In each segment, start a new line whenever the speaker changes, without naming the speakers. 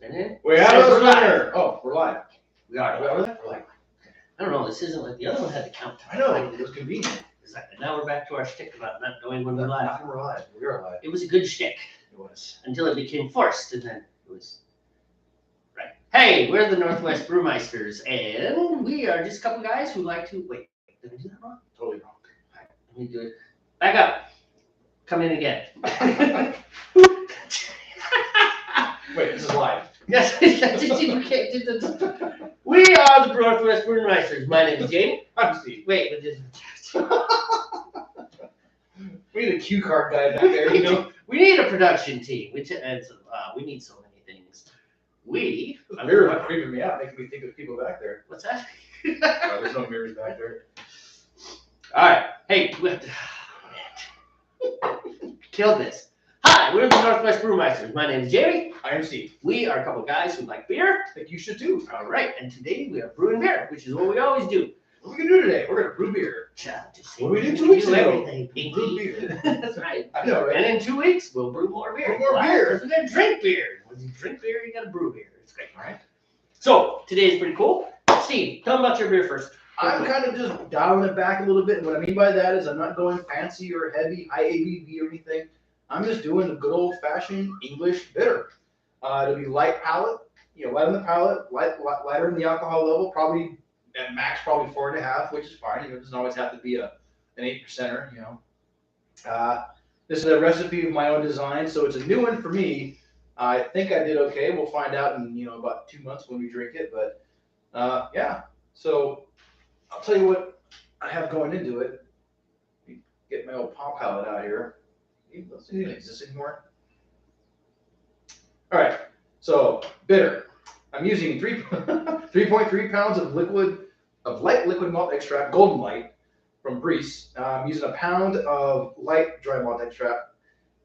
Spinning.
We have a winner. Oh, we're live.
We are.
We're live.
I don't know. This isn't like the other one had to count time.
I know. It was convenient.
Exactly. Now we're back to our shtick about not knowing when we're live.
Now we're live. We are live.
It was a good shtick.
It was.
Until it became forced, and then it was. Right. Hey, we're the Northwest Brewmeisters, and we are just a couple guys who like to. Wait, did I do that wrong?
Totally wrong.
Right, let me do it. Back up. Come in again.
Wait, this is live.
Yes, we are the Northwest Brewmeisters. My name is Jamey.
I'm Steve.
Wait,
We need a cue card guy back there, you know.
we need a production team. We need so many things.
Mirrors are creeping me out, making me think of people back there.
What's that?
There's no mirrors back there.
All right. Hey, we have to. Kill this. Hi, we're the Northwest Brewmeisters. My name is Jamey.
I am Steve.
We are a couple guys who like beer.
I think you should too.
All right, and today we are brewing beer, which is what we always do.
What are we gonna do today? We're gonna brew beer.
What
we did 2 weeks ago.
Everything.
Brew beer.
That's right.
I know, right?
And in 2 weeks, we'll brew more beer.
Brew more beer.
Because we're gonna drink beer. When you drink beer, you gotta brew beer. It's great.
All right.
So today is pretty cool. Steve, tell them about your beer first.
I'm kind of just dialing it back a little bit. And what I mean by that is I'm not going fancy or heavy, high ABV or anything. I'm just doing the good old-fashioned English bitter. It'll be light palate, light on the palate, lighter in the alcohol level, probably at max, probably 4.5, which is fine. It doesn't always have to be an 8%er, This is a recipe of my own design, so it's a new one for me. I think I did okay. We'll find out in about 2 months when we drink it, but yeah. So I'll tell you what I have going into it. Get my old palm palette out here. Does it even exist anymore? All right, so bitter. I'm using 3.3 pounds of light liquid malt extract, Golden Light, from Brew. I'm using a pound of light dry malt extract.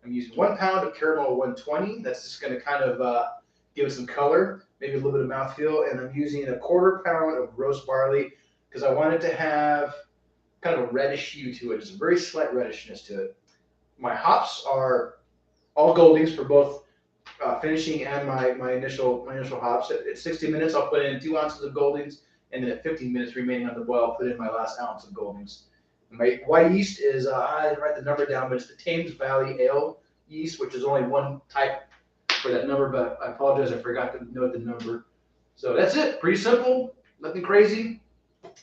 I'm using 1 pound of caramel 120. That's just going to kind of give it some color, maybe a little bit of mouthfeel. And I'm using a 1/4 pound of roast barley because I want it to have kind of a reddish hue to it, just a very slight reddishness to it. My hops are all Goldings for both finishing and my initial hops. At 60 minutes, I'll put in 2 ounces of Goldings, and then at 15 minutes remaining on the boil, I'll put in my last ounce of Goldings. My white yeast is, I didn't write the number down, but it's the Thames Valley Ale yeast, which is only one type for that number, but I apologize, I forgot to note the number. So that's it, pretty simple, nothing crazy.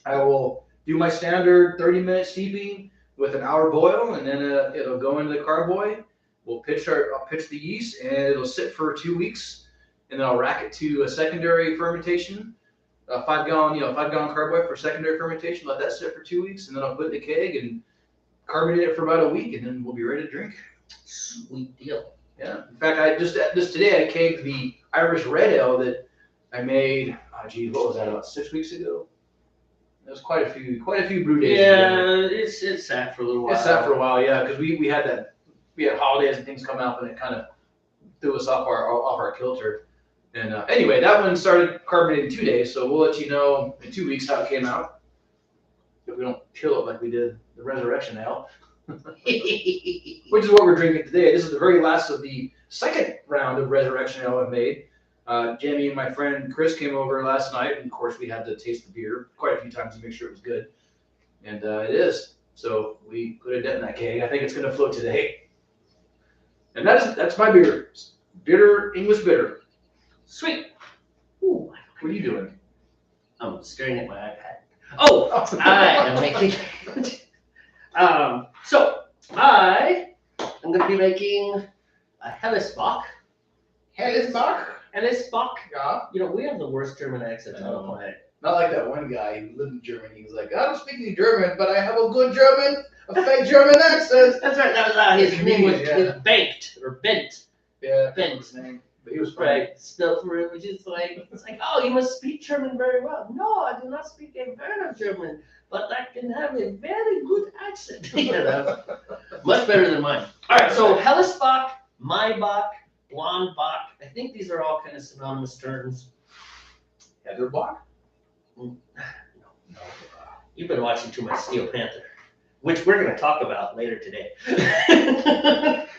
I will do my standard 30-minute steeping with an hour boil, and then it'll go into the carboy. I'll pitch the yeast, and it'll sit for 2 weeks, and then I'll rack it to a secondary fermentation, a 5-gallon carboy for secondary fermentation. Let that sit for 2 weeks, and then I'll put it in the keg and carbonate it for about a week, and then we'll be ready to drink.
Sweet deal.
Yeah. In fact, just today I kegged the Irish Red Ale that I made. What was that? About 6 weeks ago. It was quite a few brew days.
Yeah, it's sat for a little while.
It sat for a while, yeah, because we had holidays and things come up, and it kind of threw us off our kilter. And anyway, that one started carbonating 2 days, so we'll let you know in 2 weeks how it came out. If we don't kill it like we did the Resurrection Ale, which is what we're drinking today. This is the very last of the second round of Resurrection Ale I've made. Jamey and my friend Chris came over last night, and of course we had to taste the beer quite a few times to make sure it was good, and it is. So we put a dent in that keg. I think it's going to float today, and that's my beer. Bitter English bitter.
Sweet. Ooh,
what are you doing?
I'm staring at my iPad. Oh, I am making. So I am going to be making a Helles Bock.
Helles Bock.
Helles Bock.
Yeah.
We have the worst German accent on the planet.
Not like that one guy who lived in Germany. He was like, I don't speak any German, but I have a good German, a fake German accent.
That's right. That was his name was Banked or Bent.
Yeah,
Bent.
His name. But he was
right. Spelled for it, which is it's like, oh, you must speak German very well. No, I do not speak a word of German, but I can have a very good accent. Much better than mine. All right, so Helles Bock, Maibock, Blonde Bock. I think these are all kind of synonymous terms.
Heather Bock?
No. You've been watching too much Steel Panther, which we're going to talk about later today.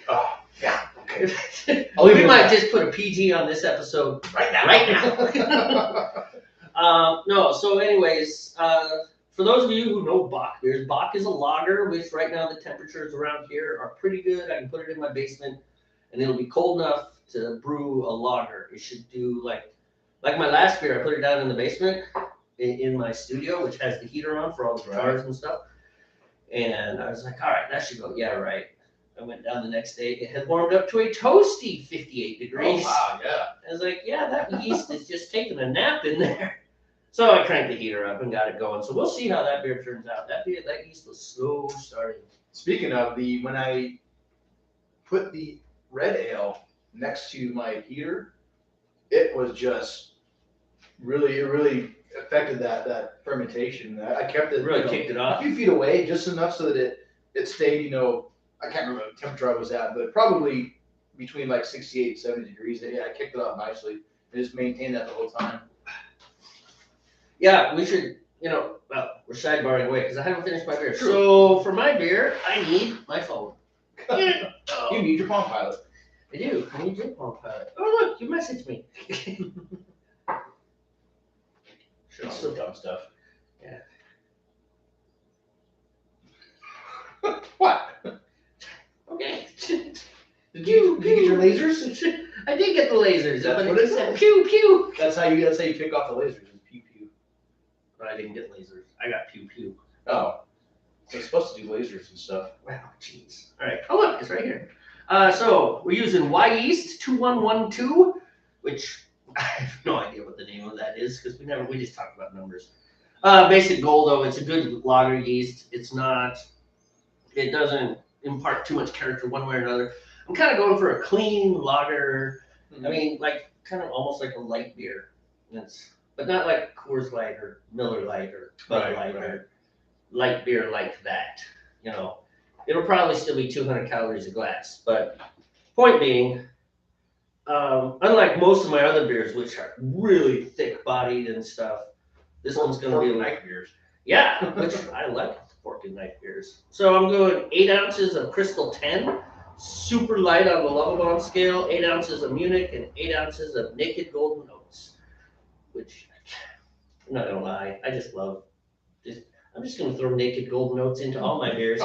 Oh, yeah.
We might just put a PG on this episode
right now.
Right now. No, so anyways, for those of you who know Bock beers, Bock is a lager, which right now the temperatures around here are pretty good. I can put it in my basement, and it'll be cold enough to brew a lager. It should do like my last beer. I put it down in the basement in my studio, which has the heater on for all the jars and stuff. And I was like, all right, that should go. Yeah, right. I went down the next day. It had warmed up to a toasty 58 degrees.
Oh, wow, yeah.
I was like, yeah, that yeast is just taking a nap in there. So I cranked the heater up and got it going. So we'll see how that beer turns out. That yeast was slow starting.
Speaking of when I put the red ale next to my heater, it was just it really affected that fermentation. I kept it
Really kicked it
a
off.
few feet away, just enough so that it stayed, I can't remember what temperature I was at, but probably between like 68 and 70 degrees. Yeah, I kicked it off nicely and just maintained that the whole time.
Yeah, we should, well, we're sidebarring away because I haven't finished my beer.
True.
So for my beer, I need my phone.
You need your Palm Pilot.
I do. I need your Palm Pilot. Oh, look, you messaged me.
Sure, some dumb stuff.
Yeah.
What?
Okay.
Did you get your lasers?
I did get the lasers.
That's
but
what it said.
Pew pew.
That's how you pick off the lasers. Pew pew.
But I didn't get lasers. I got pew pew.
Oh. So it's supposed to do lasers and stuff.
Wow, jeez. All right. Oh look, it's right here. So we're using Y yeast 2112, which I have no idea what the name of that is because we just talk about numbers. Basic goal though, it's a good lager yeast. It doesn't impart too much character one way or another. I'm kind of going for a clean lager. I mean, like kind of almost like a light beer. But not like Coors Light or Miller Light or Bud Light or light beer like that. It'll probably still be 200 calories a glass. But point being, unlike most of my other beers, which are really thick-bodied and stuff, this one's going to be
night beers.
Yeah, which I like pork and night beers. So I'm going 8 ounces of Crystal 10, super light on the Love Bomb scale, 8 ounces of Munich, and 8 ounces of Naked Golden Oats, which I'm not gonna lie, I just love. I'm just gonna throw Naked Golden Oats into all my beers,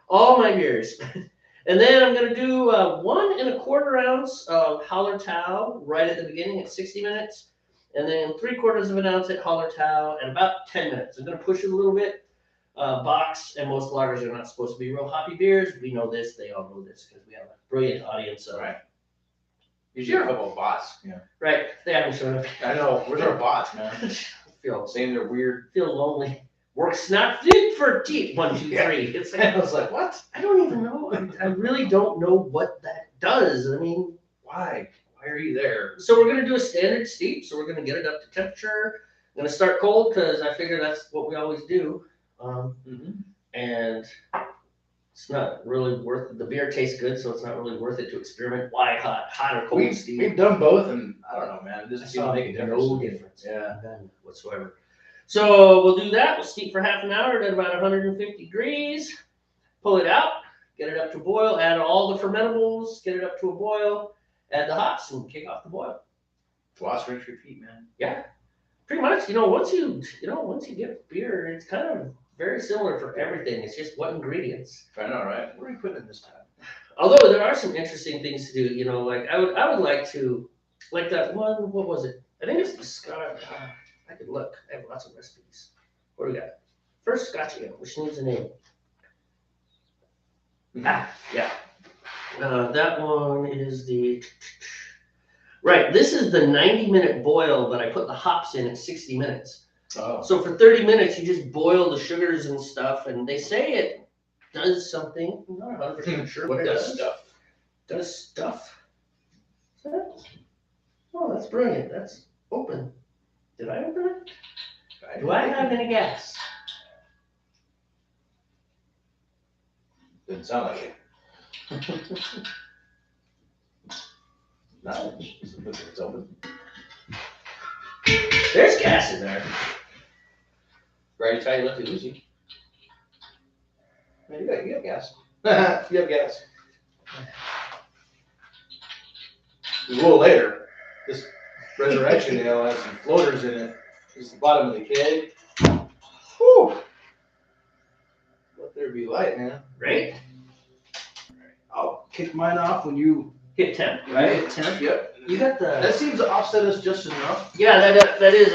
all my beers. And then I'm gonna do 1 1/4 ounce of Hallertau right at the beginning at 60 minutes. And then 3/4 of an ounce at Hallertau at about 10 minutes. I'm going to push it a little bit. Box and most lagers are not supposed to be real hoppy beers. We know this. They all know this because we have a brilliant audience.
Right. Usually a couple of bots. Yeah.
Right. They haven't shown up.
I know. Where's our bots, man? Saying they're weird.
Feel lonely. Work's not fit for teeth. 1, 2, 3. It's like,
I was like, what?
I don't even know. I really don't know what that does. I mean,
why? Why are you there?
So we're going to do a standard steep. So we're going to get it up to temperature. I'm going to start cold because I figure that's what we always do. And it's not really worth it. The beer tastes good, so it's not really worth it to experiment. Why hot or cold steep?
We've done both, and I don't know, man. It doesn't seem to make a difference.
No difference.
Yeah.
None whatsoever. So we'll do that. We'll steep for half an hour at about 150 degrees. Pull it out, get it up to boil, add all the fermentables, get it up to a boil. Add the hops and kick off the boil.
Wash, rinse, repeat, man.
Yeah, pretty much. Once you get beer, it's kind of very similar for everything. It's just what ingredients.
I know, right? What are we putting in this time?
Although there are some interesting things to do. Like I would like to, like that one. What was it? I think it's the Scotch. I could look. I have lots of recipes. What do we got? First Scotch ale, which needs a name. Yeah. That one is right. This is the 90-minute boil, but I put the hops in at 60 minutes.
Oh.
So for 30 minutes, you just boil the sugars and stuff, and they say it does something. I'm not 100% sure what it does. Does stuff. Is that? Oh, that's brilliant. That's open. Did I open it? Do I have any gas?
Didn't sound like it. No, it's open.
There's gas in there.
Ready to tell you lefty loosey. You got gas. You have gas. A little later, this Resurrection Ale has some floaters in it. This is the bottom of the keg. Whew. Let there be light, man.
Right?
I'll kick mine off when you
Hit temp, right? Hit temp.
Yep.
You got the.
That seems to offset us just enough.
Yeah, that is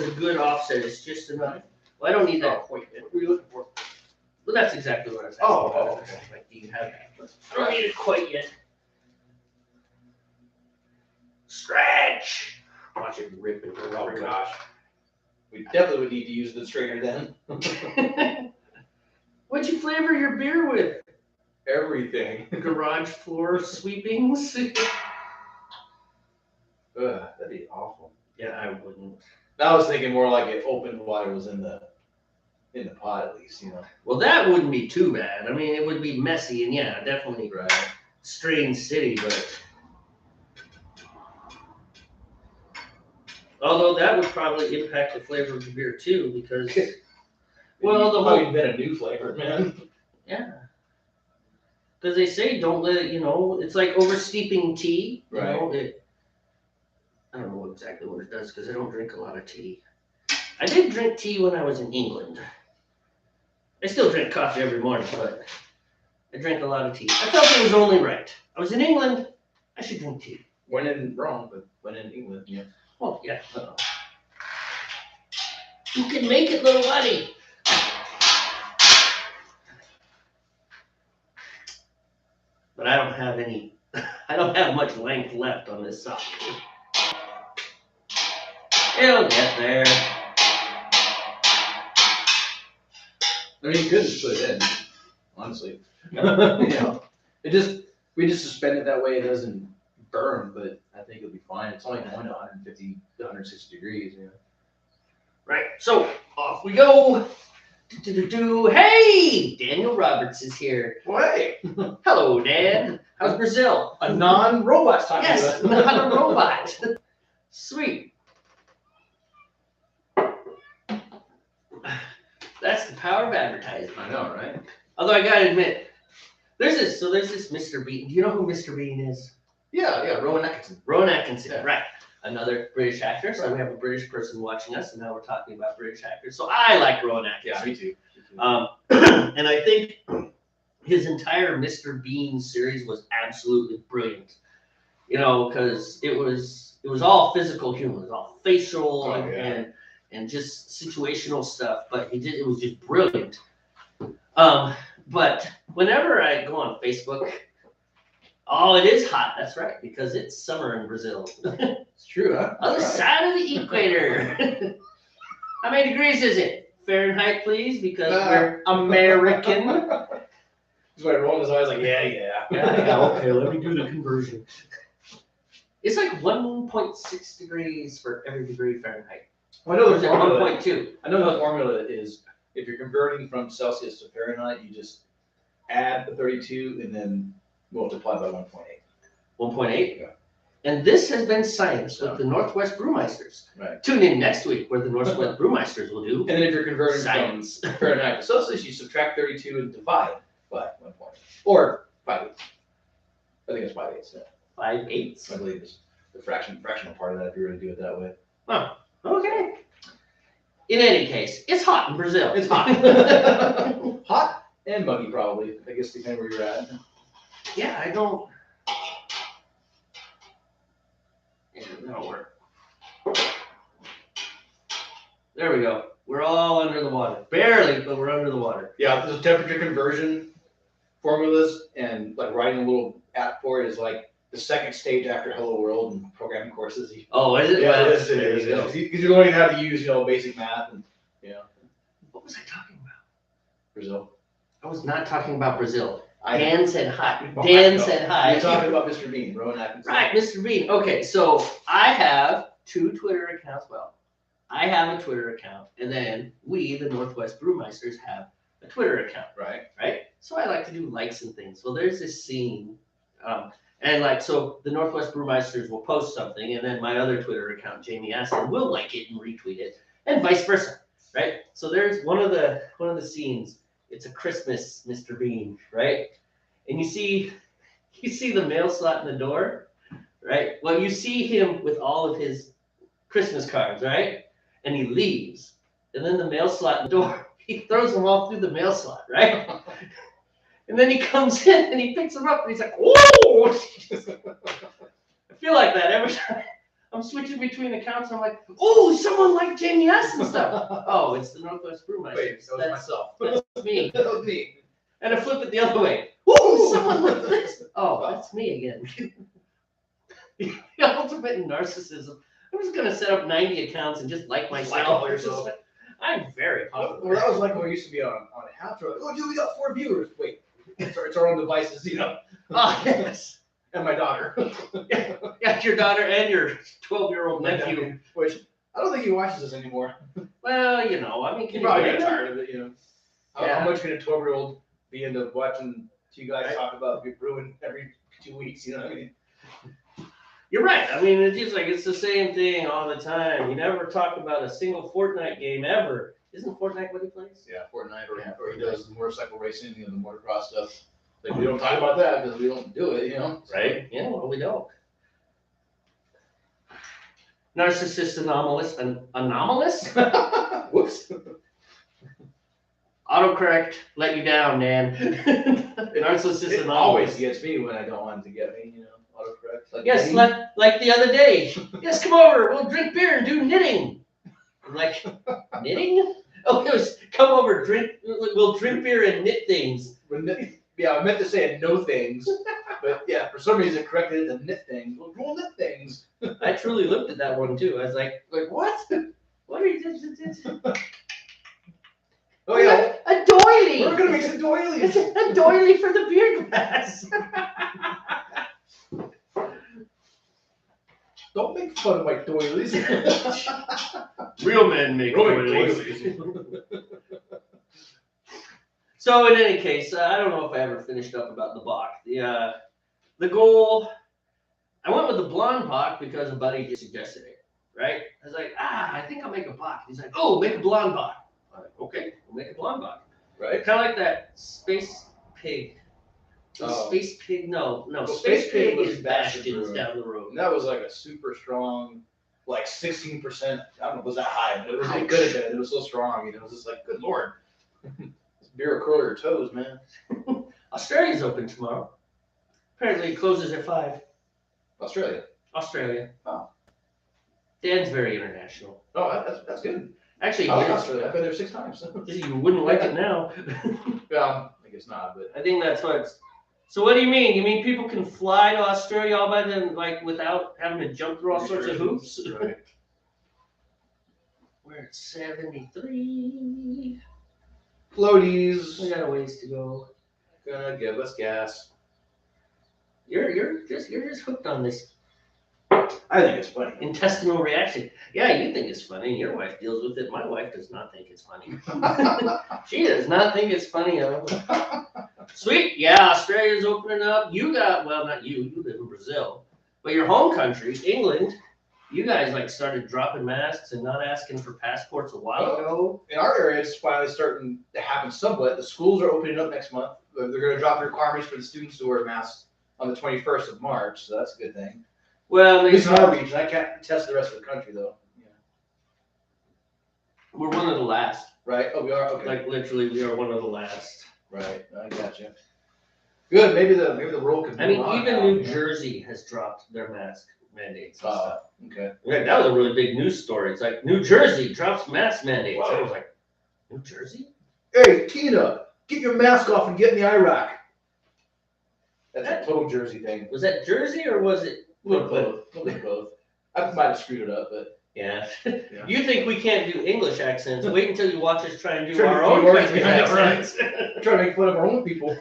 a good offset. It's just enough. Well, I don't need that quite yet.
What were you looking for?
Well, that's exactly what I was asking.
Oh, okay.
Like, you can have that, but I don't need it quite yet. Stretch. Watch it rip and go.
Oh gosh. We definitely would need to use the strainer then.
What'd you flavor your beer with?
Everything.
Garage floor sweepings?
Ugh, that'd be awful.
Yeah, I wouldn't.
I was thinking more like if open water was in the pot at least, you know.
Well, that wouldn't be too bad. I mean, it would be messy and yeah, definitely
Right.
strange city, but although that would probably impact the flavor of the beer too, because well, the
probably
whole
been a new flavor, man.
yeah, because they say don't let it. You know, it's like oversteeping tea. You
Right.
know, I don't know exactly what it does because I don't drink a lot of tea. I did drink tea when I was in England. I still drink coffee every morning, but I drank a lot of tea. I felt it was only right. I was in England. I should drink tea.
When in Rome, but when in England, yeah.
Oh, yeah. You can make it, little buddy. But I don't have any, I don't have much length left on this sock. It'll get there.
I mean, you could just put it in, honestly. You know, we just suspend it that way it doesn't burn, but I think it'll be fine. It's only going to 150 to 160 degrees, you know.
Right, so off we go. Hey, Daniel Roberts is here.
Well, hey,
Hello, Dan. How's Brazil?
a non-robot time.
Yes, not a robot. Sweet. That's the power of advertising.
I know, right?
Although I gotta admit, there's this Mr. Bean. Do you know who Mr. Bean is?
Yeah, Rowan Atkinson.
Rowan Atkinson,
Yeah.
Right. Another British actor. So we have a British person watching us, and now we're talking about British actors. So I like Rowan Atkinson.
Yeah, me too.
And I think his entire Mr. Bean series was absolutely brilliant. You know, because it was all physical humor, it was all facial
Oh, yeah.
and just situational stuff. But it was just brilliant. But whenever I go on Facebook, oh, it is hot. That's right, because it's summer in Brazil.
It's true, huh?
Other side of the equator. How many degrees is it? Fahrenheit, please, because we're American.
That's why Rowan was always like, yeah.
Okay, let me do the conversion. It's like 1.6 degrees for every degree Fahrenheit.
Well, I know
Or
the
is it
formula.
1.2?
I know the formula is if you're converting from Celsius to Fahrenheit, you just add the 32 and then multiply by 1.8.
1.8?
Yeah.
And this has been science with the Northwest Brewmeisters.
Right.
Tune in next week where the Northwest Brewmeisters will do
And then if you're converting
science.
from Fahrenheit to Celsius, you subtract 32 and divide by 1.8. Or 5/8. I think it's 5/8. Yeah.
5/8?
I believe it's the fractional part of that if you were to do it that way.
Oh, okay. In any case, it's hot in Brazil.
It's hot. Hot and muggy probably, I guess depending where you're at.
Yeah, I don't. Yeah, that'll work. There we go. We're all under the water. Barely, but we're under the water.
Yeah, the temperature conversion formulas and like writing a little app for it is like the second stage after Hello World and programming courses.
Oh, is it?
Yeah,
Well,
it is.
there you go.
Because you're learning how to use, basic math and,
What was I talking about?
Brazil.
I was not talking about Brazil.
I
Dan said hi.
Oh,
Dan
I know.
said hi.
You're talking about Mr. Bean, Rowan Atkinson.
Right, Mr. Bean. Okay, so I have 2 Twitter accounts. Well, I have a Twitter account, and then we, the Northwest Brewmeisters, have a Twitter account.
Right.
Right? So I like to do likes and things. Well, there's this scene, and so the Northwest Brewmeisters will post something, and then my other Twitter account, Jamey Aston, will like it and retweet it, and vice versa, right? So there's one of the scenes. It's a Christmas Mr. Bean, right? And you see the mail slot in the door. right? Well, you see him with all of his Christmas cards, right? And he leaves. And then the mail slot in the door, he throws them all through the mail slot, right? And then he comes in and he picks them up and he's like, whoa! I feel like that every time. I'm switching between accounts. I'm like, oh, someone like Jamey and stuff. Oh, it's the Northwest Brewmeister.
Wait, that was myself.
That's me.
That was me.
And I flip it the other way. Oh, someone like this. Oh, that's me again. The ultimate narcissism. I'm just gonna set up 90 accounts and just like myself. I'm very popular.
Well, that was like when we used to be on a house. Oh, dude, we got 4 viewers. Wait, it's our own devices, you know.
Oh, yes.
And my daughter.
Yeah, your daughter and your 12-year-old nephew.
Which I don't think he watches this anymore.
Well, you know, I mean,
He probably got tired of it, you know.
Yeah.
How much can a 12-year-old be into watching you guys talk about brewing every 2 weeks? You know what I mean?
You're right. I mean, it's just like it's the same thing all the time. You never talk about a single Fortnite game ever. Isn't Fortnite what he plays?
Yeah, Fortnite, or he does the motorcycle racing, you know, the motocross stuff. Like, we don't talk about that because we don't do it, you know?
Right? Yeah, well, we don't. Narcissist anomalous. Anomalous?
Whoops.
Autocorrect let you down, man. Narcissist
It
anomalous.
always gets me when I don't want it to get me, you know? Autocorrect. Like,
Yes, like the other day. Yes, come over. We'll drink beer and do knitting. I'm like, knitting? Oh, it was come over, we'll drink beer and knit things.
Yeah, I meant to say no things, but yeah, for some reason it corrected it to knit things. We'll knit things.
I truly looked at that one too. I was like what? What are you doing?
Oh yeah,
a doily.
We're gonna make some doilies.
It's a doily for the beer glass.
Don't make fun of my doilies.
Real men make doilies. So in any case, I don't know if I ever finished up about the Bock. The goal, I went with the blonde Bock because a buddy just suggested it, right? I was like, I think I'll make a Bock. He's like, oh, make a blonde Bock. I'm like, okay, we'll make a blonde Bock.
Right?
Kind of like that Space Pig. Space Pig, no. Well, Space Pig is Bastions down the road.
And that was like a super strong, like 16%. I don't know if it was that high, but it was like good at it. It was so strong, you know. It was just like, good lord. Beer will curl your toes, man.
Australia's open tomorrow. Apparently it closes at 5. Australia.
Oh.
Dan's very international.
Oh, that's good.
Actually,
I like Australia. I've been there 6 times.
You wouldn't like it now.
Well, I guess not, but
I think that's what it's. So what do you mean? You mean people can fly to Australia all by them, like without having to jump through all sorts of hoops?
Right.
We're at 73.
Floaties.
We got a ways to go.
Gonna give us gas.
You're just hooked on this
I think it's funny.
intestinal reaction. Yeah, you think it's funny. Your wife deals with it. My wife does not think it's funny. She does not think it's funny at all. Sweet. Yeah, Australia's opening up. You got, well, not you. You live in Brazil. But your home country, England, you guys like started dropping masks and not asking for passports a while ago.
In our area, it's finally starting to happen somewhat. The schools are opening up next month. They're going to drop the requirements for the students to wear masks on the 21st of March, so that's a good thing.
Well,
At least in our region. I can't test the rest of the country, though. Yeah.
We're one of the last.
Right? Oh, we are? Okay.
Like, literally, we are one of the last.
Right. I gotcha. Good. Maybe the world can.
I mean, even New Jersey has dropped their mask mandates and stuff.
Okay.
Yeah, that was a really big news story. It's like New Jersey drops mask mandates. I was like, New Jersey?
Hey, Tina, get your mask off and get in the Iraq. That's a total Jersey thing.
Was that Jersey or was it?
A little bit of both. I might have screwed it up, but
yeah.
Yeah.
You think we can't do English accents? Wait until you watch us try and do
Try to
our
do
own
ours,
country's
yeah, right.
accents.
try to make fun of our own people.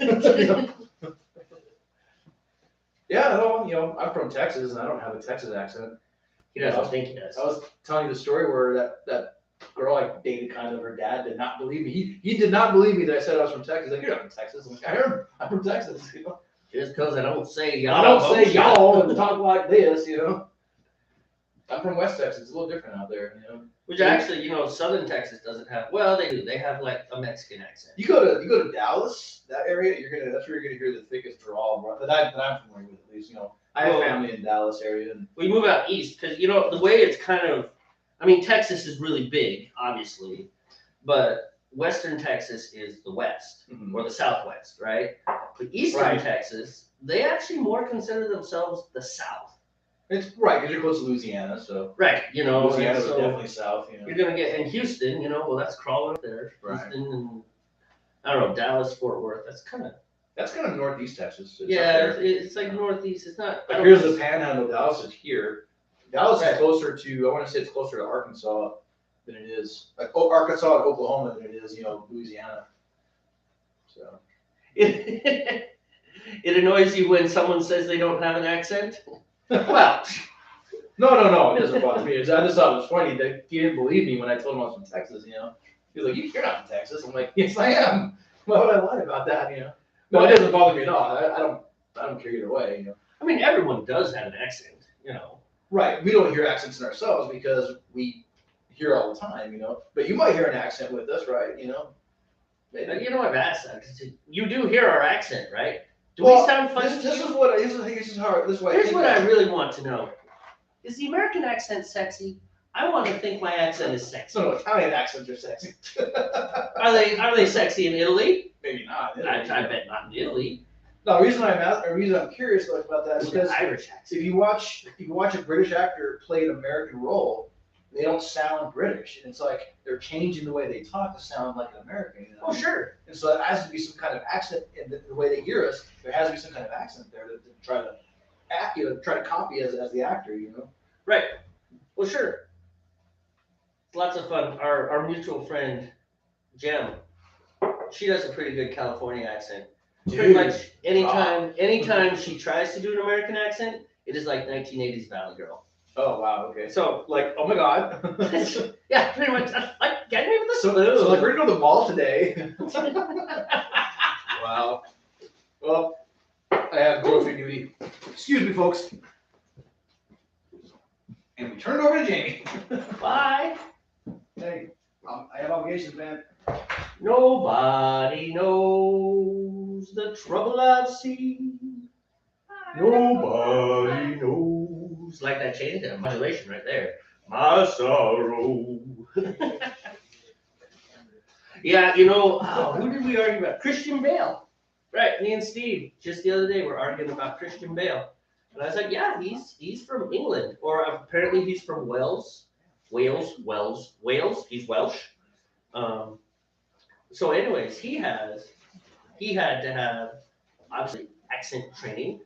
Yeah, no, I'm from Texas and I don't have a Texas accent.
He doesn't think he does.
I was telling you the story where that girl I dated, kind of her dad did not believe me. He did not believe me that I said I was from Texas. Like, you're not from Texas. I'm like, I'm from Texas. You know?
Just because I don't say y'all.
I don't say y'all and talk like this, you know. I'm from West Texas. It's a little different out there, you know.
Which actually, Southern Texas doesn't have. Well, they do. They have like a Mexican accent.
You go to Dallas, that area. That's where you're gonna hear the thickest drawl that I'm familiar with, at least. I have family in Dallas area. And
we move out east because, you know, the way it's kind of, I mean, Texas is really big, obviously, but Western Texas is the West or the Southwest, right? But Eastern Texas, they actually more consider themselves the South.
It's right, because you're close to Louisiana, so.
Right, you know.
Louisiana is
so
definitely South, you know.
You're going to get, in Houston, you know, well, that's crawling up there. Houston and, I don't know, Dallas, Fort Worth, that's kind of
northeast Texas.
it's like northeast. It's not.
Like here's the panhandle. Dallas is here. Dallas is closer to, I want to say it's closer to Arkansas than it is, like Arkansas and Oklahoma than it is, you know, Louisiana. So.
It annoys you when someone says they don't have an accent? Well.
No, it doesn't bother me. I just thought it was funny that he didn't believe me when I told him I was from Texas, you know. He was like, you're not from Texas. I'm like, yes, I am. Why would I lie about that, you know? No, it doesn't bother me at all. I don't care either way, you know.
I mean, everyone does have an accent, you know.
Right. We don't hear accents in ourselves because we hear all the time, you know. But you might hear an accent with us, right? You know.
Maybe. You know, I've asked that because you do hear our accent, right? Do we sound funny?
This is what I think. This is how. This way.
Here's what I really want to know: is the American accent sexy? I want to think my accent is sexy.
No, Italian accents are sexy.
Are they sexy in Italy?
Maybe not.
I bet not in Italy.
No, the reason I'm curious about that is because
Irish accent.
If you watch a British actor play an American role, they don't sound British. And it's like they're changing the way they talk to sound like an American. You know?
Oh, sure.
And so there has to be some kind of accent in the way they hear us. There has to be some kind of accent there to try to act, you know, try to copy as the actor, you know.
Right. Well, sure. Lots of fun. Our mutual friend, Jamey, she does a pretty good California accent. Pretty much anytime she tries to do an American accent, it is like 1980s Valley Girl.
Oh, wow, okay.
So,
like, oh my God.
Yeah, pretty much. Like, get me with the
so like, we're going to the mall today. Wow. Well, I have grocery duty. Excuse me, folks. And we turn it over to Jamey.
Bye.
Hey, I have obligations, man.
Nobody knows the trouble I've seen. Nobody knows. Like that change in modulation right there. My sorrow. Yeah, you know, who did we argue about? Christian Bale. Right, me and Steve, just the other day, were arguing about Christian Bale. And I was like, yeah, he's from England. Or apparently he's from Wales. Wales. He's Welsh. So anyways, he had to have, obviously, accent training.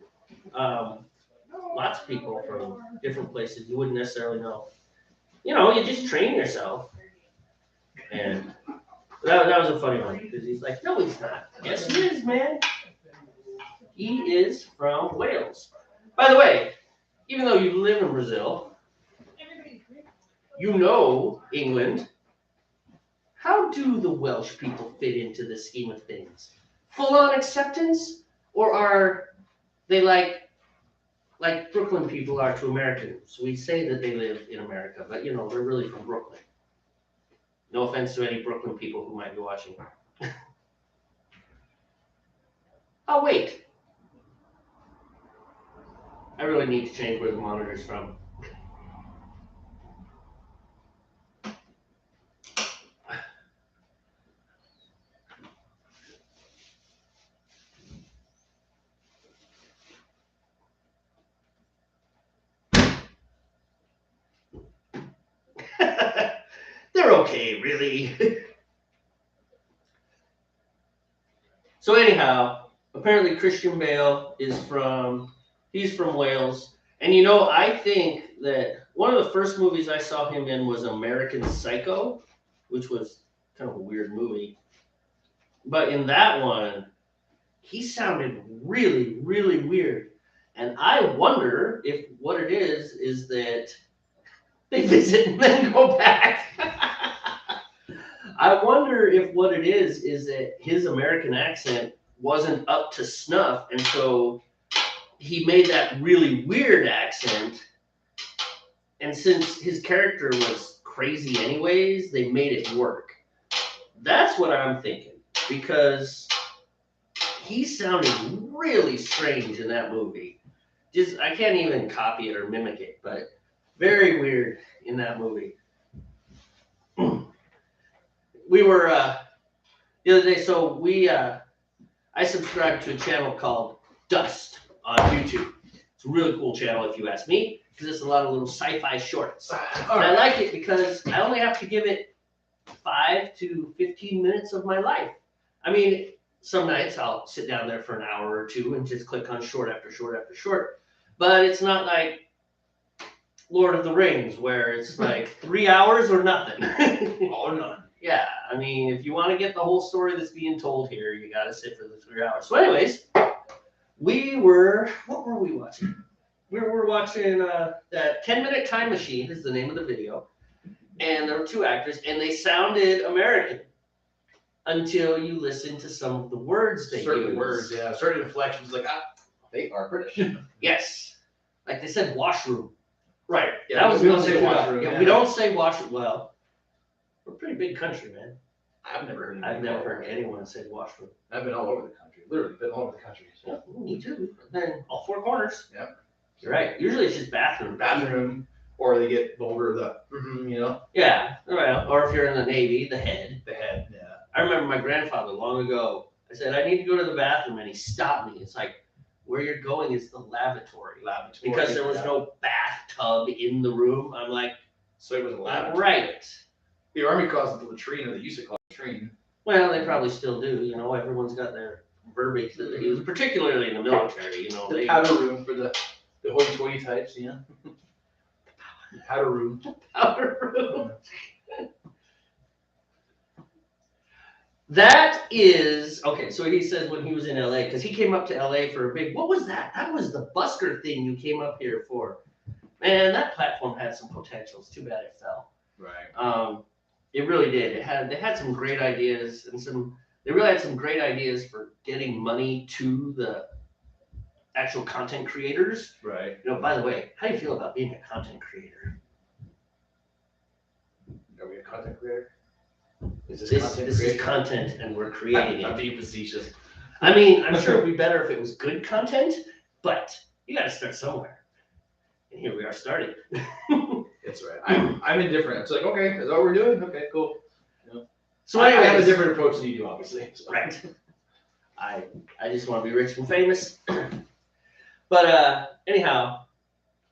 Lots of people from different places you wouldn't necessarily know. You know, you just train yourself. And that was a funny one, because he's like, no, he's not. Yes, he is, man. He is from Wales. By the way, even though you live in Brazil, you know England. How do the Welsh people fit into the scheme of things? Full-on acceptance? Or are they like Brooklyn people are to Americans? We say that they live in America, but, you know, they're really from Brooklyn. No offense to any Brooklyn people who might be watching. Oh, wait. I really need to change where the monitor's from. They're okay, really. So anyhow, apparently Christian Bale he's from Wales. And you know, I think that one of the first movies I saw him in was American Psycho, which was kind of a weird movie. But in that one, he sounded really, really weird. And I wonder if what it is that they visit and then go back. I wonder if what it is that his American accent wasn't up to snuff, and so he made that really weird accent. And since his character was crazy anyways, they made it work. That's what I'm thinking, because he sounded really strange in that movie. just I can't even copy it or mimic it, but very weird in that movie. We were the other day, so I subscribed to a channel called Dust on YouTube. It's a really cool channel if you ask me, because it's a lot of little sci-fi shorts. And I like it because I only have to give it 5 to 15 minutes of my life. I mean, some nights I'll sit down there for an hour or two and just click on short after short after short. But it's not like Lord of the Rings, where it's like 3 hours or nothing.
All or none.
Yeah, I mean, if you want to get the whole story that's being told here, you got to sit for the 3 hours. So anyways, what were we watching? We were watching that 10-minute Time Machine is the name of the video. And there were 2 actors, and they sounded American until you listen to some of the words they
Certain
use.
words, yeah. Certain inflections, like, they are British.
Yes. Like they said washroom. Right.
Yeah, we don't say washroom.
Yeah, we don't say washroom. Well, we're a pretty big country, man.
I've never
heard anyone say washroom.
I've been all over the country. Literally been all over the country. So.
Yeah, me too. Then all 4 corners.
Yep.
You're right. Usually it's just bathroom.
Bathroom, or they get vulgar, you know?
Yeah. Right. Or if you're in the Navy, the head.
The head, yeah.
I remember my grandfather long ago. I said, I need to go to the bathroom, and he stopped me. It's like, where you're going is the lavatory. Because there was no bathtub in the room. I'm like,
so it was a lavatory.
Right.
The Army calls it the latrine, or they used to call it latrine.
Well, they probably still do. You know, everyone's got their verbiage that they use, particularly in the military. You know,
the powder room for the hoity-toity types, yeah. The powder room.
Powder room. That is, okay, so he says when he was in LA, because he came up to LA for a big, what was that? That was the busker thing you came up here for. Man, that platform had some potential. It's too bad it fell.
Right.
It really did. They had some great ideas, and they really had some great ideas for getting money to the actual content creators.
Right.
You know, by the way, how do you feel about being a content creator?
Are we a content creator?
This is content, and we're creating it.
I'm being facetious.
I mean, I'm sure it'd be better if it was good content, but you got to start somewhere. And here we are starting.
That's right. I'm indifferent. It's like, okay, is that what we're doing? Okay, cool. You know?
So
I
anyways,
have a different approach than you do, obviously. So.
Right. I just want to be rich and famous. But anyhow,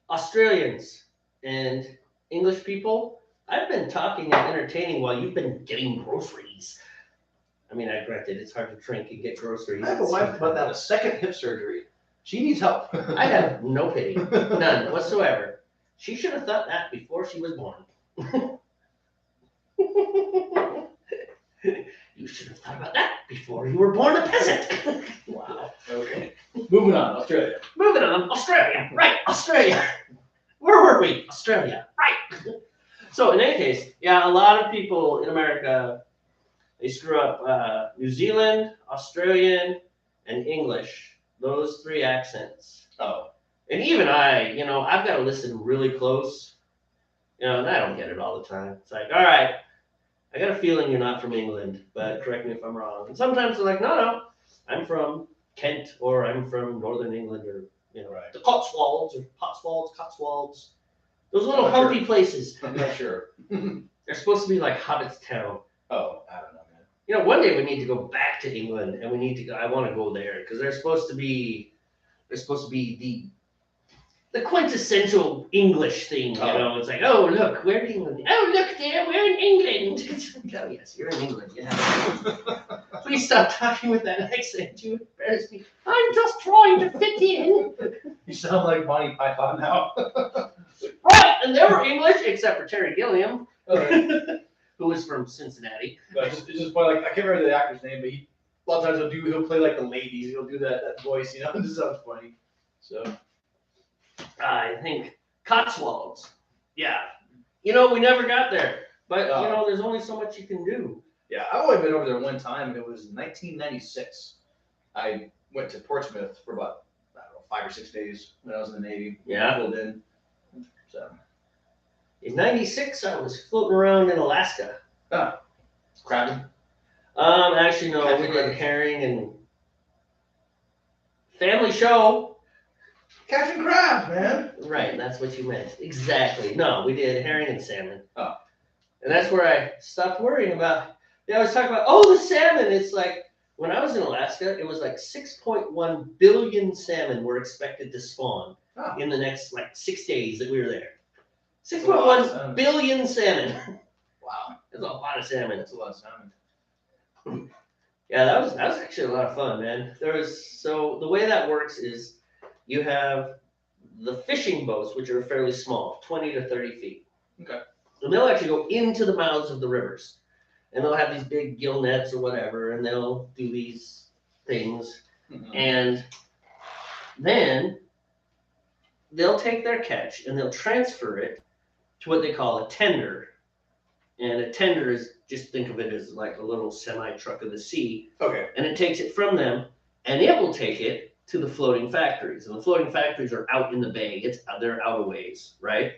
Australians and English people, I've been talking and entertaining while you've been getting groceries. I mean, granted, it's hard to drink and get groceries.
I have a wife about that, a second hip surgery. She needs help.
I have no pity, none whatsoever. She should have thought that before she was born. You should have thought about that before you were born a peasant.
Wow. Okay. Moving on, Australia.
Moving on, Australia. Right, Australia. Where were we? Australia. Right. So in any case, yeah, a lot of people in America, they screw up New Zealand, Australian, and English. Those 3 accents.
Oh.
And even I, you know, I've got to listen really close. You know, and I don't get it all the time. It's like, all right, I got a feeling you're not from England, but correct me if I'm wrong. And sometimes they're like, no, I'm from Kent, or I'm from Northern England, or, you know,
Right.
the Cotswolds, or Cotswolds. Those little humpy places.
I'm not sure.
They're supposed to be like Hobbit's Town.
Oh, I don't know, man.
You know, one day we need to go back to England, and we need to go. I want to go there because they're supposed to be the quintessential English thing. You know, it's like, oh look, we're in England. Oh look there, we're in England. Oh yes, you're in England. Yeah. Please stop talking with that accent. You embarrass me. I'm just trying to fit in.
You sound like Monty Python now.
Right, and they were English except for Terry Gilliam,
Right.
who was from Cincinnati.
But it's just funny, like, I can't remember the actor's name, but a lot of times he'll play like the ladies. He'll do that voice, you know. It just sounds funny. So
I think Cotswolds. Yeah. You know, we never got there, but you know, there's only so much you can do.
yeah, I've only been over there one time, and it was 1996. I went to Portsmouth for about, I don't know, 5 or 6 days when I was in the Navy.
Yeah.
Pulled in. So
In '96, I was floating around in Alaska.
crabbing.
Actually, no, we did herring and family show.
Catching crabs, man.
Right, that's what you meant. Exactly. No, we did herring and salmon.
Oh.
And that's where I stopped worrying about. Yeah, I was talking about, oh, the salmon. It's like, when I was in Alaska, it was like 6.1 billion salmon were expected to spawn in the next like 6 days that we were there. 6.1 billion salmon.
Wow.
That's a lot of salmon.
That's a lot of salmon.
Yeah, that was actually a lot of fun, man. So the way that works is you have the fishing boats, which are fairly small, 20 to 30 feet.
Okay.
And they'll actually go into the mouths of the rivers. And they'll have these big gill nets or whatever, and they'll do these things. Mm-hmm. And then they'll take their catch and they'll transfer it to what they call a tender. And a tender is, just think of it as like a little semi-truck of the sea.
Okay.
And it takes it from them, and it will take it to the floating factories. And the floating factories are out in the bay. They're out a ways, right?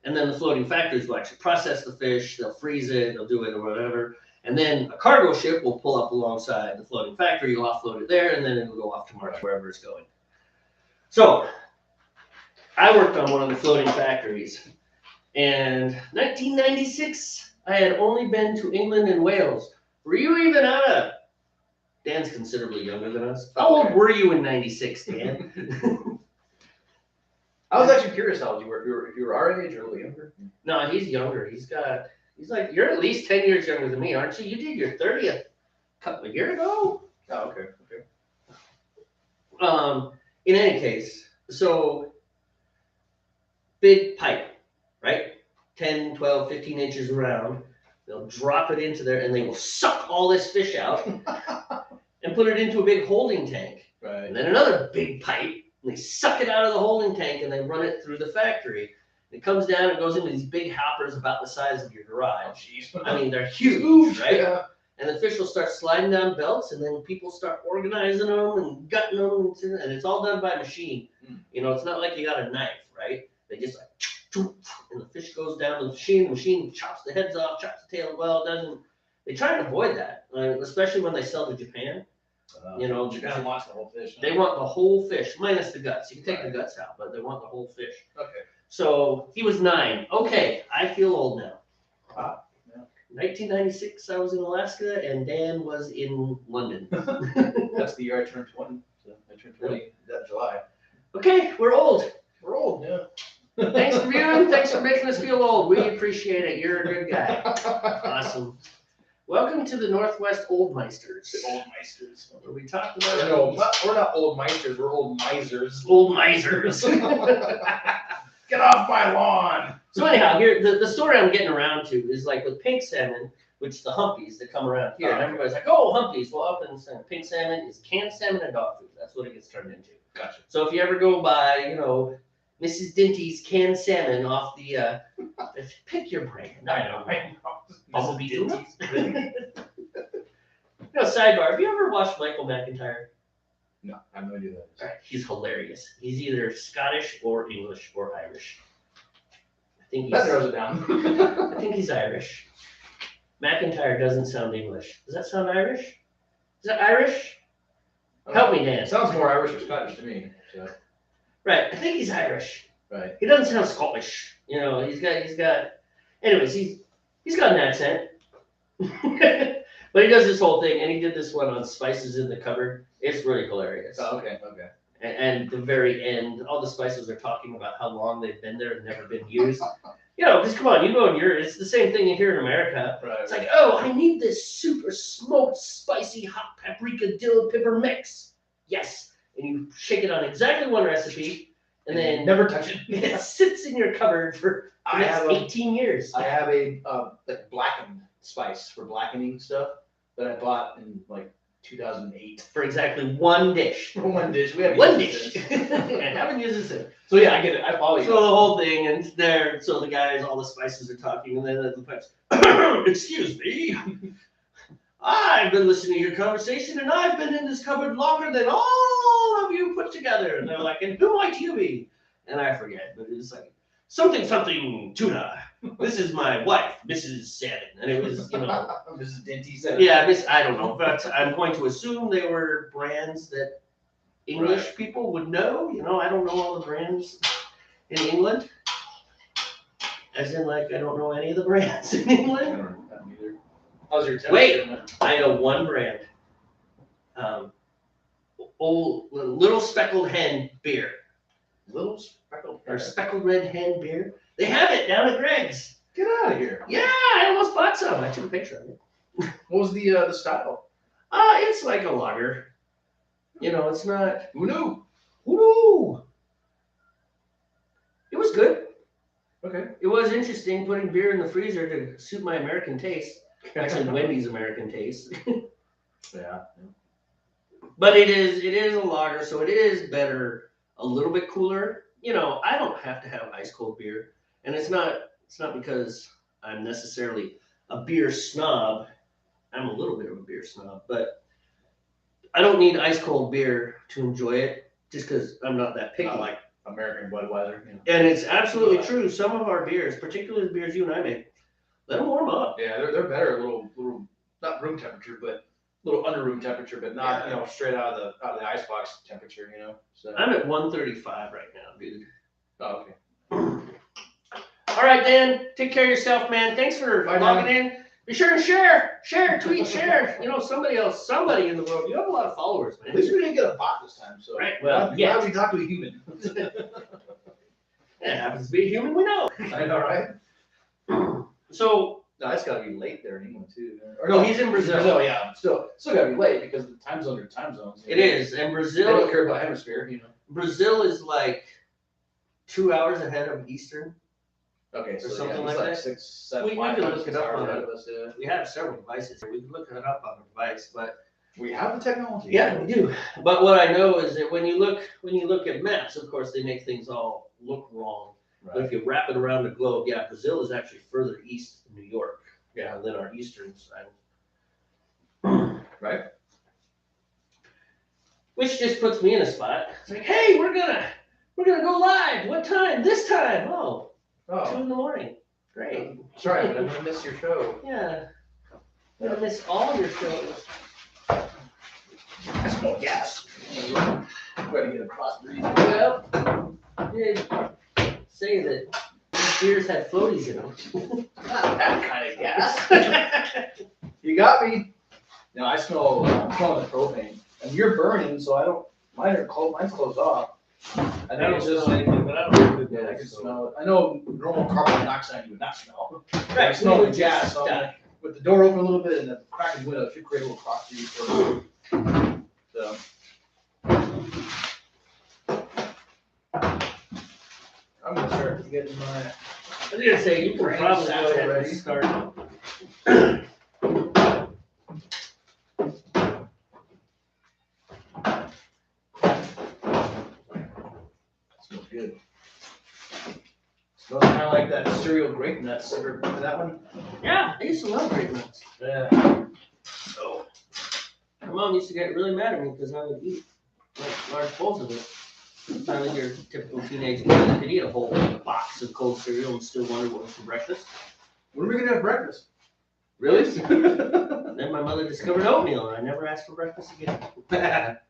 And then the floating factories will actually process the fish. They'll freeze it. They'll do it or whatever. And then a cargo ship will pull up alongside the floating factory. You'll offload it there, and then it'll go off to market wherever it's going. So I worked on one of the floating factories. And 1996, I had only been to England and Wales. Were you even out of? Dan's considerably younger than us. How old were you in 96, Dan?
I was actually curious how old you were. If you were our age or a little younger.
No, he's younger. He's like, you're at least 10 years younger than me, aren't you? You did your 30th a year ago?
Oh, okay.
In any case, so big pipe, right? 10, 12, 15 inches around. They'll drop it into there and they will suck all this fish out and put it into a big holding tank.
Right.
And then another big pipe. And they suck it out of the holding tank and they run it through the factory. It comes down and goes into these big hoppers about the size of your garage.
Oh,
I mean, they're huge, right?
Yeah.
And the fish will start sliding down belts, and then people start organizing them and gutting them, and it's all done by machine. You know, it's not like you got a knife, right? They just like, and the fish goes down the machine chops the heads off, chops the tail. Well, it doesn't. They try to avoid that, especially when they sell to Japan. You know,
Japan wants the whole fish.
They want the whole fish, minus the guts. You can take the guts out, but they want the whole fish.
Okay.
So he was 9. Okay, I feel old now.
Wow. Yeah.
1996, I was in Alaska, and Dan was in London.
That's the year I turned 20. So I turned 20 that July.
Okay, we're old.
We're old, yeah.
Thanks for viewing. Thanks for making us feel old. We appreciate it. You're a good guy. Awesome. Welcome to the Northwest Old Meisters.
The Old Meisters.
Where we talked about.
No, we're not old Meisters. We're old misers.
Old misers.
Get off my lawn.
So anyhow, here the story I'm getting around to is like with pink salmon, which the humpies that come around here, and everybody's like, "Oh, humpies." Well, up in pink salmon is canned salmon and dog food. That's what it gets turned into.
Gotcha.
So if you ever go by, you know, Mrs. Dinty's canned salmon off the, pick your brain.
I know.
Bumblebee tuna. No, sidebar. Have you ever watched Michael McIntyre?
No, I have no idea who that is.
All right, he's hilarious. He's either Scottish or English or Irish.
That narrows it down.
I think he's Irish. McIntyre doesn't sound English. Does that sound Irish? Is that Irish? Help me, Dan.
It sounds more Irish or Scottish to me. So.
Right, I think he's Irish.
Right.
He doesn't sound Scottish. You know, he's got. Anyways, he's got an accent. But he does this whole thing, and he did this one on spices in the cupboard. It's really hilarious.
Oh, okay.
And the very end, all the spices are talking about how long they've been there and never been used. You know, because come on, you go in Europe, it's the same thing here in America.
Right.
It's like, oh, I need this super smoked, spicy, hot paprika dill pepper mix. Yes. And you shake it on exactly one recipe, and then
never touch it.
It sits in your cupboard for the next 18 years.
I have a like blackened spice for blackening stuff that I bought in like 2008
for exactly one dish.
For one dish. We have
one dish. I haven't used it since.
So yeah, I get it. I follow you.
So the whole thing, and there, so the guys, all the spices are talking, and then the pipes. Excuse me. I've been listening to your conversation, and I've been in this cupboard longer than all of you put together. And they're like, and who might you be? And I forget, but it was like, something tuna. This is my wife, Mrs. Salmon. And it was, you know.
Mrs. Dinty Salmon.
Yeah, I don't know, but I'm going to assume they were brands that English people would know. You know, I don't know all the brands in England. As in, like, I don't know any of the brands in
I
England.
don't know either. How's your
Wait, I know one brand. Little Speckled Hen beer.
Little speckled
Or Speckled Red Hen beer. They have it down at Greg's.
Get out of here.
Yeah, I almost bought some. I took a picture of it.
What was the style?
It's like a lager. You know, it's not.
Who knew?
Woo! It was good.
Okay.
It was interesting putting beer in the freezer to suit my American taste. Actually, Wendy's American taste.
Yeah.
But it is a lager, so it is better, a little bit cooler. You know, I don't have to have ice cold beer, and it's not because I'm necessarily a beer snob. I'm a little bit of a beer snob, but I don't need ice cold beer to enjoy it, just because I'm not that picky.
Not like American Budweiser. You know.
And it's absolutely true. Some of our beers, particularly the beers you and I make, let them warm up.
Yeah, they're better, a little not room temperature, but a little under room temperature, but not you know straight out of the ice box temperature. You know. So.
I'm at 135 right now, dude.
Oh, okay.
All right, Dan. Take care of yourself, man. Thanks for logging in. Be sure to share, tweet, share. You know, somebody in the world. You have a lot of followers, man.
At least we didn't get a bot this time, so.
Right. Well, yeah.
Glad we talked to a human.
It happens to be a human. We know.
I know, right?
So.
No, it's got to be late there in England too. Or
no, he's in Brazil.
Brazil, yeah. Still got to be late because the time zones are time zones.
It is, and Brazil.
They don't care about hemisphere, you know.
Brazil is like 2 hours ahead of Eastern.
Okay, so
something like
like
that.
6, 7,
We
5
can
hours
look it up on
ahead
it.
of us. Yeah.
We have several devices here. We can look it up on a device, but
We have the technology.
yeah, we do. But what I know is that when you look at maps, of course, they make things all look wrong.
Right.
But if you wrap it around the globe, yeah, Brazil is actually further east than New York. Yeah, than our eastern side.
Right.
Which just puts me in a spot. It's like, hey, we're gonna go live. What time? This time. Oh, 2 in the morning. Great.
Sorry, but I'm gonna miss your show.
Yeah. I'm gonna miss all your shows.
I smell gas. I'm ready to get a crossbreed.
Well, I did say that beers had floaties in them.
Not that kind of gas. You got me. No, I smell. I'm smelling the propane, and you're burning, so I don't. Mine's closed off.
I don't smell anything, but I don't know.
Yeah, I can smell it. I know normal carbon monoxide you would not smell.
Right,
I smell
we
the
would
gas.
just
So
die.
with the door open a little bit and the crack in the window, it should create a little cross breeze for so. I'm gonna start getting my.
I was gonna say, you can probably go ahead and start.
Smells good. Smells kind of like that cereal grape nuts. Ever remember that one?
Yeah, I used to love grape nuts.
Yeah.
So, my mom used to get really mad at me because I would eat like large bowls of it. Not like your typical teenage kid that could eat a whole box of cold cereal and still wonder what was for breakfast.
When are we gonna have breakfast?
Really? Then my mother discovered oatmeal, and I never asked for breakfast again.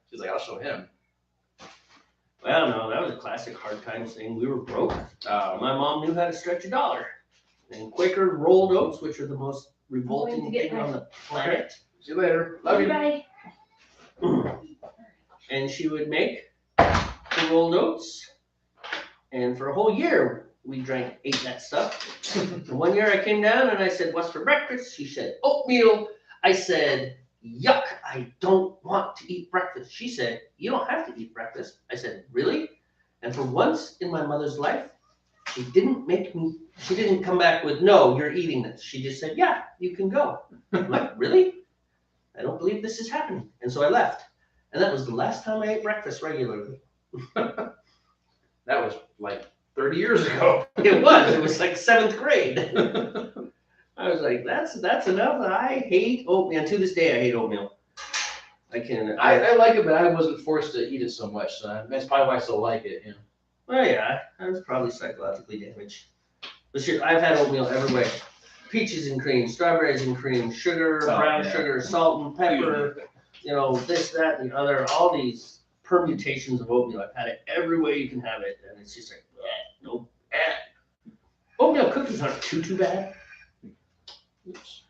She's like, I'll show him.
Well, no, that was a classic hard times thing. We were broke. My mom knew how to stretch $1. And Quaker rolled oats, which are the most revolting thing on the planet.
See you later. Love you.
Bye.
And she would make the rolled oats. And for a whole year, we ate that stuff. And one year I came down and I said, what's for breakfast? She said, oatmeal. I said, yuck, I don't want to eat breakfast. She said, you don't have to eat breakfast. I said, really? And for once in my mother's life, she didn't come back with, no, you're eating this. She just said, yeah, you can go. I'm like, really? I don't believe this is happening. And so I left. And that was the last time I ate breakfast regularly.
That was like 30 years ago.
It was like 7th grade. I was like, that's enough. I hate oatmeal. And to this day, I hate oatmeal.
I like it, but I wasn't forced to eat it so much. So that's probably why I still like it. You know.
Well, yeah, I was probably psychologically damaged. But shit, I've had oatmeal every way. Peaches and cream, strawberries and cream, sugar, brown sugar, salt and pepper, you know, this, that, and the other, all these permutations of oatmeal. I've had it every way you can have it, and it's just like, nope. Oatmeal cookies aren't too bad.
Oops.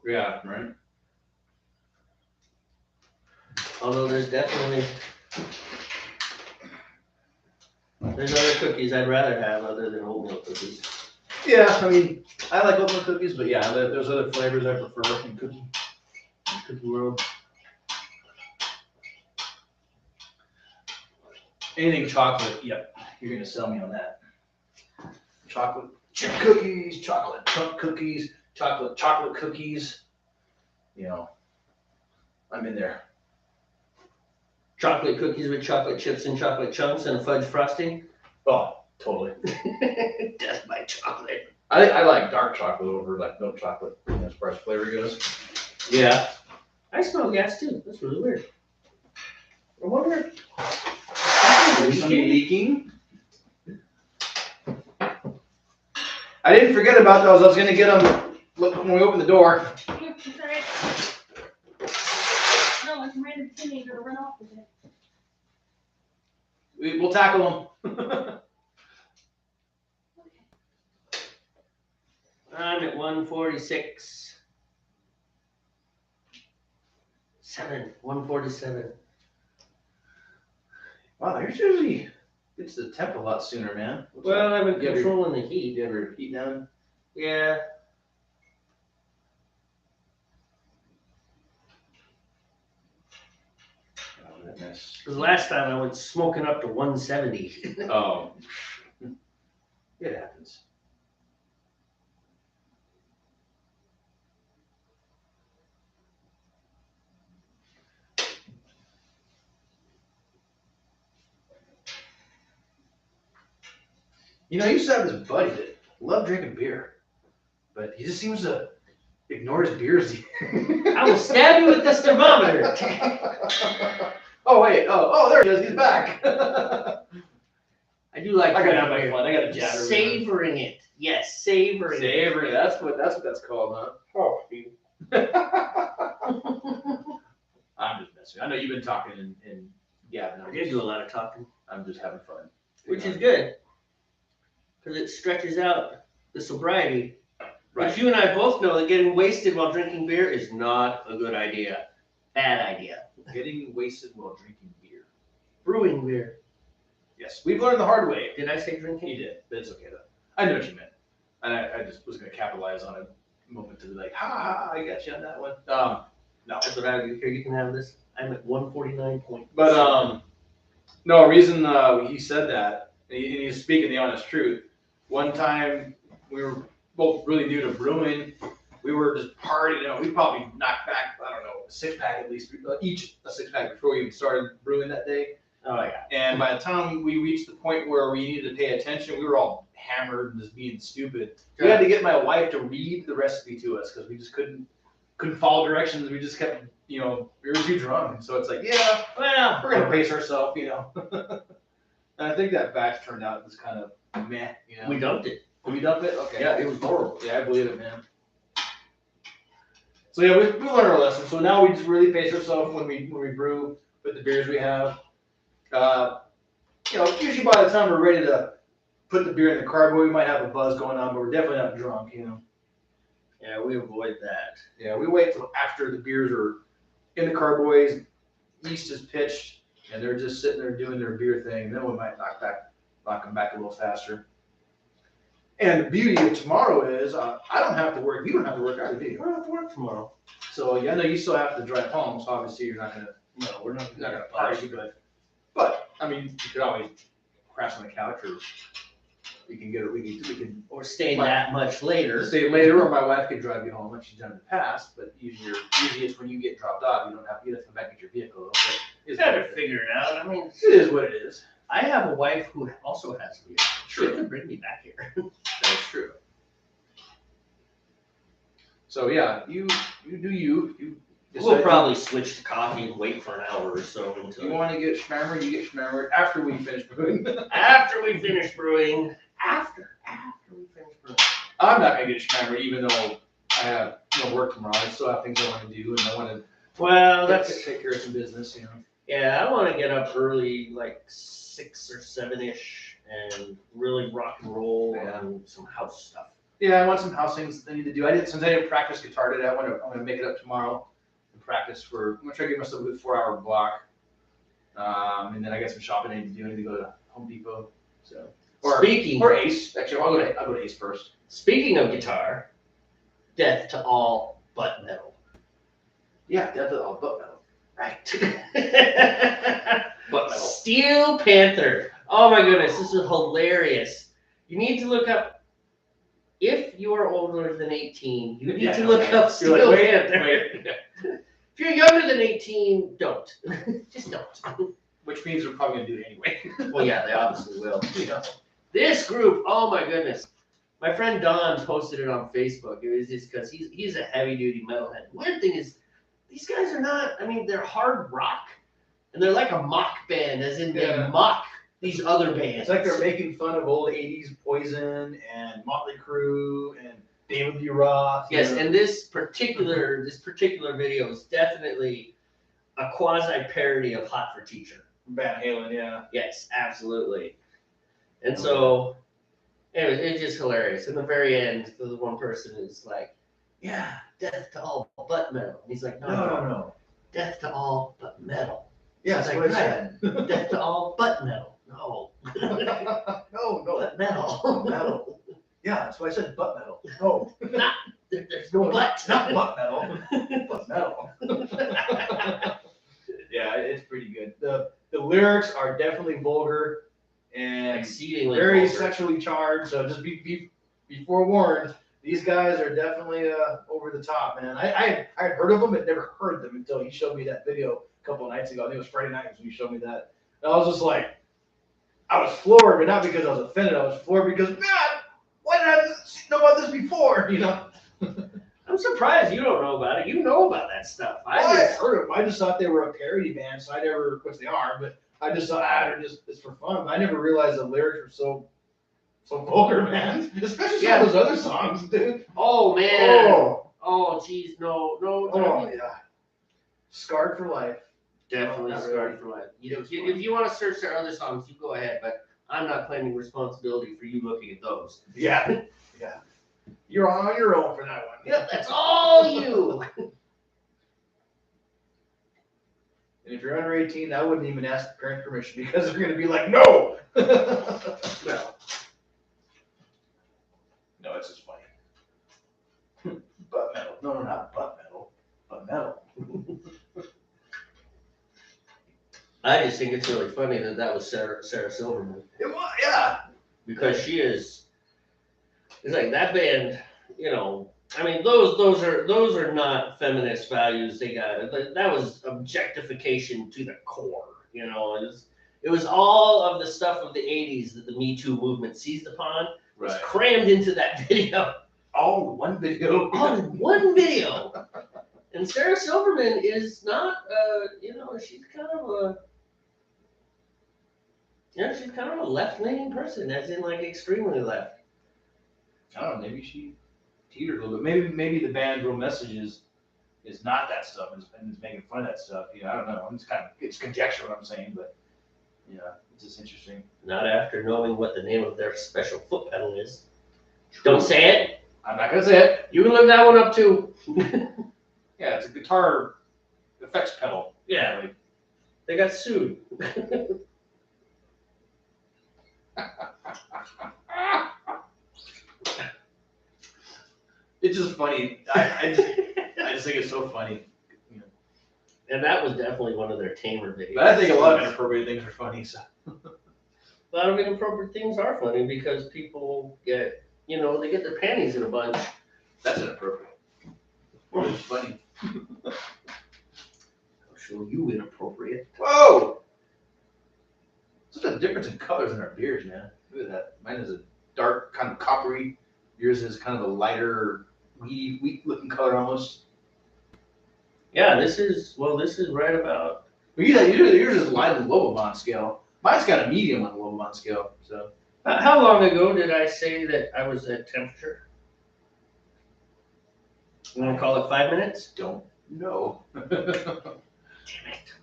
Yeah, right.
Although there's other cookies I'd rather have other than oatmeal cookies.
Yeah, I mean, I like oatmeal cookies, but yeah, there's other flavors I prefer in cookie world. Anything chocolate, yep, you're gonna sell me on that. Chocolate chip cookies, chocolate chunk cookies, chocolate cookies. You know, I'm in there.
Chocolate cookies with chocolate chips and chocolate chunks and fudge frosting.
Oh, totally.
Death by chocolate.
I like dark chocolate over like milk chocolate as far as flavor goes.
Yeah. I smell gas too. That's really weird. I wonder.
Is he leaking? I didn't forget about those. I was gonna get them when we open the door.
Yeah, it's all right. No, like a random teenager to run off with it.
We'll tackle them.
I'm at 146. 147.
Wow, yours usually gets to the temp a lot sooner, man.
Well, I've been controlling the heat.
You ever heat down?
Yeah.
Oh, goodness.
Because last time I went smoking up to 170.
Oh, it happens. You know, I used to have this buddy that loved drinking beer, but he just seems to ignore his beers.
I will stab you with this thermometer.
Oh wait, oh there he is. He's back.
I do like.
I gotta have my fun. I gotta jabber.
Savoring it. Yes, savoring.
Savoring. That's what that's called, huh?
Oh,
I'm just messing. I know you've been talking and gabbing.
I did do a lot of talking,
I'm just having fun.
which is good because it stretches out the sobriety.
Right.
But you and I both know that getting wasted while drinking beer is not a good idea. Bad idea.
Getting wasted while drinking beer.
Brewing beer.
Yes, we've learned the hard way.
Did I say drinking?
You did, but it's okay though. I know what you meant, and I just was gonna capitalize on a moment to be like, ha, I got you on that one. No,
That's what I do. Here, you can have this. I'm at 149 point.
but no reason he said that, and he's speaking the honest truth. One time we were both really new to brewing. We were just partying. You know, we probably knocked back, I don't know, a 6-pack at least, each a 6-pack before we even started brewing that day.
Oh yeah.
And by the time we reached the point where we needed to pay attention, we were all hammered and just being stupid. We had to get my wife to read the recipe to us because we just couldn't follow directions. We just kept, we were too drunk. So it's like, yeah, well, we're gonna pace ourselves, And I think that batch turned out was kind of meh,
We dumped it.
Did we dump it? Okay.
Yeah, it was horrible.
Yeah, I believe it, man. So yeah, we learned our lesson. So now we just really pace ourselves when we brew with the beers we have. Usually by the time we're ready to put the beer in the carboy, we might have a buzz going on, but we're definitely not drunk,
Yeah, we avoid that.
Yeah, we wait till after the beers are in the carboys, yeast is pitched, and they're just sitting there doing their beer thing. Then we might knock them back a little faster. And the beauty of tomorrow is I don't have to work. You don't have to work either, do you?
I don't have to work tomorrow.
So yeah, I know you still have to drive home. So obviously you're not gonna.
No, we're not
gonna party, but I mean, you could always crash on the couch, or we can
or stay that much later.
stay later, or my wife could drive you home like she's done in the past. But usually it's when you get dropped off, you have to come back and get your vehicle.
You gotta figure it out. I mean,
it is what it is.
I have a wife who also has a vehicle.
True.
She could bring me back here.
That is true. So yeah, you do you.
We'll probably switch to coffee and wait for an hour or so until.
You want to get schmammered, you get schmammered after we finish brewing.
After we finish brewing. After we finish brewing.
I'm not gonna get schmammered, even though I have work tomorrow. I still have things I want to do, and I want to.
Well, that's
take care of some business,
Yeah, I want to get up early, like 6 or 7-ish, and really rock and roll on some house stuff.
Yeah, I want some house things I need to do. Since I didn't practice guitar today, I'm gonna make it up tomorrow and practice I'm gonna try to give myself a good 4-hour block. And then I got some shopping I need to do. I need to go to Home Depot. So or Ace. Actually, I'll go to Ace first.
Speaking of guitar, death to all butt metal.
Yeah, death to all butt metal.
Right.
Butt metal.
Steel Panther. Oh my goodness, this is hilarious. You need to look up, if you are older than 18, you need to look up Steel Panther. If you're younger than 18, don't. Just don't.
Which means we're probably gonna do it anyway.
Well, yeah, they obviously will.
Yeah.
This group, oh my goodness. My friend Don posted it on Facebook. It was just because he's a heavy duty metalhead. Weird thing is, these guys are not, I mean, they're hard rock. And they're like a mock band, as in they mock these other bands.
It's like they're making fun of old 80s Poison and Motley Crue and David Lee Roth.
Yes, and this particular video is definitely a quasi parody of Hot for Teacher.
Van Halen, yeah.
Yes, absolutely. And so, anyways, it's just hilarious. In the very end, the one person is like, yeah, death to all but metal. And he's like, no, death to all but metal.
Yeah, that's what I said.
Death to all but metal. No.
No,
But metal.
metal. Yeah, that's why I said butt metal. No.
There's no but.
Not butt metal. Butt metal. Yeah, it's pretty good. The lyrics are definitely vulgar and
Exceedingly
very
vulgar.
sexually charged. So just be forewarned. These guys are definitely over the top, man. I had heard of them, but never heard them until he showed me that video a couple of nights ago. I think it was Friday night when he showed me that. And I was just like, I was floored, but not because I was offended. I was floored because, man, why did I know about this before? You know.
I'm surprised you don't know about it. You know about that stuff.
I heard of them. I just thought they were a parody band, so I never, which they are, but I just thought, it's for fun. But I never realized the lyrics were so vulgar, man. Especially some of those other songs, dude.
Oh man. Oh geez, no.
Oh yeah. Scarred for life.
Definitely scarred for life. If you want to search their other songs, you go ahead, but I'm not claiming responsibility for you looking at those.
Yeah. Yeah. You're on your own for that one.
Yeah, that's all you.
And if you're under 18, I wouldn't even ask the parents' permission because they're going to be like, no.
No.
No, it's just funny. Butt metal. No, not butt metal. Butt metal.
I just think it's really funny that was Sarah Silverman.
It was, yeah.
Because she is, it's like that band, you know, I mean, those are not feminist values they got. That was objectification to the core, you know. It was all of the stuff of the 80s that the Me Too movement seized upon. Was crammed into that video.
All in one video.
All in one video. And Sarah Silverman is not, you know, she's kind of a left-leaning person, as in like extremely left.
I don't know, maybe she teetered a little bit. Maybe the band's real message is not that stuff and it's making fun of that stuff. You know, I don't know. It's conjecture what I'm saying, but yeah, it's just interesting.
Not after knowing what the name of their special foot pedal is. True. Don't say it.
I'm not gonna say it.
You can look that one up too.
Yeah, it's a guitar effects pedal.
Yeah,
like,
they got sued.
It's just funny. I just think it's so funny. You know.
And that was definitely one of their tamer videos.
But I think a lot of inappropriate things are funny. So.
A lot of inappropriate things are funny because people get, you know, they get their panties in a bunch.
That's inappropriate. It's funny.
I'll show you inappropriate.
Whoa! Such a difference in colors in our beers, man. Look at that. Mine is a dark, kind of coppery. Yours is kind of a lighter, wheat looking color almost.
Yeah, this is right about.
But yours is light on the Lobomon scale. Mine's got a medium on the Lobomon scale. So.
How long ago did I say that I was at temperature? You want to call it 5 minutes?
Don't know.
Damn it.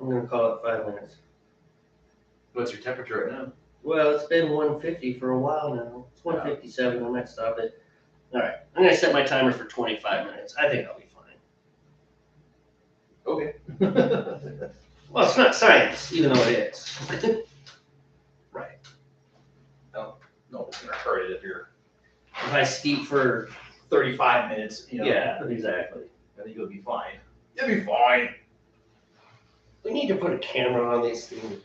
I'm gonna call it 5 minutes.
What's your temperature right now?
Well, it's been 150 for a while now. It's 157. I might stop it. All right, I'm gonna set my timer for 25 minutes. I think I'll be fine.
Okay.
Well, it's not science, even though it is.
Right. No, it's gonna hurt it if you're
If I steep for
35 minutes, you know.
yeah, exactly.
I think you'll be fine. You'll be fine.
We need to put a camera on these things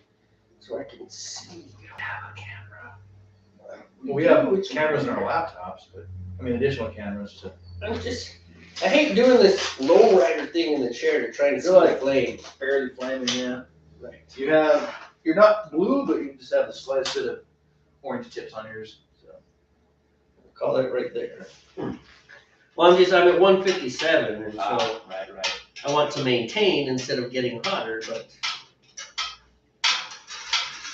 so I can see. Have a camera.
Well, we have cameras in our laptops, but I mean additional cameras to.
I hate doing this lowrider thing in the chair to try and see the flame.
Barely flaming, yeah. Right. You're not blue, but you just have the slightest bit of orange tips on yours. So
Call it right there. Well, I'm at 157, and so
right.
I want to maintain instead of getting hotter, but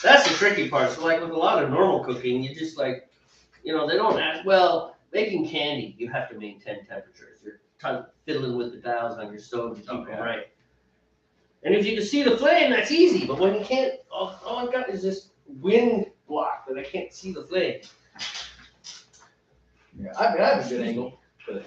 that's the tricky part. So like with a lot of normal cooking, you just like, they don't ask, well, making candy, you have to maintain temperatures. You're fiddling with the dials on your stove to keep them right. And if you can see the flame, that's easy, but when you can't, all I've got is this wind block that I can't see the flame.
Yeah, I mean, I have a good angle, but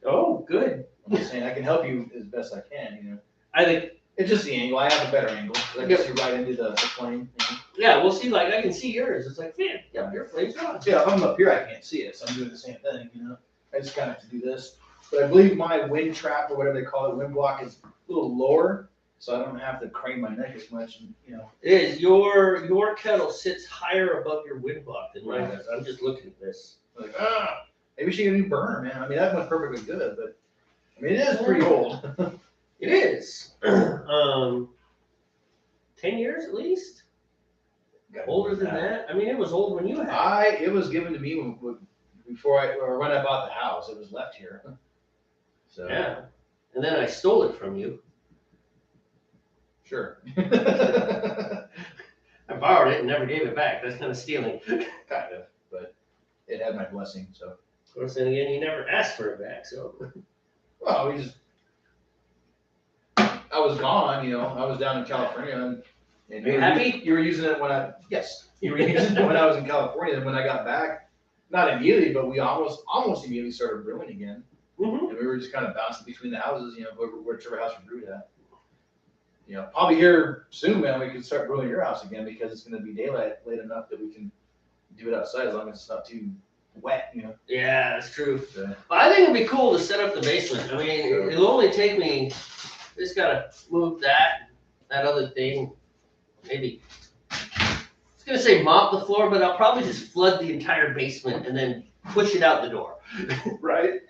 Oh, good.
I'm just saying I can help you as best I can,
I think,
It's just the angle. I have a better angle. I can see right into the flame.
yeah, we'll see, like, I can see yours. It's like, man, yeah, your flame's on.
Yeah, if I'm up here, I can't see it, so I'm doing the same thing, I just kind of have to do this. But I believe my wind trap, or whatever they call it, wind block, is a little lower, so I don't have to crane my neck as much,
It is, your kettle sits higher above your wind block than mine does. I'm just looking at this.
Like, maybe she get a new burner, man. I mean, that one's perfectly good, but I mean, it is pretty old.
It is. 10 years at least? Older than that? I mean, it was old when you had it.
It was given to me when I bought the house. It was left here. So
Yeah. And then I stole it from you.
Sure.
I borrowed it and never gave it back. That's kind of stealing.
Kind of, but it had my blessing. So.
Of course, then again, you never asked for it back, so.
Well, I was gone. I was down in California, and
Are you happy?
You were using it yes, you were using it when I was in California. And when I got back, not immediately, but we almost immediately started brewing again.
Mm-hmm.
And we were just kind of bouncing between the houses, whichever house we brewed at. Probably here soon, man, we can start brewing your house again because it's going to be daylight late enough that we can do it outside as long as it's not too wet,
Yeah, that's true.
So,
But I think it'd be cool to set up the basement. I mean, it'll only take me, just gotta move that other thing, maybe. I was gonna say mop the floor, but I'll probably just flood the entire basement and then push it out the door.
right?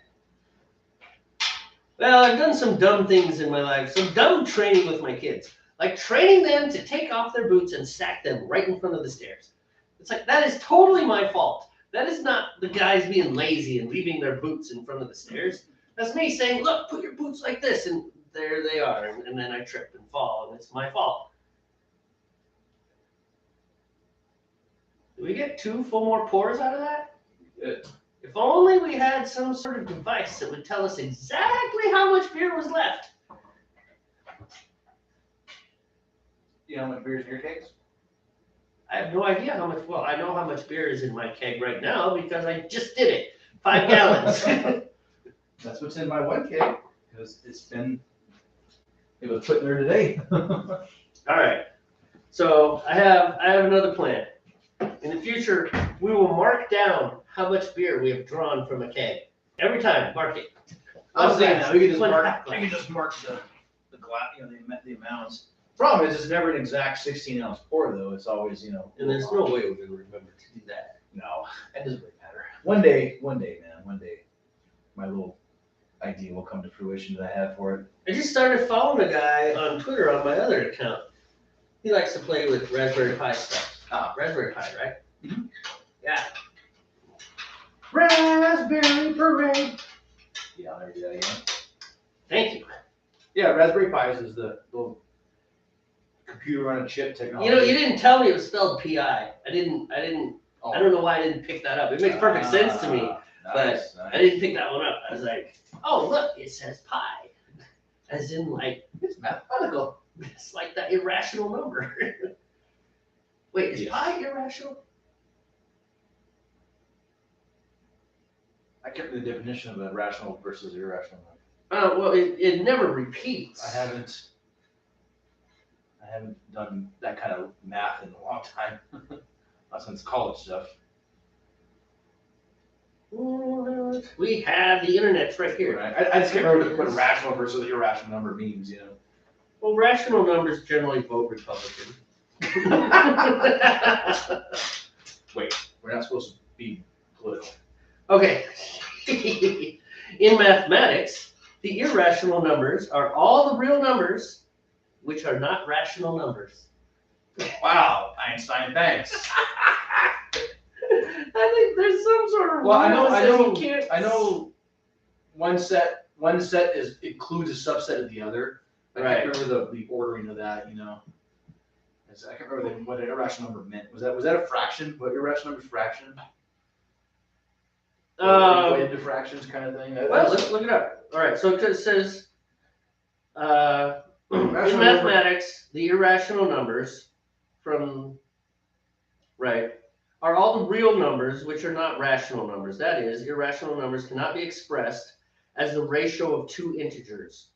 Well, I've done some dumb things in my life, some dumb training with my kids. Like training them to take off their boots and stack them right in front of the stairs. It's like, that is totally my fault. That is not the guys being lazy and leaving their boots in front of the stairs. That's me saying, look, put your boots like this, and there they are, and then I trip and fall, and it's my fault. Do we get 2 full more pours out of that?
Good.
If only we had some sort of device that would tell us exactly how much beer was left.
You know how much beer is in your kegs?
I have no idea how much, well, I know how much beer is in my keg right now because I just did it. 5 gallons.
That's what's in my one keg, because it was put in there today.
All right. So I have another plan. In the future, we will mark down how much beer we have drawn from a keg. Every time, mark it.
I was thinking, we could just
One
mark,
half glass.
the glass, the amounts. Problem is, it's never an exact 16-ounce pour, though. It's always,
And there's no way we're gonna remember to do that.
No, it doesn't really matter. One day, man, my little idea will come to fruition that I have for it.
I just started following a guy on Twitter on my other account. He likes to play with Raspberry Pi stuff. Raspberry Pi, right?
Mm-hmm.
Yeah.
Raspberry Parade. Yeah, I'll never do that again.
Thank you.
Yeah, Raspberry Pis is the little computer on a chip technology.
You didn't tell me it was spelled P-I. I don't know why I didn't pick that up. It makes perfect sense to me, but I didn't pick that one up. I was like, oh, look, it says pi. As in, like,
it's mathematical.
It's like that irrational number. Wait, is
Yes.
pi irrational?
I can't remember the definition of a rational versus irrational number.
Well, it never repeats.
I haven't done that kind of math in a long time. Not since college stuff.
We have the internet's right here.
I just can't remember what a rational versus irrational number means, you know.
Well, rational numbers generally vote Republican.
Wait, we're not supposed to be political.
Okay. In mathematics, the irrational numbers are all the real numbers which are not rational numbers.
Wow, Einstein, thanks.
I think there's some sort of
Well, I
rule that says you can't.
I know one set includes a subset of the other. I
Right.
can't remember the ordering of that, you know. I can't remember what an irrational number meant. Was that a fraction? What irrational number is fraction? Equated to fractions kind of thing.
Well, let's look it up. All right, so it says in
Rational
mathematics, the irrational numbers are all the real numbers which are not rational numbers. That is, irrational numbers cannot be expressed as the ratio of two integers.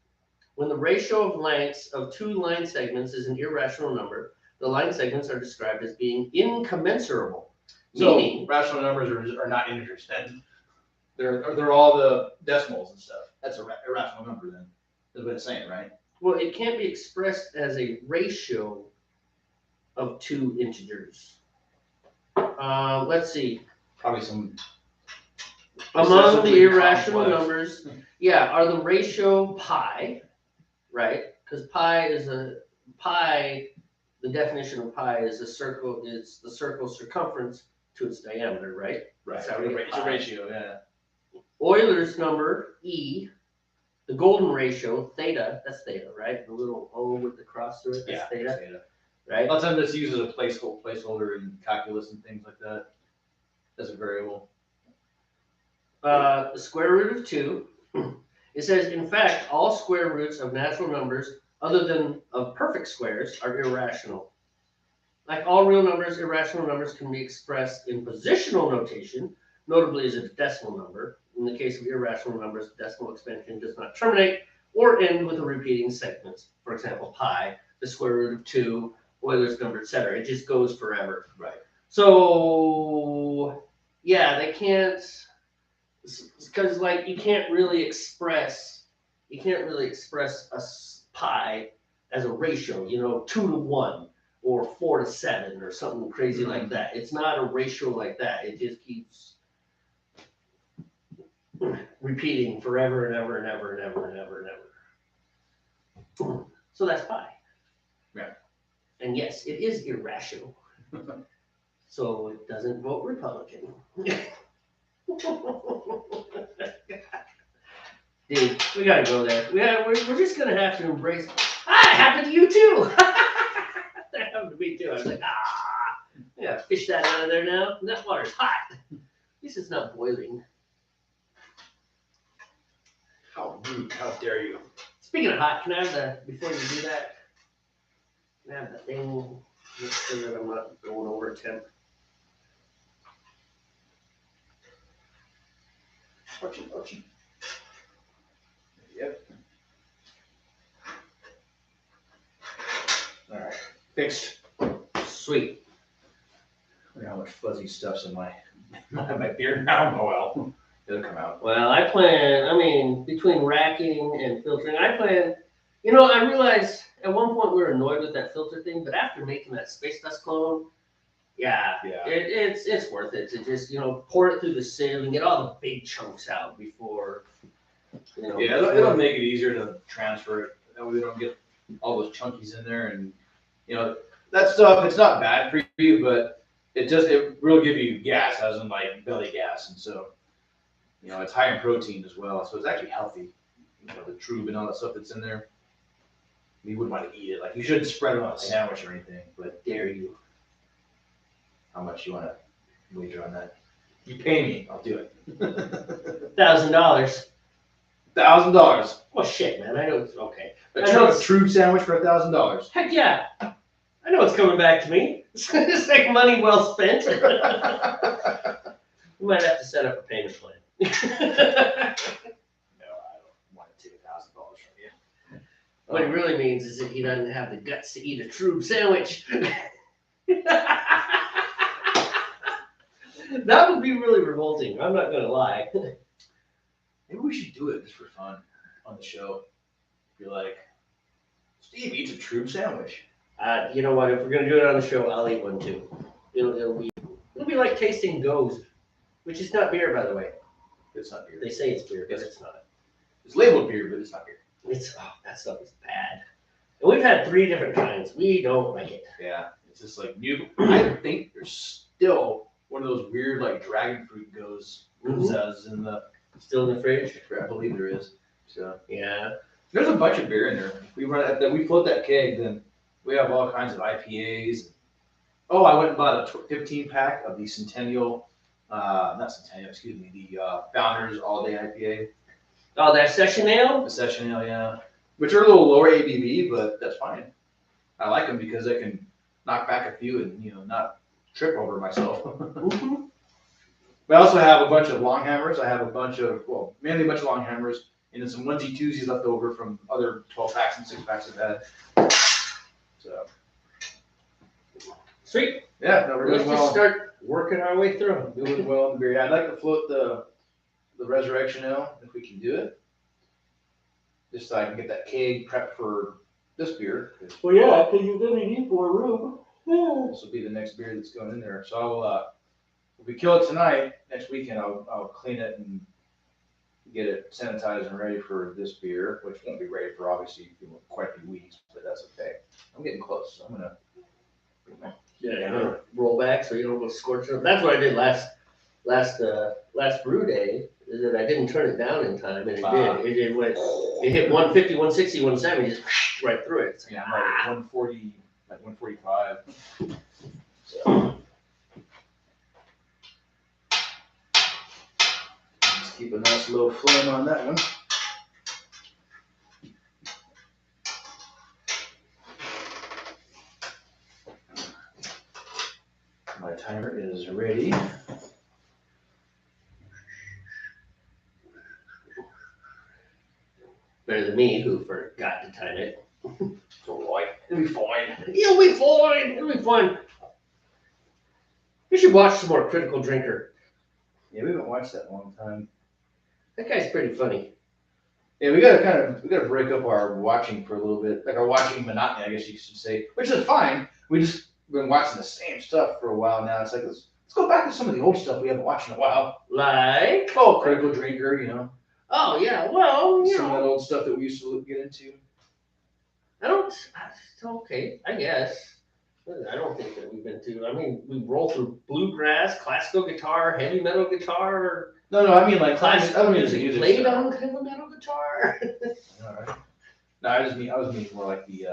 When the ratio of lengths of two line segments is an irrational number, the line segments are described as being incommensurable.
So
Meaning,
rational numbers are not integers then. They're all the decimals and stuff. That's a irrational number then. That's what it's saying, right?
well, it can't be expressed as a ratio of two integers. Let's see.
Probably some.
Among the
excessively
irrational
complex.
numbers, are the ratio pi, right? Because the definition of pi is a circle, is the circle's circumference to its diameter, right?
Right.
That's how we get
It's a
pi.
ratio, yeah.
Euler's number, E, the golden ratio, theta, that's theta, right? The little O with the cross through it, that's theta, right?
A lot of times it's used as a placeholder in calculus and things like that. As a variable.
The square root of 2. It says, in fact, all square roots of natural numbers other than of perfect squares are irrational. Like all real numbers, irrational numbers can be expressed in positional notation, notably as a decimal number. In the case of irrational numbers, the decimal expansion does not terminate or end with a repeating segment. For example, pi, the square root of 2, Euler's number, etc. It just goes forever.
Right.
So, yeah, they can't, because like you can't really express a pi as a ratio, 2-to-1 or 4-to-7 or something crazy like that. It's not a ratio like that. It just keeps repeating forever and ever and ever and ever and ever and ever. So that's pi.
Yeah.
And yes, it is irrational. So it doesn't vote Republican. Dude, we gotta go there. We're just gonna have to embrace. Ah, it happened to you too. That happened to me too. I was like, yeah, fish that out of there now. That water's hot. At least it's not boiling.
How rude, how dare you.
Speaking of hot, can I have before you do that, can I have the thing, make sure that I'm not going over temp?
Archie. Yep. All right, fixed.
Sweet.
Look how much fuzzy stuff's in my beard now. Oh well, it'll come out.
Well, between racking and filtering, I realized at one point we were annoyed with that filter thing, but after making that Space Dust clone, it's worth it to just, pour it through the sieve and get all the big chunks out before,
It'll make it easier to transfer it. That way we don't get all those chunkies in there, and that stuff. It's not bad for you, but it will give you gas, as in like belly gas, and so it's high in protein as well, so it's actually healthy. The trube and all that stuff that's in there. You wouldn't want to eat it. Like you shouldn't spread it on a sandwich or anything. But
dare you.
How much you want to wager on that? You pay me, I'll do it.
$1,000.
$1,000.
Well, shit, man. I know it's okay.
A
I know
true,
it's-
true sandwich for $1,000.
Heck yeah. I know it's coming back to me. It's like money well spent. We might have to set up a payment plan.
No, I don't want to take $1,000 from you.
What he really means is that he doesn't have the guts to eat a true sandwich. That would be really revolting. I'm not gonna lie.
Maybe we should do it just for fun on the show. Be like, Steve eats a true sandwich.
You know what? If we're gonna do it on the show, I'll eat one too. It'll be like tasting goes, which is not beer, by the way.
It's not beer.
They say it's beer, but it's not.
It's labeled beer, but it's not beer.
That stuff is bad. And we've had 3 different kinds. We don't like it.
Yeah, it's just like new. I think there's still one of those weird like dragon fruit gozas in the.
Still in the fridge?
I believe there is. So
Yeah.
there's a bunch of beer in there. If we we float that keg, then we have all kinds of IPAs. Oh, I went and bought a 15-pack of the Centennial, not Centennial, excuse me, the Founders All Day IPA.
Oh, that session ale?
The Session Ale, yeah. Which are a little lower ABV, but that's fine. I like them because I can knock back a few and, not trip over myself.
Mm-hmm.
I also have a bunch of long hammers. I have mainly a bunch of long hammers, and then some onesie twosies left over from other 12-packs and 6-packs I've had. So.
Sweet.
Yeah, no, we're
Let's
doing
just
well.
start working our way through.
Doing well in the beer. Yeah, I'd like to float the Resurrection Ale if we can do it. Just so I can get that keg prepped for this beer.
Well, yeah, because you're going to need more room.
This will be the next beer that's going in there. So I'll, if we kill it tonight, next weekend I'll clean it and get it sanitized and ready for this beer, which won't be ready for obviously quite a few weeks, but that's okay. I'm getting close, so I'm gonna bring my
Roll back so you don't go scorching up. That's what I did last brew day. Is that I didn't turn it down in time, and it did. It hit 150, 160, 170, just right through it. It's like,
I'm like 140, like 145. So just keep a nice low flame on that one. My timer is ready.
better than me, who forgot to time it.
So it'll be fine.
It'll be fine. It'll be fine. You should watch some more Critical Drinker.
Yeah, we haven't watched that in a long time.
That guy's pretty funny.
Yeah, we gotta break up our watching for a little bit, like our watching monotony, I guess you should say, which is fine. We just been watching the same stuff for a while now. It's like let's go back to some of the old stuff we haven't watched in a while.
Like?
Oh, Critical Drinker,
Oh, yeah. Well,
some of that old stuff that we used to get into.
It's okay, I guess. I don't think that we've been too. I mean, we roll through bluegrass, classical guitar, heavy metal guitar.
No, I mean like
Classical
I don't mean
music
the
played
stuff.
on heavy metal guitar.
All right. No, I was meaning more like the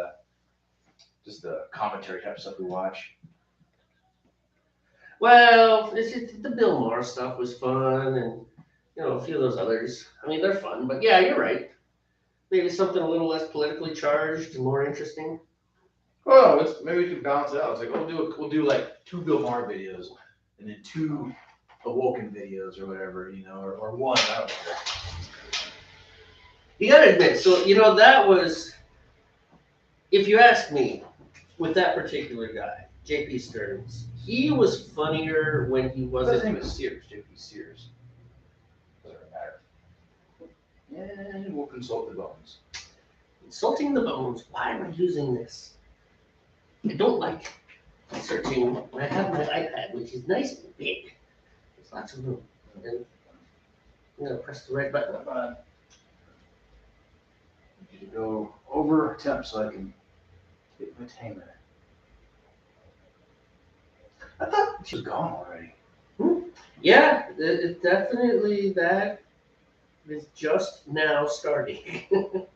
just the commentary type stuff we watch.
Well, it's just, the Bill Maher stuff was fun, and a few of those others. I mean, they're fun, but yeah, you're right. Maybe something a little less politically charged and more interesting.
Well, maybe we can balance it out. It's like we'll do like 2 Bill Maher videos, and then 2 Awoken videos or whatever, or 1. I don't care.
You gotta admit, so that was, if you ask me, with that particular guy, JP Stearns, he was funnier when he
His
wasn't.
name is Sears, JP Sears. Doesn't really matter. And we'll consult the bones.
Insulting the bones. Why am I using this? I don't like searching. I have my iPad, which is nice and big. There's lots of room. And I'm gonna press the right button.
I need to go over temp so I can get my timer. I thought she was gone already.
Yeah, it definitely that is just now starting. What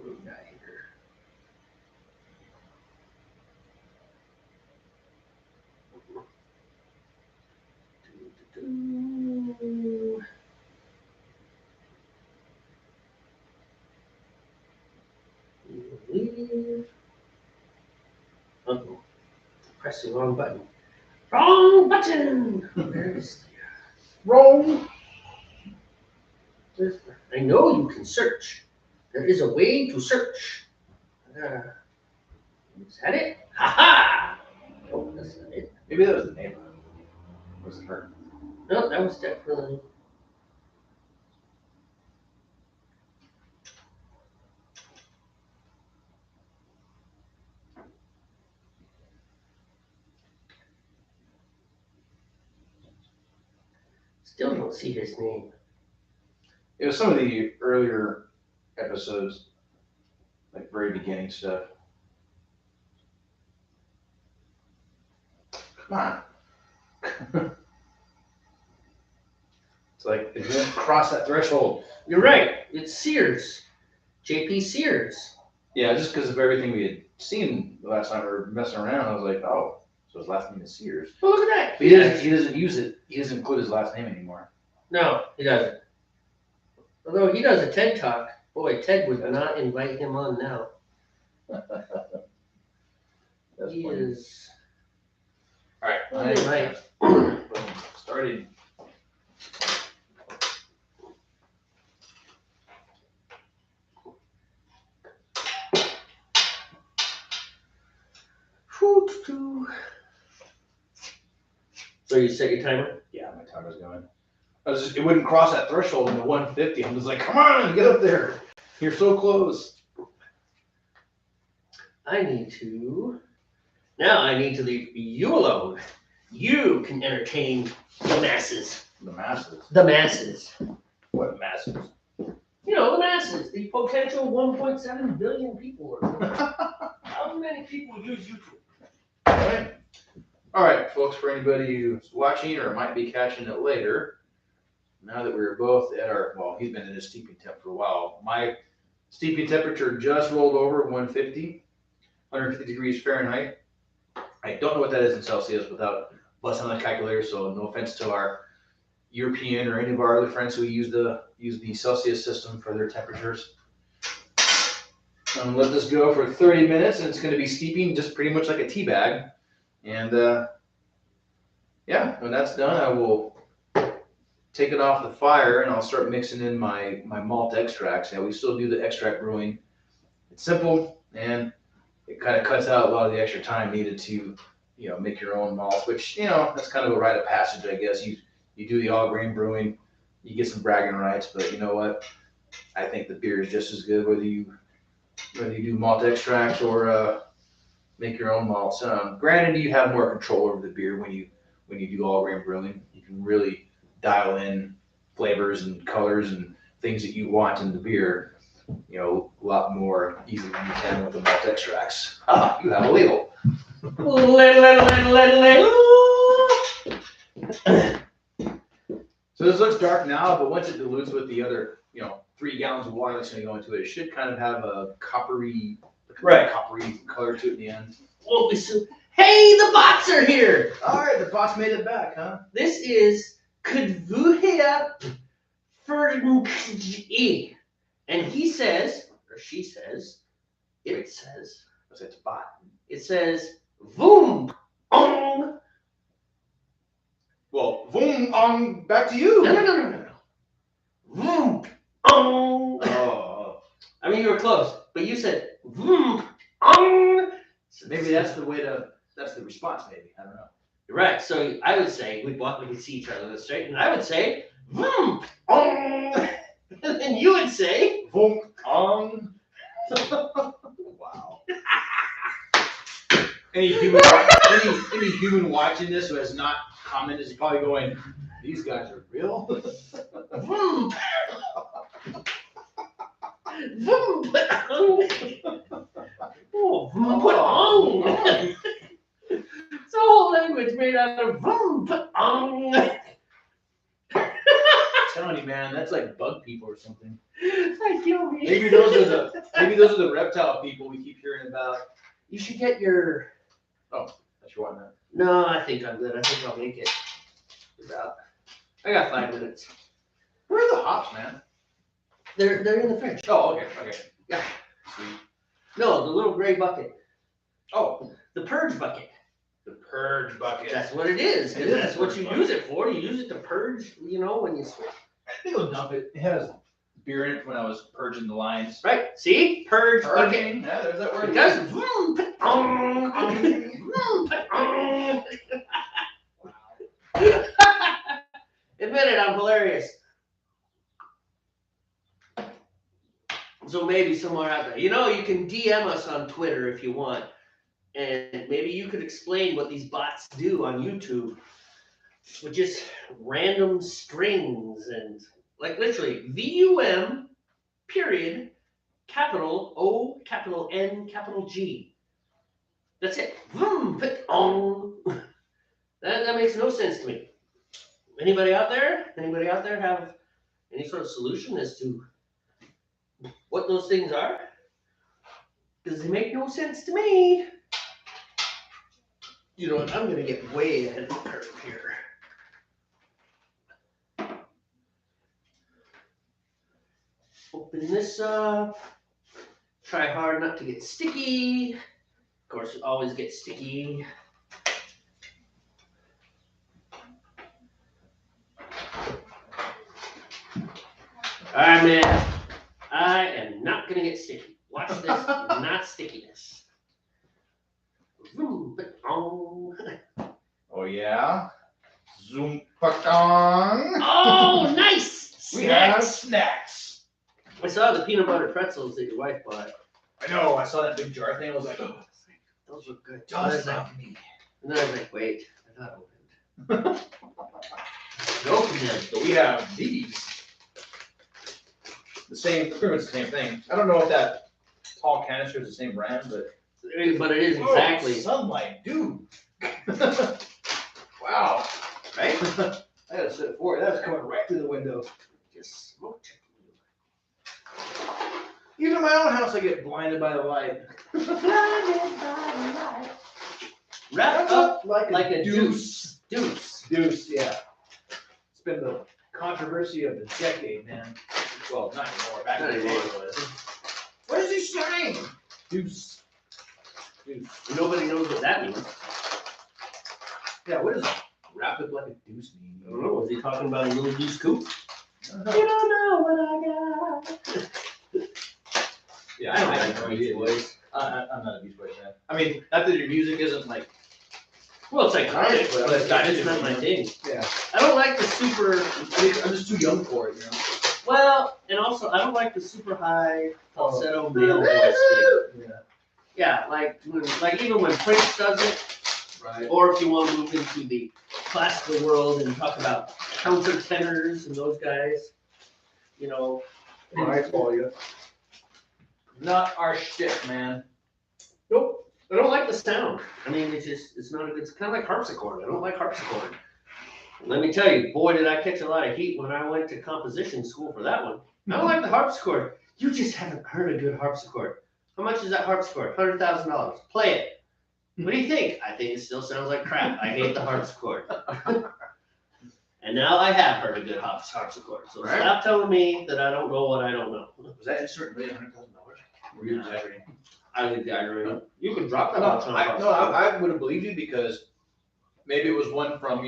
do we got here? believe. Uh-oh. Press the wrong button. Wrong button! Where's
Wrong.
I know you can search. There is a way to search. Is that it? Ha ha! Oh, that's not it.
Maybe that was the name. Was it her?
No, that was definitely. Still don't see his name.
It was some of the earlier episodes, like very beginning stuff. Come on. It's like it won't cross that threshold.
You're right. It's Sears. JP Sears.
Yeah, just because of everything we had seen the last time we were messing around, I was like, oh, so his last name is Sears.
Well, look at that.
But he doesn't use it. He doesn't include his last name anymore.
No, he doesn't. Although he does a TED Talk. Boy, Ted would not invite him on now.
That's
He
funny.
is.
All right.
Oh, right.
Started.
So you set your timer?
Yeah, my timer's going. It wouldn't cross that threshold in the 150. I'm just like, come on, get up there. You're so close.
I need to leave you alone. You can entertain the masses.
The masses.
The masses.
What masses?
You know, the masses. The potential 1.7 billion people. How many people use YouTube?
All right, folks, for anybody who's watching or might be catching it later, now that we're both at well, he's been in his steeping temp for a while. My steeping temperature just rolled over 150 degrees Fahrenheit. I don't know what that is in Celsius without busting on the calculator, so no offense to our European or any of our other friends who use the Celsius system for their temperatures. Let this go for 30 minutes, and it's going to be steeping just pretty much like a tea bag. And yeah, when that's done, I will take it off the fire and I'll start mixing in my malt extracts. Yeah, we still do the extract brewing. It's simple and it kind of cuts out a lot of the extra time needed to, make your own malt, which, that's kind of a rite of passage, I guess. You do the all grain brewing, you get some bragging rights, but you know what? I think the beer is just as good whether you do malt extracts or make your own malts. Granted, you have more control over the beer when you do all grain brewing. You can really dial in flavors and colors and things that you want in the beer, a lot more easily than you can with the malt extracts. Ah, you have a ladle. So this looks dark now, but once it dilutes with the other, 3 gallons of water that's going to go into it, it should kind of have a coppery color to it in the end.
Hey, the bots are here!
All right, the bots made it back, huh?
This is Kvuhia Fergie. And he says, or she says, it says,
It's bot.
it says, Voom Ong.
Well, boom, back to you.
No. Voom Ong.
Oh.
I mean, you were close, but you said, Voom Ong.
So maybe that's the response, maybe. I don't know.
You're right. So I would say, we could see each other straight, and I would say, Voom Ong. And then you would say,
Boom, Wow. Any human watching this who has not commented is probably going, these guys are real?
Voom. Voom Ong. Oh, Voom Ong. It's a whole language made out of Voom Ong.
I'm telling you, man, that's like bug people or something.
That killed me.
Maybe those are the reptile people we keep hearing about.
You should get your.
Oh, that's your one then.
No, I think I'm good. I think I'll make it. I got 5 minutes.
Where are the hops, man?
They're in the fridge.
Oh, okay.
Yeah.
Sweet.
No, the little gray bucket.
Oh,
The purge bucket.
the purge bucket.
That's what it is.
It is
That's
a
what
purge
you
bucket.
use it for. You use it to purge, you know, when you switch.
I think it'll dump it. It has beer in it when I was purging the lines.
Right? See? Purge bucket.
Purging. Yeah, there's that word.
It does. Vroom, pa-ong, vroom, pa-ong. Admit it, I'm hilarious. So maybe somewhere out there. You know, you can DM us on Twitter if you want. And maybe you could explain what these bots do on YouTube with just random strings and like literally VUM period capital O capital N capital G. That's it. Vroom, pa-ong. That makes no sense to me. Anybody out there? Anybody out there have any sort of solution as to what those things are? Because they make no sense to me. You know what? I'm gonna get way ahead of the curve here. Open this up. Try hard not to get sticky. Of course, it always gets sticky. Alright, man. I am not gonna get sticky. Watch this, not stickiness. Vroom, pa-ong.
Oh yeah. Zoom patong.
Oh, nice!
We have
Snacks.
snacks.
I saw the peanut butter pretzels that your wife bought.
I know. I saw that big jar thing. I was like, oh,
Those look good.
just
And
like me.
then I was like, wait, I thought opened. Open them.
So we have these. The same, pretty much the same thing. I don't know if that tall canister is the same brand, but
But it is exactly.
oh, sunlight, dude. Wow.
Right?
I gotta sit it forward. That's coming right through the window.
Just smoke check.
Even in my own house, I get blinded by the light.
Wrap up
like
a deuce. Deuce.
Deuce, yeah. It's been the controversy of the decade, man. Well, not anymore. Back in the day, it was. What is he saying? Deuce. Deuce.
Nobody knows what that means.
Yeah, what does wrap it like a deuce mean?
I don't know. Was he talking about a little deuce coupe?
I don't
You
know.
don't know what I got.
Yeah,
I don't
have
like
no
Beach
idea.
Boys.
I'm not a Beach Boys fan. I mean, not that your music isn't like.
Well, it's iconic,
Nice,
but
but
it's
it's
not my thing.
Yeah.
I don't like the super.
I mean, I'm just too young for it, you know.
Well, and also I don't like the super high falsetto
Oh.
male voice thing.
Yeah.
Yeah, like even when Prince does it,
Right.
or if you want to move into the classical world and talk about countertenors and those guys, you know.
I call you. Not our shit, man.
Nope. I don't like the sound. I mean, it's not a good. It's kind of like harpsichord. I don't like harpsichord. Let me tell you, boy, did I catch a lot of heat when I went to composition school for that one. I don't like the harpsichord. You just haven't heard a good harpsichord. How much is that harpsichord? $100,000. Play it. What do you think? I think it still sounds like crap. I hate the harpsichord. And now I have heard a good harpsichord. So
Right.
stop telling me that I don't know what I don't know.
Was that insert really $100,000? Were you exaggerating?
I was exaggerating. You could drop that
No,
much on a harpsichord.
I would have believed you because maybe it was one from,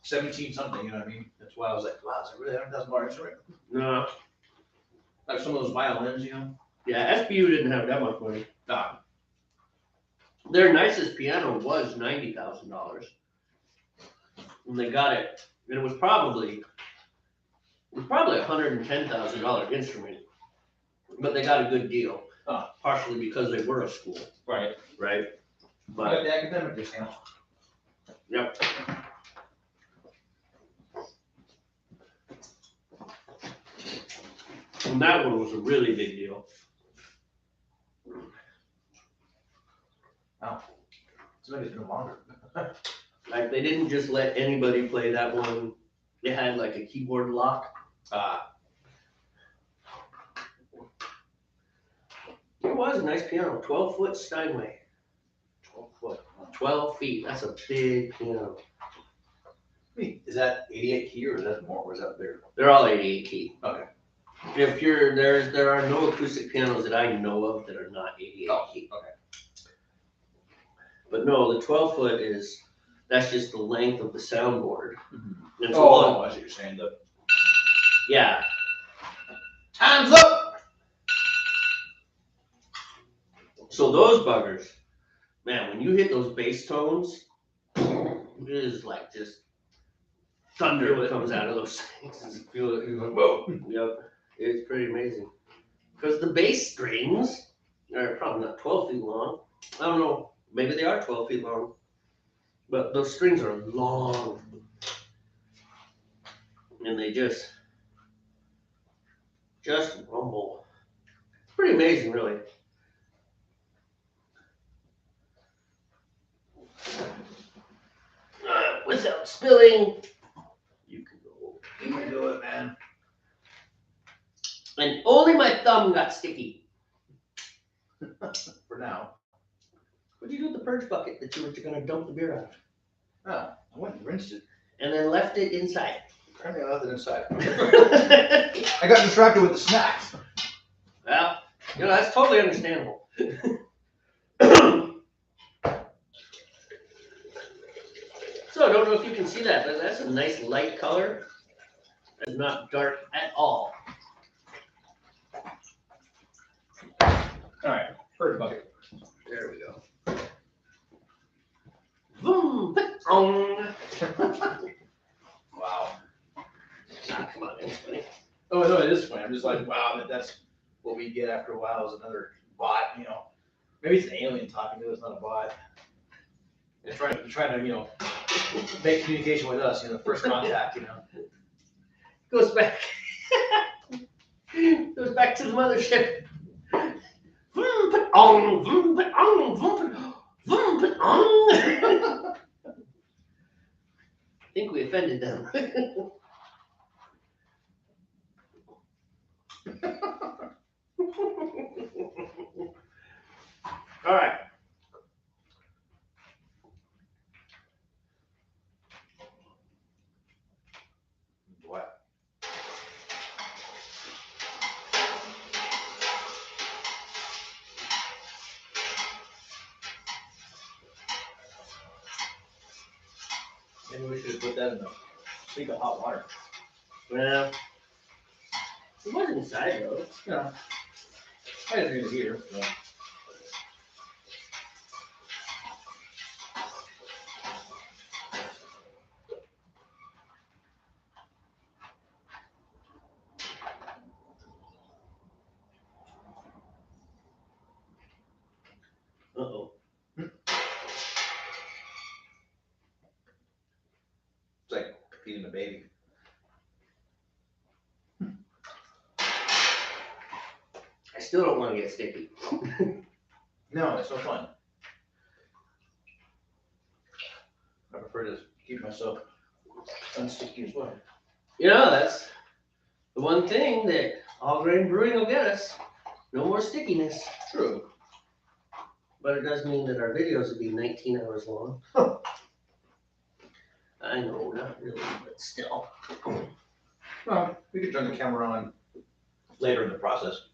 17 something, you know what I mean? That's why I was like, wow, is it really $100,000 instrument?
No.
Like some of those violins, you know?
Yeah, SBU didn't have that much money.
Nah.
Their nicest piano was $90,000. And they got it. And it was probably a $110,000 instrument. But they got a good deal. Partially because they were a school.
Right.
Right?
But
But
the academic discount.
yep. And that one was a really big deal.
It's like it's been longer.
Like they didn't just let anybody play that one. They had like a keyboard lock. It was a nice piano, 12-foot Steinway.
12 foot.
12 feet. That's a big piano.
Is that 88 key or is that more? Or is that bigger?
They're all 88 key.
Okay.
If you're there are no acoustic pianos that I know of that are not 88 key.
Okay.
But no, the 12-foot that's just the length of the soundboard.
Mm-hmm.
And so
I see what you're saying.
yeah.
Time's up!
So those buggers, man, when you hit those bass tones, it is like just thunder that comes out of those things. You feel it, you're like, whoa. Yep, it's pretty amazing. Because the bass strings are probably not 12 feet long. I don't know, maybe they are 12 feet long. But those strings are long. And they just rumble. It's pretty amazing, really. Without spilling, you can go.
You can do it, man.
And only my thumb got sticky.
For now.
What did you do with the purge bucket that you were going to dump the beer out?
Oh, I went and rinsed it.
And then left it inside.
Apparently I left it inside. I got distracted with the snacks.
Well, that's totally understandable. So I don't know if you can see that, but that's a nice light color. It's not dark at all.
Alright, purge bucket.
There we go. Boom!
Wow.
Ah, come on, it's funny.
Oh, no, it is funny. I'm just like, wow, that's what we get after a while is another bot, you know. Maybe it's an alien talking to us, not a bot. They're trying to, you know, make communication with us, you know, first contact, you know.
Goes back. Goes back to the mothership. I think we offended them. All right.
What? Maybe we should have put that in the sink of hot water.
Well, it wasn't inside though.
Yeah. I didn't read it here. So.
Uh-oh.
It's like feeding a baby.
I still don't want to get sticky.
No, it's no fun. I prefer to keep myself unsticky as well.
You know, that's the one thing that all grain brewing will get us. No more stickiness.
True.
But it does mean that our videos will be 19 hours long. I know, not really, but still.
Well, we could turn the camera on later in the process.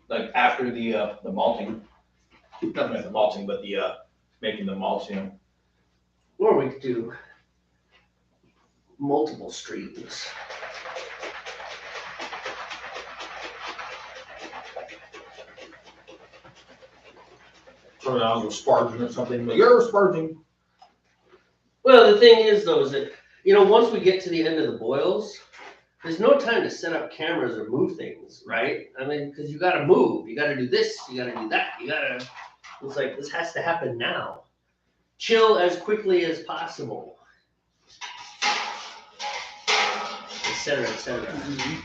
Like after the malting. Not the malting, but the making the malts, you know.
Or we could do multiple streams.
Turn on a sparging or something, but you're sparging.
Well, the thing is, though, is that, once we get to the end of the boils, there's no time to set up cameras or move things, right? I mean, because you got to move. You got to do this. You got to do that. It's like, this has to happen now. Chill as quickly as possible. Et cetera, et cetera.
Mm-hmm.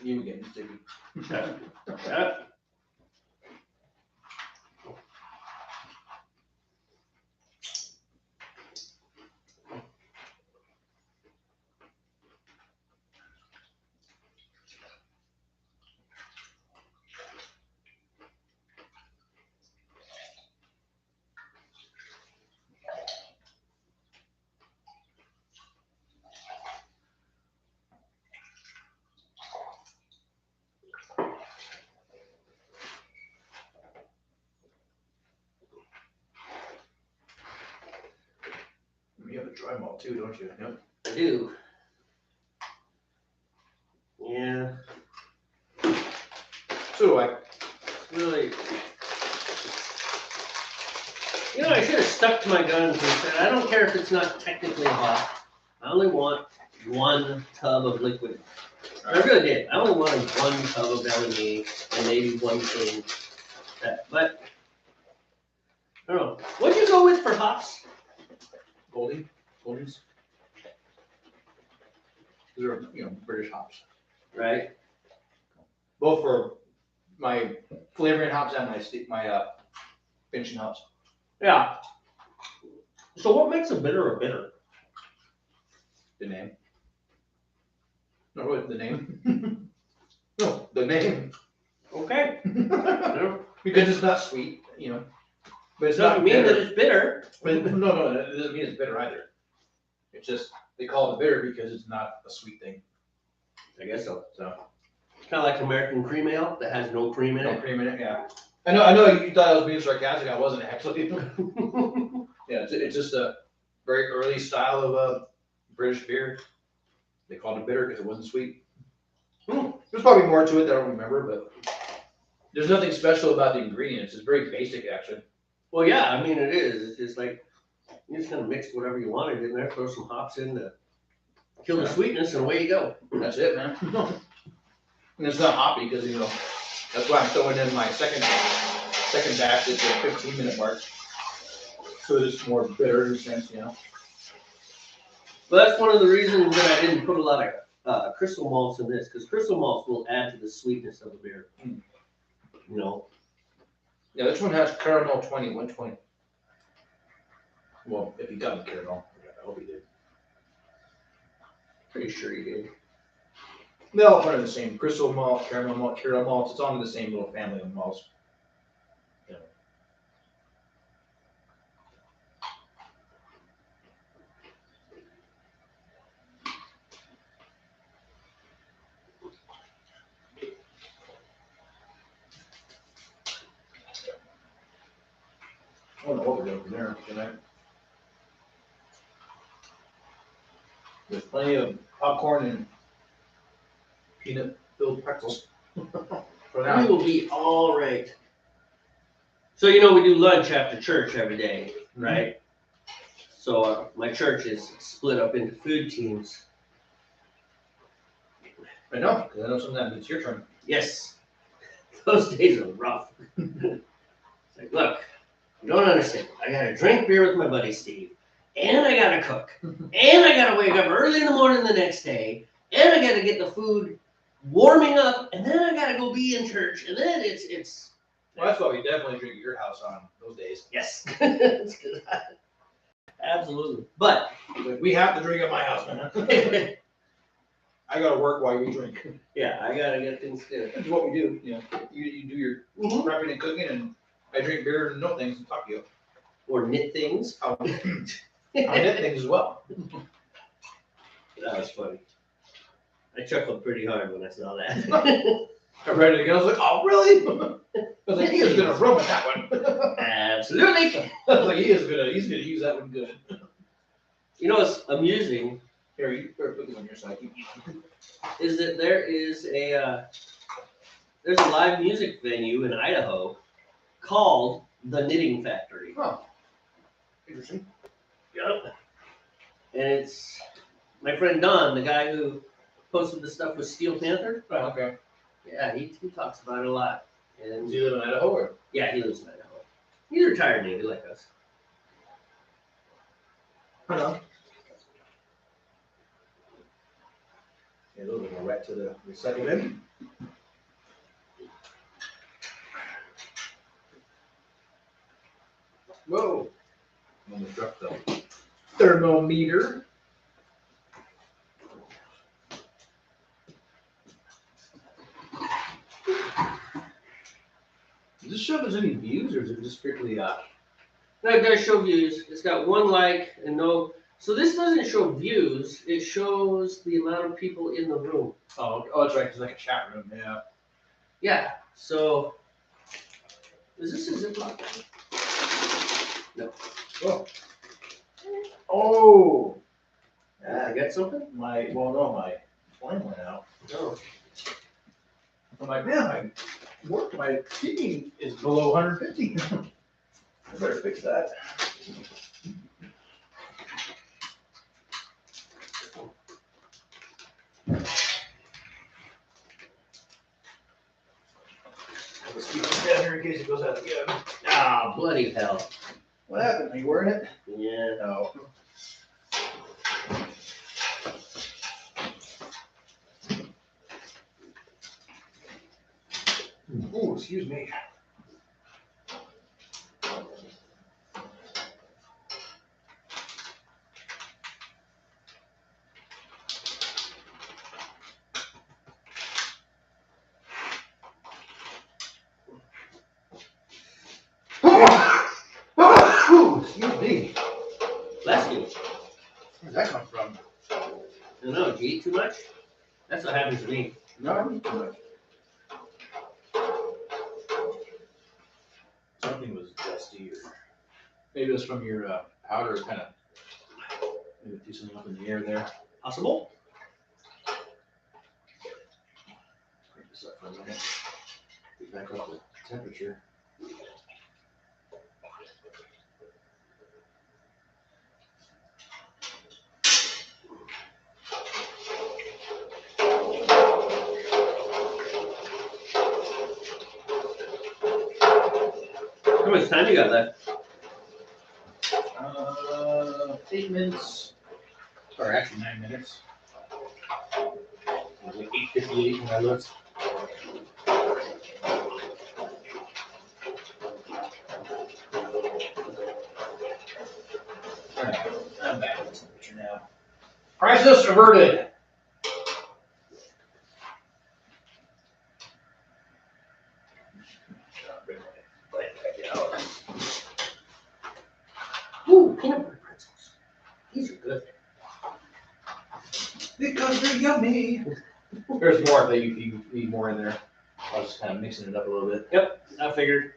You were getting sticky.
Yeah.
You have a dry malt too, don't you? Yep.
I do. Yeah.
So do I.
Really. You know, I should have stuck to my guns and said, I don't care if it's not technically hot. I only want one tub of liquid. I really did. I only wanted one tub of LME and maybe one thing. But, I don't know. What'd you go with for hops?
Goldies. These are, British hops.
Right?
Both for my flavoring hops and my finishing hops.
Yeah. So what makes a bitter a bitter?
The name. No, what, the name? No, the name.
Okay. No.
Because it's not sweet, But it's
Doesn't
not
mean that
bitter.
it's bitter.
But no, it doesn't mean it's bitter either. It's just, they call it bitter because it's not a sweet thing.
I guess so.
So,
Kind of like American cream ale that has no cream in
no
it.
cream in it, yeah. I know you thought I was being sarcastic, I wasn't actually. Yeah, it's just a very early style of British beer. They called it bitter because it wasn't sweet. There's probably more to it that I don't remember, but there's nothing special about the ingredients. It's very basic, actually.
Well, yeah, I mean, it is. It's just like, you just kind of mix whatever you wanted in there, throw some hops in to kill the sweetness, and away you go.
That's it, man. And it's not hoppy because, that's why I'm throwing in my second batch at the 15-minute mark. So it's more bitter in a sense,
Well, that's one of the reasons that I didn't put a lot of crystal malts in this, because crystal malts will add to the sweetness of the beer.
Yeah, this one has caramel 120. Well, if you got the caramel, I hope you did.
Pretty sure you did.
They all part of the same crystal malt, caramel malts. It's all in the same little family of malts. I don't know what we're doing from there tonight. There's plenty of popcorn and peanut-filled pretzels. For
We
now.
will be all right. So, we do lunch after church every day, right? So my church is split up into food teams.
I know, because I know sometimes it's your turn.
Yes. Those days are rough. It's like, look, you don't understand. I gotta drink beer with my buddy Steve, and I gotta cook, and I gotta wake up early in the morning the next day, and I gotta get the food warming up, and then I gotta go be in church, and then it's.
Well, that's why we definitely drink at your house on those days.
Yes. Absolutely. But
We have to drink at my house, man. I gotta work while you drink.
yeah, I gotta get things good.
That's what we do. You do your prepping and cooking, and I drink beer and know things and talk to you.
Or knit things.
I knit things as well.
That was funny. I chuckled pretty hard when I saw that.
I read it again. I was like, oh, really? I was like, he is gonna run with that one.
Absolutely.
I was like, he's gonna use that one good.
What's amusing
Here, you better put this on your side.
is that there's a live music venue in Idaho called the Knitting Factory.
Oh, interesting.
Yep. And it's my friend Don, the guy who posted the stuff with Steel Panther.
Oh, okay.
Yeah, he talks about it a lot. And
Do you live in Idaho or?
yeah, he lives in Idaho. He's a retired Navy like us.
I know. Yeah, those are going right to the recycle bin. Whoa. Almost dropped the thermometer. Does this show if there's any views, or is it just strictly
No, it does show views. It's got 1 like and no. So this doesn't show views. It shows the amount of people in the room.
Oh, that's right. It's like a chat room. Yeah.
Yeah. So is this a Ziploc bag? No.
Oh. Oh.
Ah, I got something?
My flame went out.
No.
I'm like, man, my heating is below 150. I better fix that. Let's keep this down here in case it goes out again.
Ah, bloody hell.
What happened? Are you wearing it?
Yeah.
No. Oh, excuse me. Excuse me.
Bless you.
Where'd that come from?
I don't know. Did you eat too much? That's what happens to me.
No, I didn't eat too much. Something was dusty, or maybe it was from your powder, kind of maybe threw something up in the air there.
Possible?
Crank this up for a minute. Get back up to temperature.
How much time you got left?
8 minutes, or actually 9 minutes. It was like 8:58 when I looked. Alright, I'm back at temperature now. Crisis averted.
Ooh, peanut butter pretzels. These are good.
Because they're yummy. There's more if you need more in there. I was just kind of mixing it up a little bit.
Yep, I figured.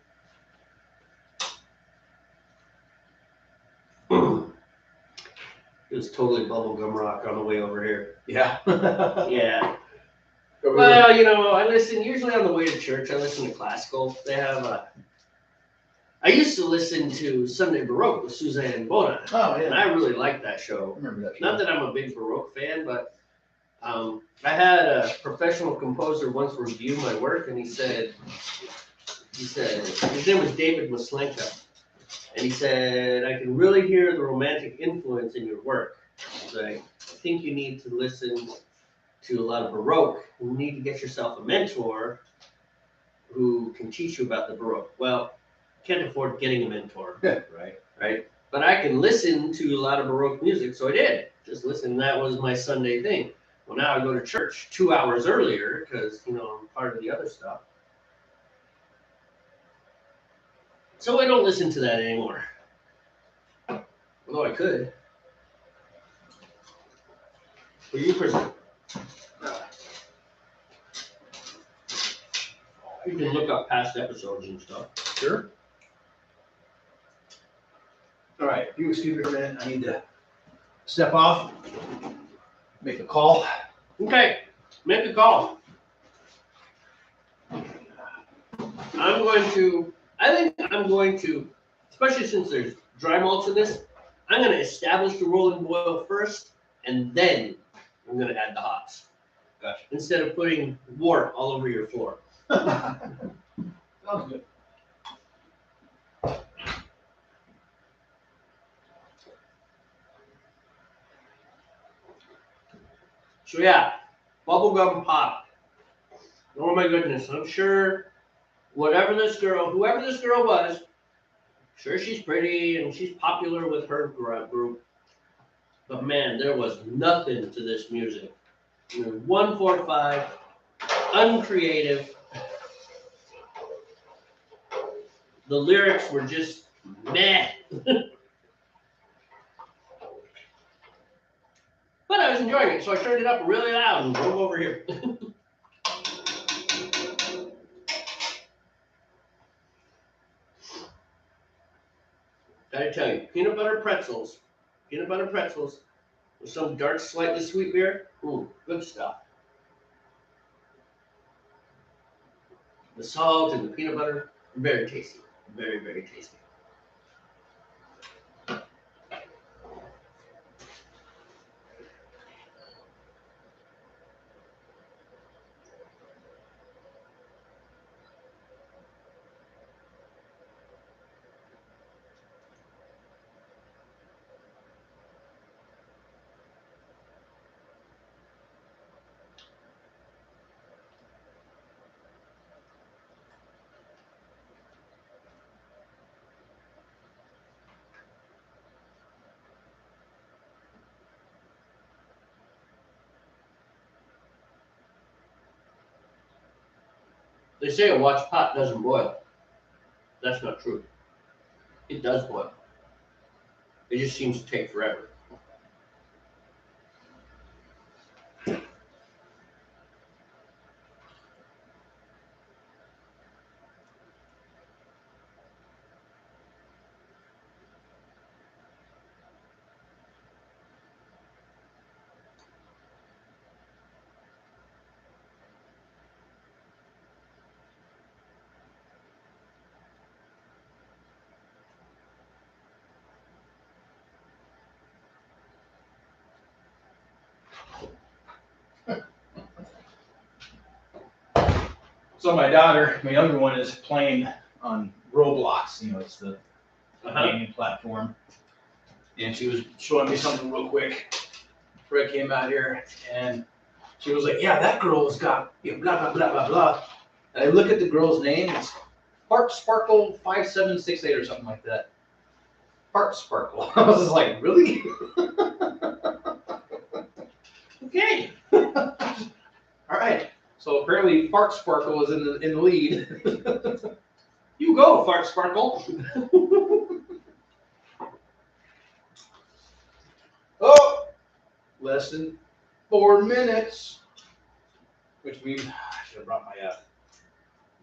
It was totally bubblegum rock on the way over here.
Yeah.
Yeah. Well, you know, I listen, usually on the way to church, I listen to classical. They have I used to listen to Sunday Baroque with Suzanne Bona.
Oh,
And
yeah.
I really liked that show.
I remember that.
Not that I'm a big Baroque fan, but I had a professional composer once review my work, and he said, his name was David Maslenka, and he said, I can really hear the romantic influence in your work. He's like, I think you need to listen to a lot of Baroque. You need to get yourself a mentor who can teach you about the Baroque. Well, can't afford getting a mentor. Right? But I can listen to a lot of Baroque music, so I did. Just listen, that was my Sunday thing. Well, now I go to church 2 hours earlier because, you know, I'm part of the other stuff. So I don't listen to that anymore. Although I could. For you personally. You can look up past episodes and stuff.
Sure. All right, if you excuse me for a minute, I need to step off, make a call.
Okay, make a call. I think I'm going to, especially since there's dry malts in this, I'm going to establish the rolling boil first, and then I'm going to add the hops.
Gotcha.
Instead of putting wort all over your floor.
Sounds good.
So yeah, bubblegum pop. Oh my goodness, I'm sure whoever this girl was, sure she's pretty and she's popular with her group. But man, there was nothing to this music. 145, uncreative. The lyrics were just meh. But I was enjoying it, so I turned it up really loud and drove over here. Gotta tell you, peanut butter pretzels with some dark, slightly sweet beer. Ooh, good stuff. The salt and the peanut butter, very tasty. Very, very tasty. They say a watch pot doesn't boil. That's not true. It does boil. It just seems to take forever.
So my daughter, my younger one, is playing on Roblox. You know, it's the gaming platform. And she was showing me something real quick before I came out here, and she was like, "Yeah, that girl's got blah blah blah blah blah." And I look at the girl's name. It's Sparkle 5768 or something like that. Heart Sparkle. I was just like, really?
Okay.
All right. So apparently, Fart Sparkle is in the lead.
You go, Fart Sparkle.
Oh, less than 4 minutes, which means I should have brought my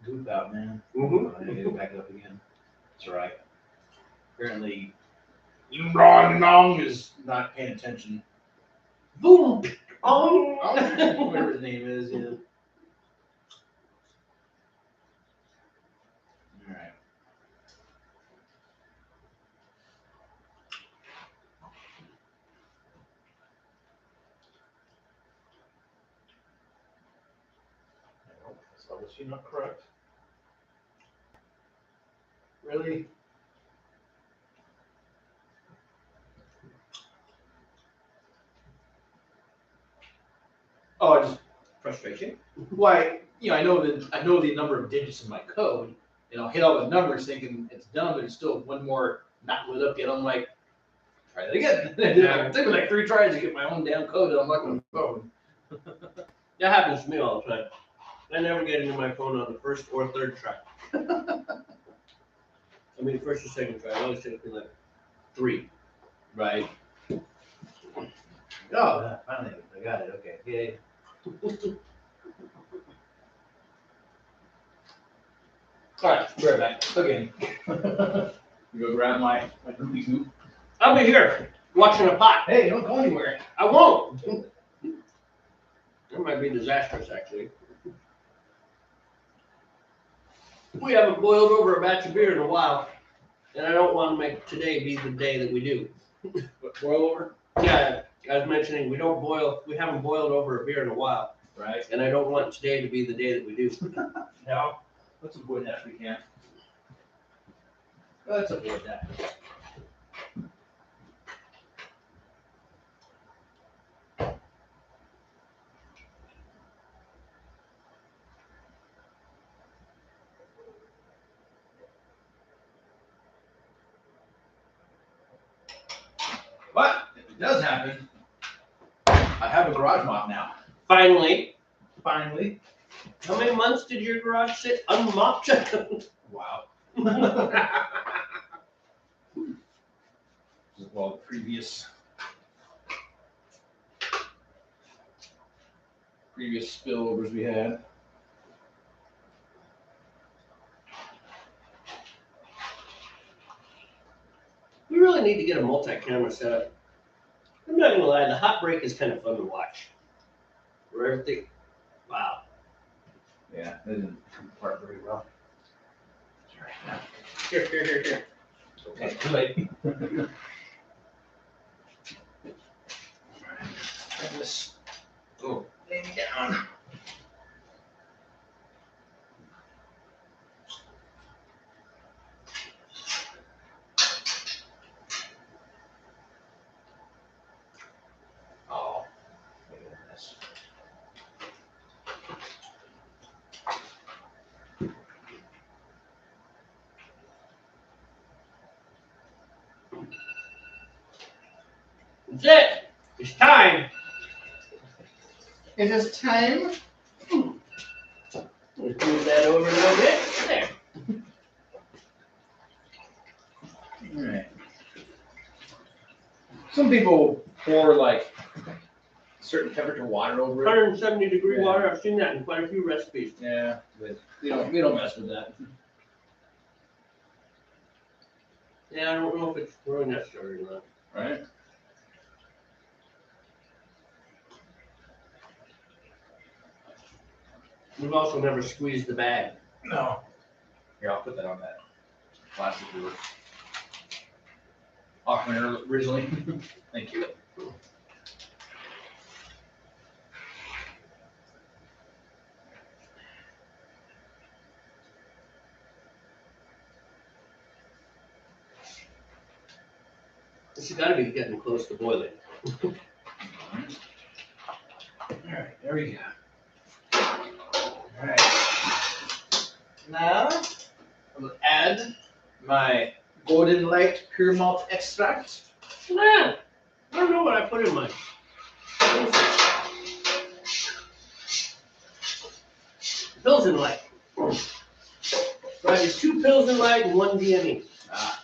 goop out, man.
Mm-hmm.
I gotta go back it up again. That's all right. Apparently, Long is not paying attention.
Boom. Oh.
Whatever his name is, yeah. All right. That's obviously not correct. Really? Oh, just
Frustration.
why? You know, I know the number of digits in my code, and I'll hit all the numbers thinking it's done, but there's still one more not lit up yet. I'm like, try that again. It took me like 3 tries to get my own damn code to unlock my phone.
That happens to me all the time. I never get into my phone on the first or third try. I mean, first or second try. It always takes me like 3.
Right. Oh, finally, I got it. Okay. Yay. All right, be right back. Again. Go grab my goopy goop.
I'll be here watching a pot.
Hey, don't go anywhere.
I won't. That might be disastrous, actually. We haven't boiled over a batch of beer in a while, and I don't want to make today be the day that we do.
What, boil over?
Yeah, I was mentioning we haven't boiled over a beer in a while,
Right.
and I don't want today to be the day that we do.
No. Let's avoid that if we can. Let's avoid that. But if it does happen, I have a garage mop now.
Finally.
Finally.
How many months did your garage sit unmopped?
Wow. Well, the previous spillovers we had.
We really need to get a multi-camera setup. I'm not gonna lie, the hot break is kind of fun to watch. Where everything, wow.
Yeah, that didn't come apart very well.
Here.
Okay, too late. This. Oh, lay me down. Oh, look at this.
That's it. It's time.
It is time.
Let's move that over a little bit. There.
Alright. Some people pour like certain temperature water over it.
170-degree
Yeah.
water. I've seen that in quite a few recipes.
Yeah, but we don't mess with that.
Yeah, I don't know if it's really necessary or not.
Right?
We've also never squeezed the bag.
No. Here, I'll put that on that plastic we were offering originally. Thank you.
This has got to be getting close to boiling.
Alright, there we go. Alright. Now, I'm going to add my golden light pure malt extract.
Yeah. I don't know what I put in mine. Pilsen Light. Right, it's 2 Pilsen Light and 1 DME.
Ah.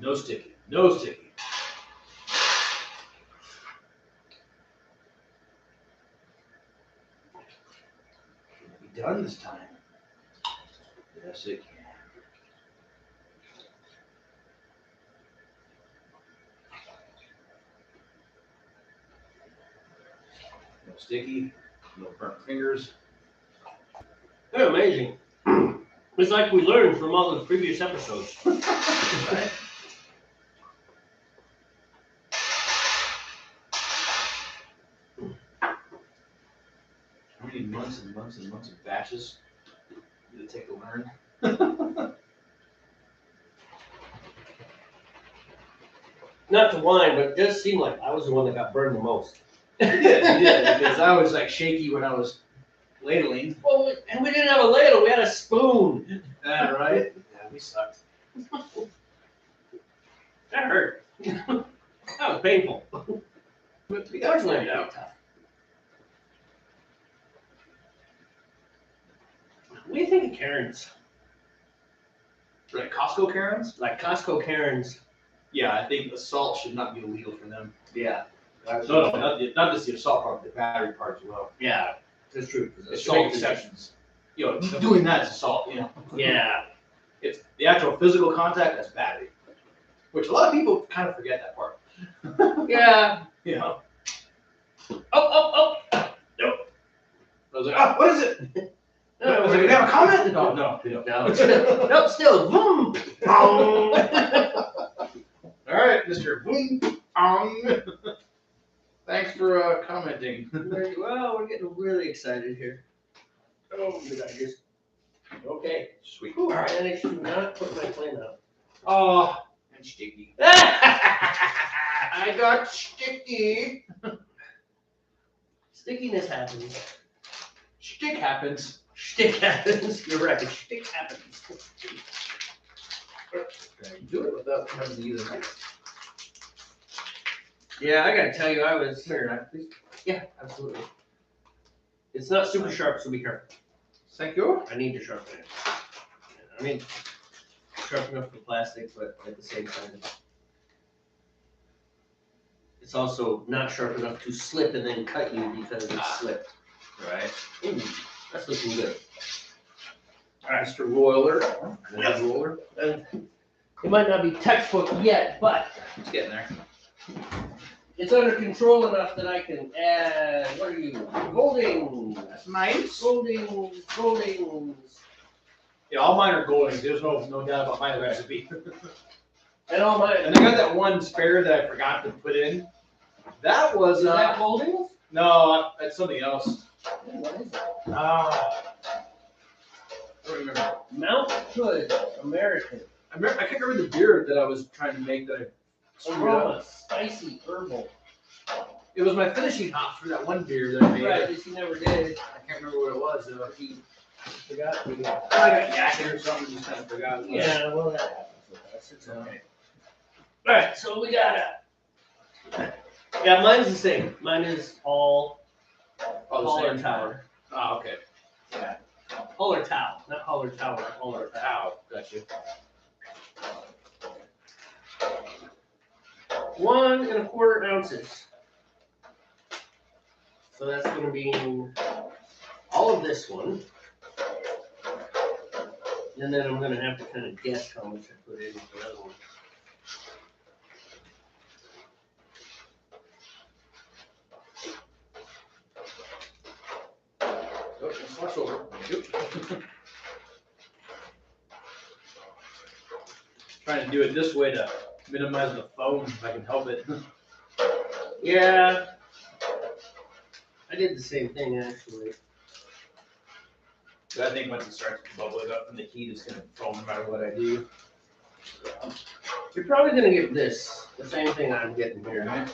No sticky. No sticky. Can be done this time. Yes, it can. No sticky. No burnt fingers.
They're amazing. It's like we learned from all the previous episodes.
Right? How many months and months and months of batches did it take to learn?
Not to whine, but it does seem like I was the one that got burned the most.
Yeah, because I was like shaky when I was ladling.
Well, and we didn't have a ladle, we had a spoon.
Right? Yeah, we sucked.
That hurt. That was painful.
But we got it
Fortunately,
out.
tough. What do you think of Karens?
Like Costco Karens?
Like Costco Karens.
Yeah, I think assault should not be illegal for them.
Yeah.
No, not just the assault part, but the battery part as well.
Yeah, that's true.
It's assault exceptions. You know, doing that is assault, you know.
Yeah.
It's the actual physical contact, that's battery. Which a lot of people kind of forget that part.
Yeah.
You know?
Oh.
Nope. I was like, oh, what is it? I was like,
No,
we have a comment? No, they don't.
no, still, nope, still. Boom.
All right, Mr. Boom. Thanks for commenting.
Well, we're getting really excited here. Oh, did I just? Okay.
Sweet.
Ooh, I managed to not put my flame out.
Oh, and sticky.
I
I got sticky.
Stickiness happens.
Stick happens.
Stick happens. You're right. Stick happens.
Do it without having to use a knife.
Yeah, I gotta tell you, I was.
Here, knife, please.
Yeah, absolutely. It's not super sharp, so be careful.
Thank you.
I need to sharpen it. I mean, sharp enough for plastic, but at the same time, it's also not sharp enough to slip and then cut you because it's slipped.
Right.
Ooh, that's looking good.
All right, Mr. Roller. Yep. Roller.
It might not be textbook yet, but
It's getting there.
it's under control enough that I can add. What are you? Goldings.
That's nice.
Goldings.
Yeah, all mine are golden. There's no doubt about my recipe.
And all mine.
And I got that one spare that I forgot to put in. That was
Is that Goldings?
no, that's something else.
What is that?
I don't remember.
Mount Hood American.
I can't remember the beer that I was trying to make that I screwed
Aroma,
up.
spicy, herbal.
It was my finishing hop for that one beer that I made.
Right, but you never did.
I can't remember what it was though.
You forgot.
I got yakking or something, just kind of forgot.
Yeah, well, that happens with us. It's okay. All right, so we got yeah, mine's the same. Mine is all Holler Tower.
Oh, okay.
Yeah. Holler Tower, not Holler Tower. Holler Tower.
Ow, gotcha.
1 1/4 ounces. So that's going to be all of this one. And then I'm going to have to kind of guess how much I put in for the other one.
Oh, it's much over. Yep. Trying to do it this way to minimize the foam if I can help it.
Yeah. I did the same thing actually.
But I think once it starts bubbling up from the heat, it's going to foam no matter what I do.
You're probably going to get this, the same thing I'm getting here.
Right?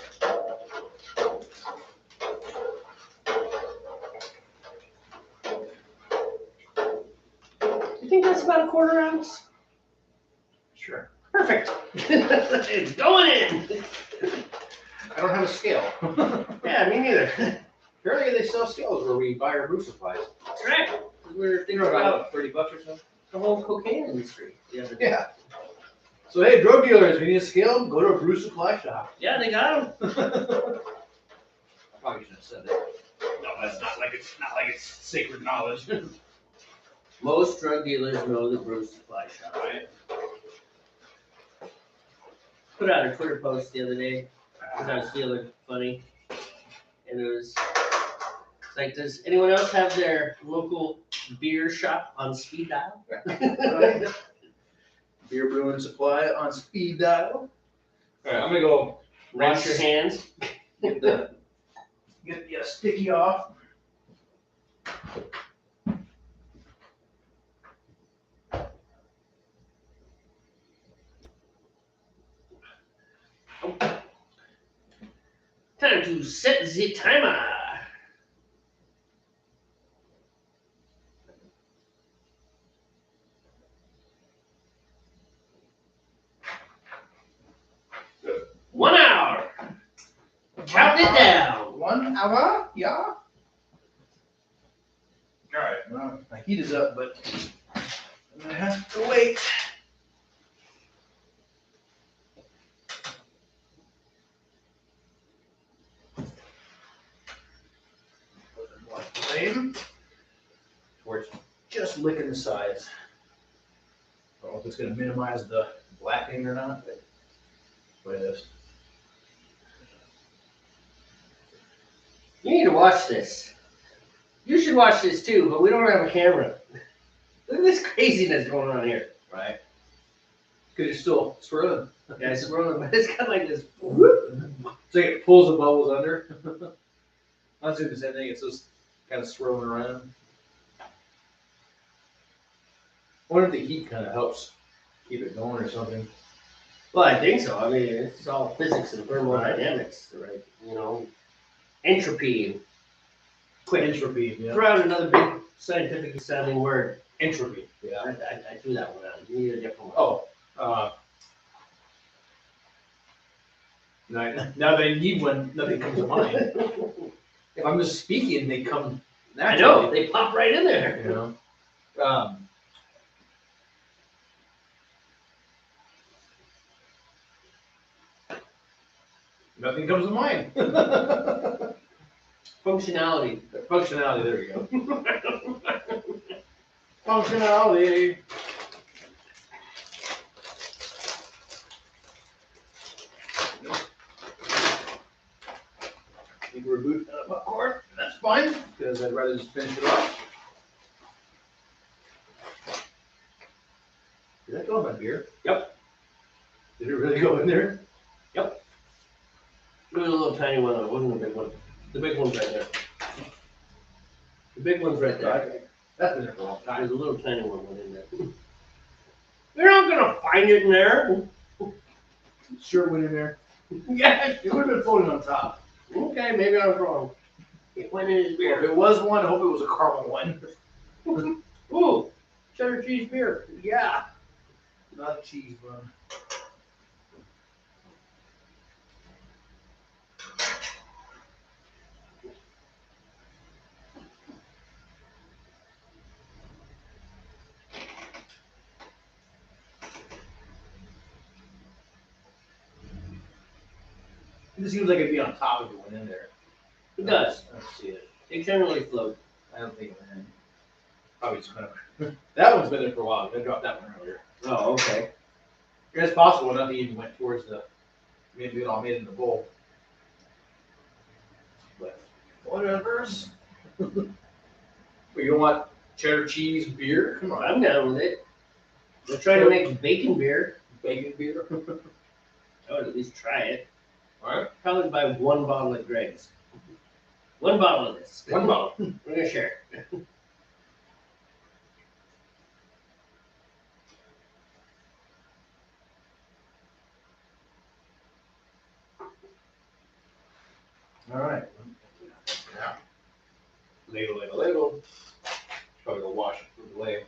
You think that's about 1/4 ounce?
Sure.
Perfect. It's going in.
I don't have a scale.
Yeah, me neither.
Apparently they sell scales where we buy our brew supplies.
That's right. We were thinking about
$30 or something.
the whole cocaine industry the other day.
Yeah. So hey, drug dealers, if you need a scale, go to a brew supply shop.
Yeah, they got them.
Probably shouldn't have said that. No, that's not like it's sacred knowledge.
Most drug dealers know the Brew Supply Shop.
Right.
Put out a Twitter post the other day because I was feeling funny, and it was it's like, does anyone else have their local beer shop on speed dial?
Right. Beer brewing supply on speed dial. All right, I'm gonna go
Rinse your hands.
get the sticky off.
Time to set the timer. One hour. Count it down.
1 hour, yeah. All right, well, my heat is up, but I'm gonna have to wait. Flame. Or it's just licking the sides. I don't know if it's gonna minimize the blackening or not, but that's what it is.
You need to watch this. You should watch this too, but we don't have a camera. Look at this craziness going on here.
Right. Because you're still swirling.
Yeah, it's rolling, but it's got like this.
It's like it pulls the bubbles under. I was doing the same thing. It's just kind of swirling around. wonder if the heat kind of helps keep it going or something.
Well, I think so. I mean, it's all physics and thermodynamics, right? You know, entropy. Quick.
Entropy, yeah.
Throw out another big scientific sounding word.
Entropy, yeah.
I threw that one out. You need a different one.
Oh, now that I need one, nothing comes to mind. If I'm just speaking, they come
I
naturally.
know, they pop right in there.
You know? Nothing comes to mind.
Functionality.
Functionality, there we go. Functionality. You can reboot that popcorn, that's fine, because I'd rather just finish it off. Did that go in my beer?
Yep.
Did it really go in there?
Yep. There was a little tiny one. It wasn't a big one. The big one's right there. The big one's right there.
Okay. That's been there for a long time.
There's a little tiny one in there. You're not gonna find it in there.
Sure it went in there.
Yes.
It would have been floating on top.
Okay, maybe I was wrong. It went in his
If
beer.
it was one, I hope it was a caramel one.
Ooh, cheddar cheese beer. Yeah.
Not a cheese one. It just seems like it'd be on top if it went in there.
It does.
I don't see it.
They generally float.
I don't think it went in. Probably just kind of. That one's been there for a while. I dropped that one earlier.
Oh, okay.
It's possible nothing even went towards the. Maybe it all made it in the bowl. But whatever's. But you don't want cheddar cheese beer? Come on.
I'm down with it. They're trying to make bacon beer.
Bacon beer?
I would at least try it.
Alright.
Probably buy one bottle of Greg's. One bottle of this.
One bottle.
We're gonna share it.
Alright. Yeah. Ladle. Probably go wash it through the ladle.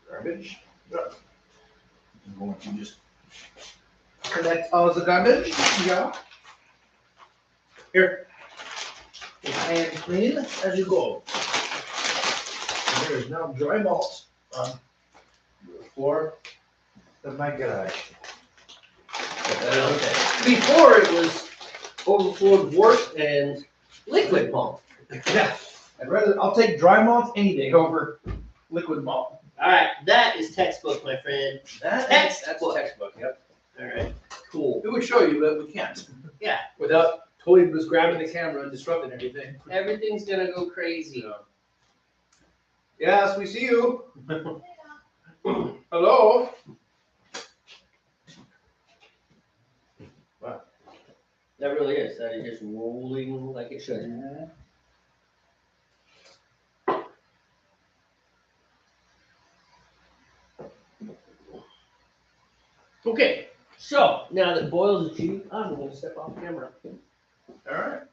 Garbage. Yeah. I'm going to just collect all the garbage. Yeah. Here. And clean as you go. And there is now dry malt on the floor of my garage.
Okay. Before it was overflowed wort and liquid malt.
Yeah. I'll take dry malt any day over liquid malt.
All right, that is textbook, my friend.
That's
Textbook.
textbook, yep.
All right, cool.
We would show you, but we can't.
Yeah.
Without totally just grabbing the camera and disrupting everything.
Everything's gonna go crazy.
Yes, we see you. Hello. Wow.
That really is. That is just rolling like it should. Okay, so now that boils achieved, I'm gonna step off camera.
All right.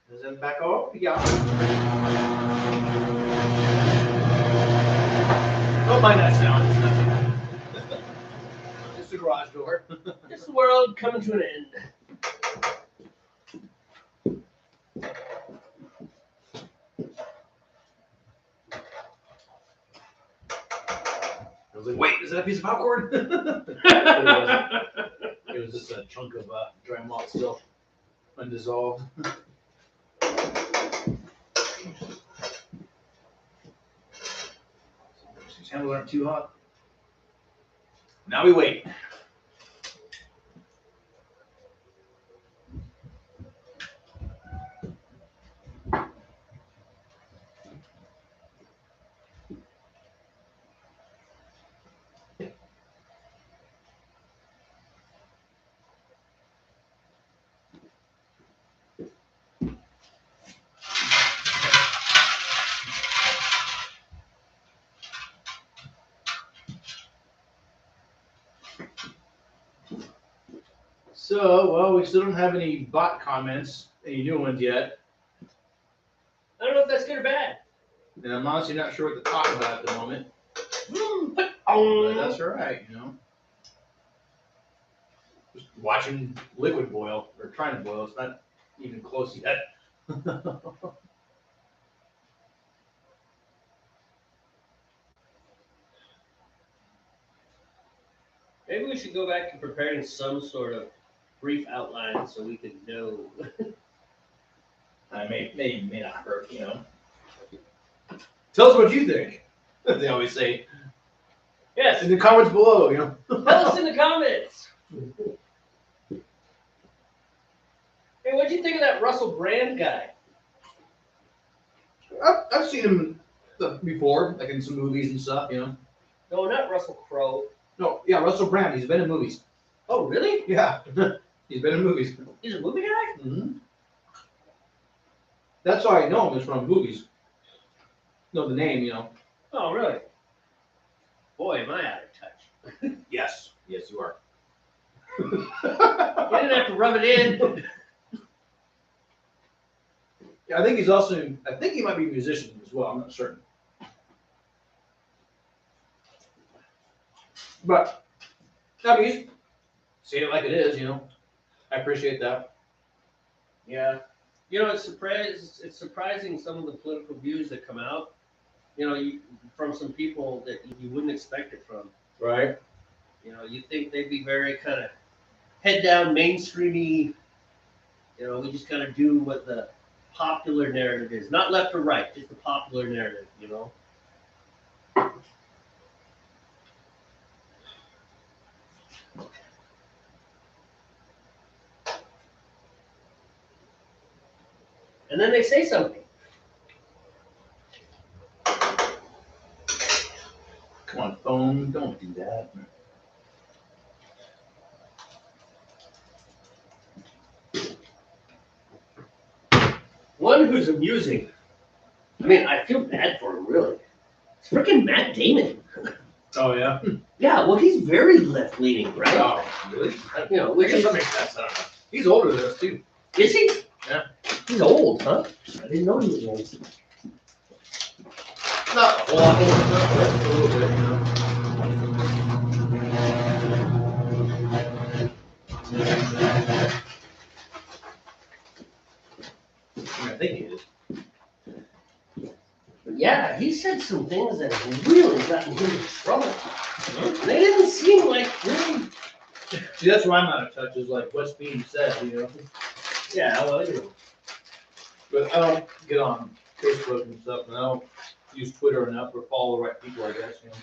Does it back up? Yeah. Don't mind that sound. It's nothing. Just a garage door.
This world coming to an end.
I was like, wait, is that a piece of popcorn? It wasn't. It was just a chunk of dry malt still undissolved. These handles aren't too hot. Now we wait. So, well, we still don't have any bot comments, any new ones yet.
I don't know if that's good or bad.
And I'm honestly not sure what to talk about at the moment.
But
But that's all right, you know. Just watching liquid boil, or trying to boil. It's not even close yet.
maybe we should go back to preparing some sort of brief outline so we could know.
I may not hurt, you know. Tell us what you think. They always say
Yes,
in the comments below, you know.
tell us in the comments. Hey, what'd you think of that Russell Brand guy?
I've seen him before, like in some movies and stuff, you know.
No, not Russell Crowe.
No, yeah, Russell Brand. He's been in movies.
Oh, really?
Yeah, he's been in movies.
He's a movie guy?
Mm-hmm. That's how I know him is from movies. Know the name, you know.
Oh, really? Boy, am I out of touch.
Yes, yes, you are.
You didn't have to rub it in.
Yeah, I think he's also. I think he might be a musician as well. I'm not certain. But I mean, say it like it is, you know. I appreciate that.
Yeah. You know, it's surprising some of the political views that come out, you know, from some people that you wouldn't expect it from.
Right.
You know, you think they'd be very kind of head down, mainstreamy, you know, we just kind of do what the popular narrative is. Not left or right, just the popular narrative, you know. And then they say something.
Come on, phone. Don't do that.
One who's amusing. I mean, I feel bad for him, really. It's freaking Matt Damon.
Oh yeah.
Yeah, well, he's very left-leaning, right?
Oh, really?
You know,
I
which
guess
is,
that makes sense. I don't know. He's older than us too.
is he?
Yeah.
He's old, huh? I didn't know he was old.
Not a whole lot older than us, but a little bit, you know. I think he is.
But yeah, he said some things that have really gotten him in trouble. They didn't seem like really.
See, that's why I'm out of touch. Is like what's being said, you know.
Yeah, well, you know.
But I don't get on Facebook and stuff, and I don't use Twitter enough or follow the right people, I guess, you know.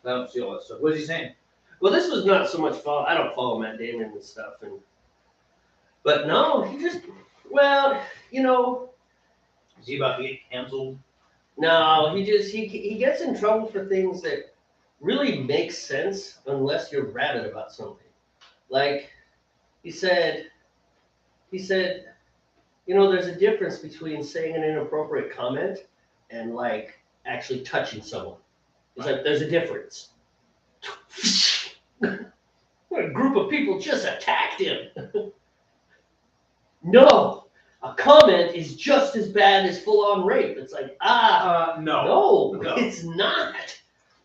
I don't see all that stuff. What is he saying?
Well, this was not so much follow. I don't follow Matt Damon and stuff, but no, he just. Well, you know.
Is he about to get canceled?
No, he gets in trouble for things that really make sense unless you're rabid about something. Like he said, you know, there's a difference between saying an inappropriate comment and like actually touching someone. It's like there's a difference. A group of people just attacked him. No. A comment is just as bad as full-on rape. It's like, no, it's not.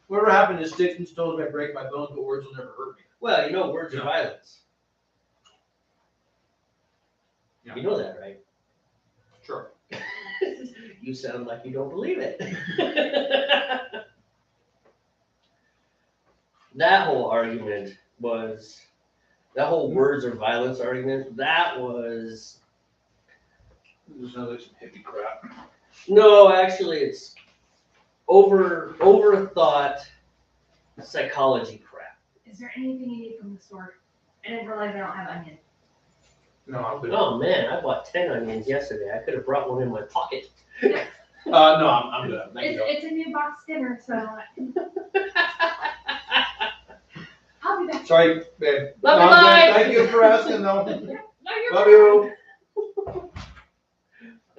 Whatever happened is sticks and stones may break my bones, but words will never hurt me.
Well, you know, words are violence.
Yeah.
You know that, right?
Sure.
You sound like you don't believe it. That whole argument was, that whole words are violence argument, that was.
This sounds like some hippie crap.
No, actually, it's overthought psychology crap.
Is there anything you need from the store? I didn't realize I don't have onion.
No, I'm good.
Oh man, I bought 10 onions yesterday. I could have brought one in my pocket.
No, I'm good. Thank you.
It's a new box dinner, so I'll be back.
Sorry, babe.
Love
No,
you,
I'm good.
bye.
Thank you for asking, though.
No, you're
Love
fine.
you.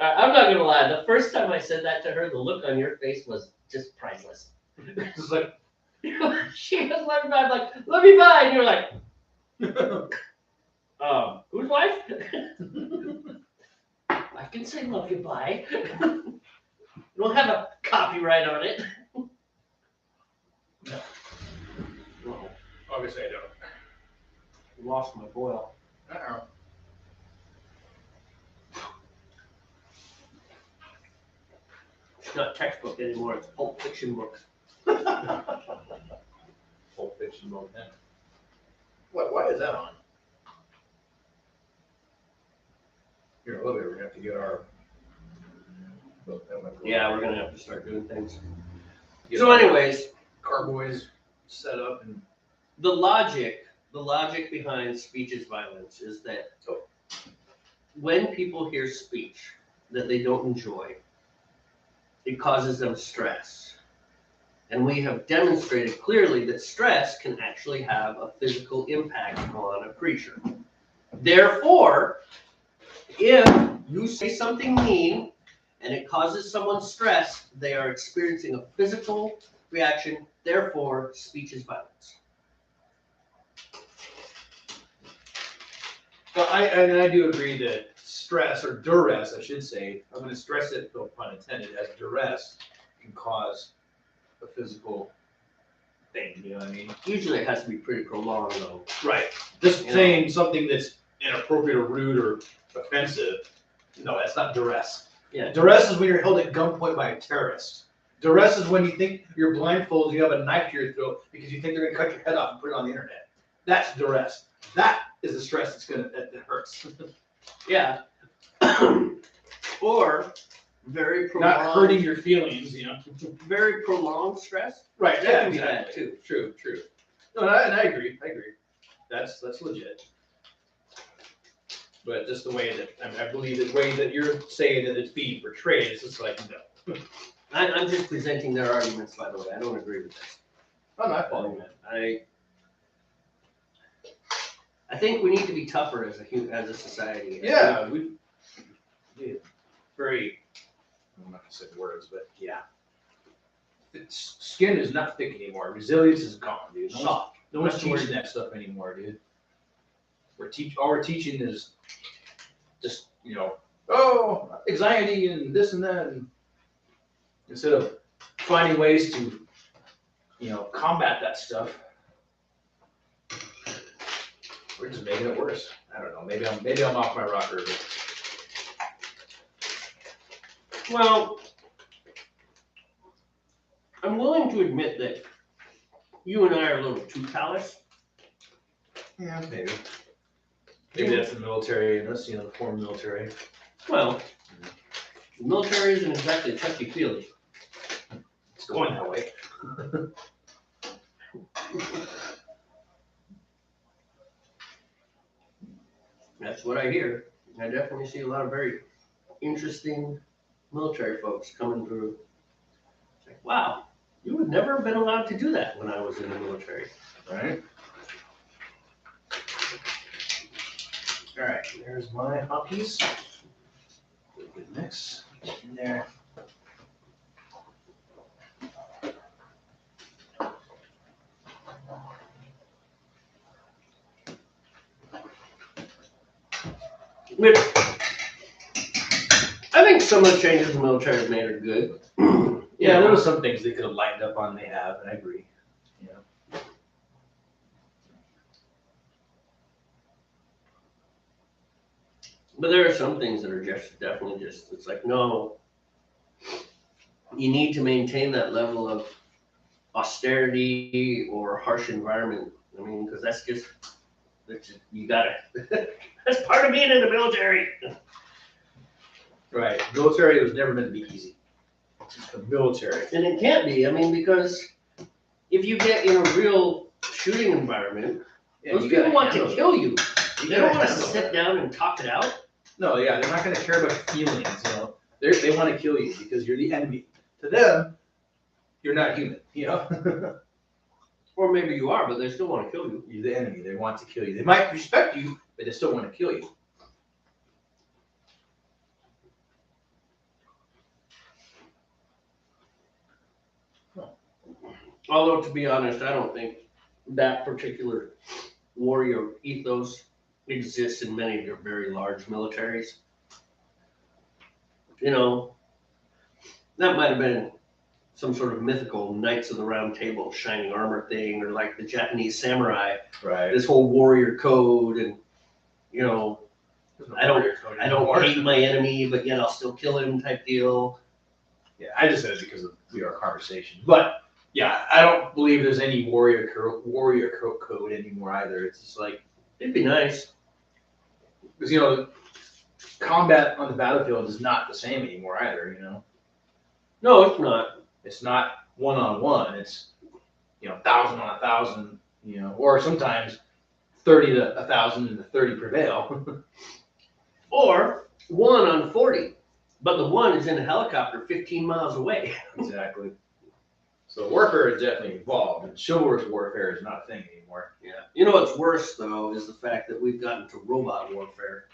I'm not gonna lie. The first time I said that to her, the look on your face was just priceless.
It's like,
She was let me by. I'm like, let me by. And you're like, whose wife? I can say love you bye. You don't have a copyright on it.
No.
No,
Obviously, I don't.
lost my boil.
Uh-oh.
It's not textbook anymore. It's Pulp Fiction books.
Pulp Fiction mode then.
What? Why is that on? Here, a little bit. We're gonna have to get our. Oh, that might go.
Yeah, we're gonna have to start doing things.
Get
So,
our
anyways,
carboys set up and.
the logic behind speech is violence is that when people hear speech that they don't enjoy, it causes them stress. And we have demonstrated clearly that stress can actually have a physical impact on a creature. Therefore, if you say something mean and it causes someone stress, they are experiencing a physical reaction. Therefore, speech is violence.
Well, I do agree that stress, or duress, I should say, I'm going to stress it, no pun intended, as duress can cause a physical thing. You know what I mean?
Usually it has to be pretty prolonged though.
Right. Just
You
saying something that's inappropriate or rude or offensive. No, that's not duress.
Yeah.
Duress is when you're held at gunpoint by a terrorist. Duress is when you think you're blindfolded, you have a knife to your throat because you think they're going to cut your head off and put it on the internet. That's duress. That is the stress that hurts.
Yeah. Or very prolonged.
Not hurting your feelings, you know.
Very prolonged stress.
Right.
That
Yeah.
can be bad
Exactly.
too.
True. No, and I agree. That's legit. But just the way that I believe the way that you're saying that it's being portrayed, it's just like no.
I'm just presenting their arguments, by the way. I don't agree with this.
I'm not following that.
I think we need to be tougher as a society.
Yeah, we very. I'm not gonna say the words, but yeah. Skin is not thick anymore. Resilience is gone, dude.
Soft.
No one's teaching that stuff anymore, dude. All we're teaching is just, anxiety and this and that, and instead of finding ways to, combat that stuff, we're just making it worse. I don't know. Maybe I'm off my rocker. But...
Well, I'm willing to admit that you and I are a little too callous.
Yeah, maybe. Maybe that's the military and us, the former military.
Well, the military isn't exactly touchy-feely.
It's going that way.
That's what I hear. I definitely see a lot of very interesting military folks coming through. It's like, wow, you would never have been allowed to do that when I was in the military.
Right? All right, there's my hoppies. Good mix in there.
Which, I think some of the changes the military has made are good.
Yeah, there was some things they could have lightened up on. They have, and I agree. Yeah.
But there are some things that are definitely it's like, no, you need to maintain that level of austerity or harsh environment. I mean, because you gotta, that's part of being in the military.
Right. Military was never meant to be easy. It's the military.
And it can't be, I mean, because if you get in a real shooting environment, those people want to kill you. They don't want to sit down and talk it out.
No, yeah, they're not going to care about your feelings, They want to kill you because you're the enemy. To them, you're not human,
Or maybe you are, but they still want to kill you.
You're the enemy. They want to kill you. They might respect you, but they still want to kill you.
Although, to be honest, I don't think that particular warrior ethos exists in many of your very large militaries. You know, that might have been some sort of mythical Knights of the Round Table shining armor thing, or like the Japanese samurai,
Right.
this whole warrior code, and you know, I don't hate my enemy, but yet I'll still kill him type deal.
Yeah, I just said it because of our conversation. But yeah, I don't believe there's any warrior code anymore either. It's just like,
It'd be nice.
because you know, combat on the battlefield is not the same anymore either. You know,
No, it's not.
it's not 1-on-1. It's 1,000 on 1,000. You know, or sometimes 30 to 1,000 and the 30 prevail.
Or 1 on 40, but the 1 is in a helicopter 15 miles away.
Exactly. So warfare has definitely evolved, and chivalrous warfare is not a thing anymore.
Yeah. You know what's worse, though, is the fact that we've gotten to robot warfare,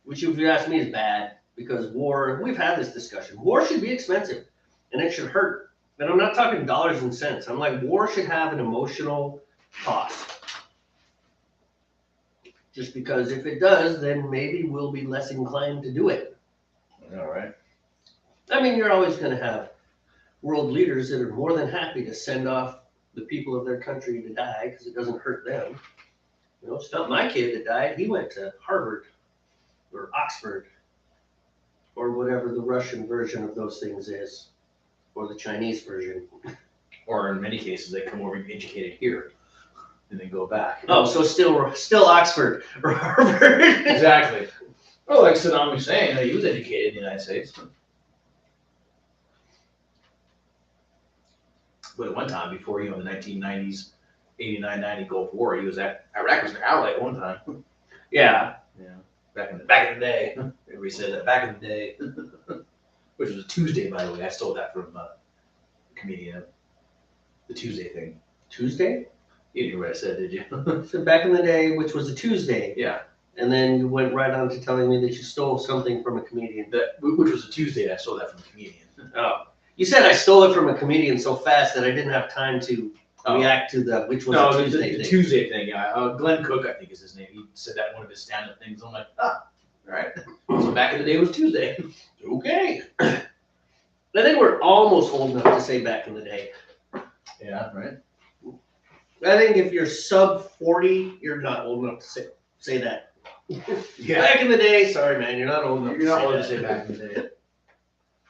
which, if you ask me, is bad, because war, we've had this discussion, war should be expensive, and it should hurt. And I'm not talking dollars and cents. I'm like, war should have an emotional cost. Just because if it does, then maybe we'll be less inclined to do it.
All right.
I mean, you're always going to have world leaders that are more than happy to send off the people of their country to die because it doesn't hurt them. You know, it's not my kid that died. He went to Harvard or Oxford or whatever the Russian version of those things is, or the Chinese version.
Or in many cases, they come over and get educated here, and then go back.
Oh, so still Oxford or Harvard.
Exactly. Well, like Saddam Hussein, he was educated in the United States. But at one time, before the 1990s, 89, 90 Gulf War, he was Iraq was an ally at one time.
Yeah.
Yeah. Back in the day. Everybody said that back in the day. Which was a Tuesday, by the way. I stole that from a comedian. The Tuesday thing.
Tuesday?
You didn't hear what I said, did you?
So back in the day, which was a Tuesday.
Yeah.
And then you went right on to telling me that you stole something from a comedian.
Which was a Tuesday. I stole that from a comedian.
Oh. You said I stole it from a comedian so fast that I didn't have time to react to the which was a Tuesday
the
thing.
Tuesday thing, yeah. Glenn Cook, I think is his name. He said that in one of his stand-up things. I'm like, all right. So back in the day it was Tuesday.
Okay. I think we're almost old enough to say back in the day.
Yeah, right.
I think if you're sub 40, you're not old enough to say that.
Yeah.
Back in the day, sorry man, you're not old enough
You're not old
to
to say back in the day.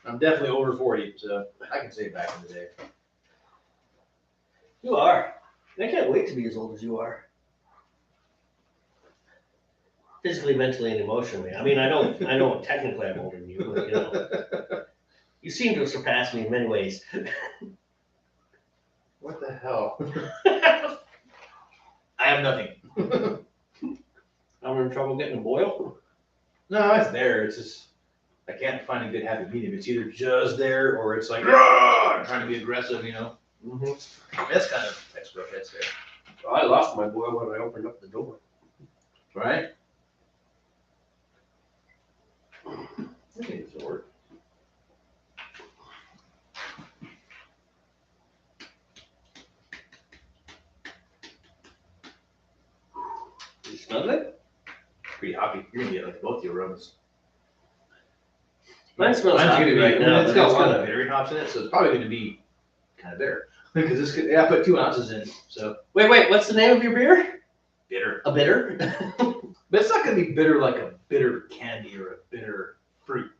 I'm definitely over 40, so I can say back in the day.
You are. I can't wait to be as old as you are. Physically, mentally, and emotionally. I mean, I know technically I'm older than you, but you seem to have surpassed me in many ways.
What the hell? I have nothing.
I'm in trouble getting a boil.
No, it's there. It's just I can't find a good happy medium. It's either just there or it's like trying to be aggressive,
Mm-hmm.
That's kind of extra. That's fair.
I lost my boil when I opened up the door.
Right? I think it's work.
You smell it?
Pretty hoppy. You're gonna get like both your aromas.
Mine smells
Mine's
hoppy
gonna be,
right now,
it's
but
got a
it's
lot
gonna-
of bitter hops in it, so it's probably gonna be kind of bitter. Because I put 2 ounces in, so
Wait, what's the name of your beer?
bitter.
A bitter?
But it's not gonna be bitter like a bitter candy or a bitter fruit.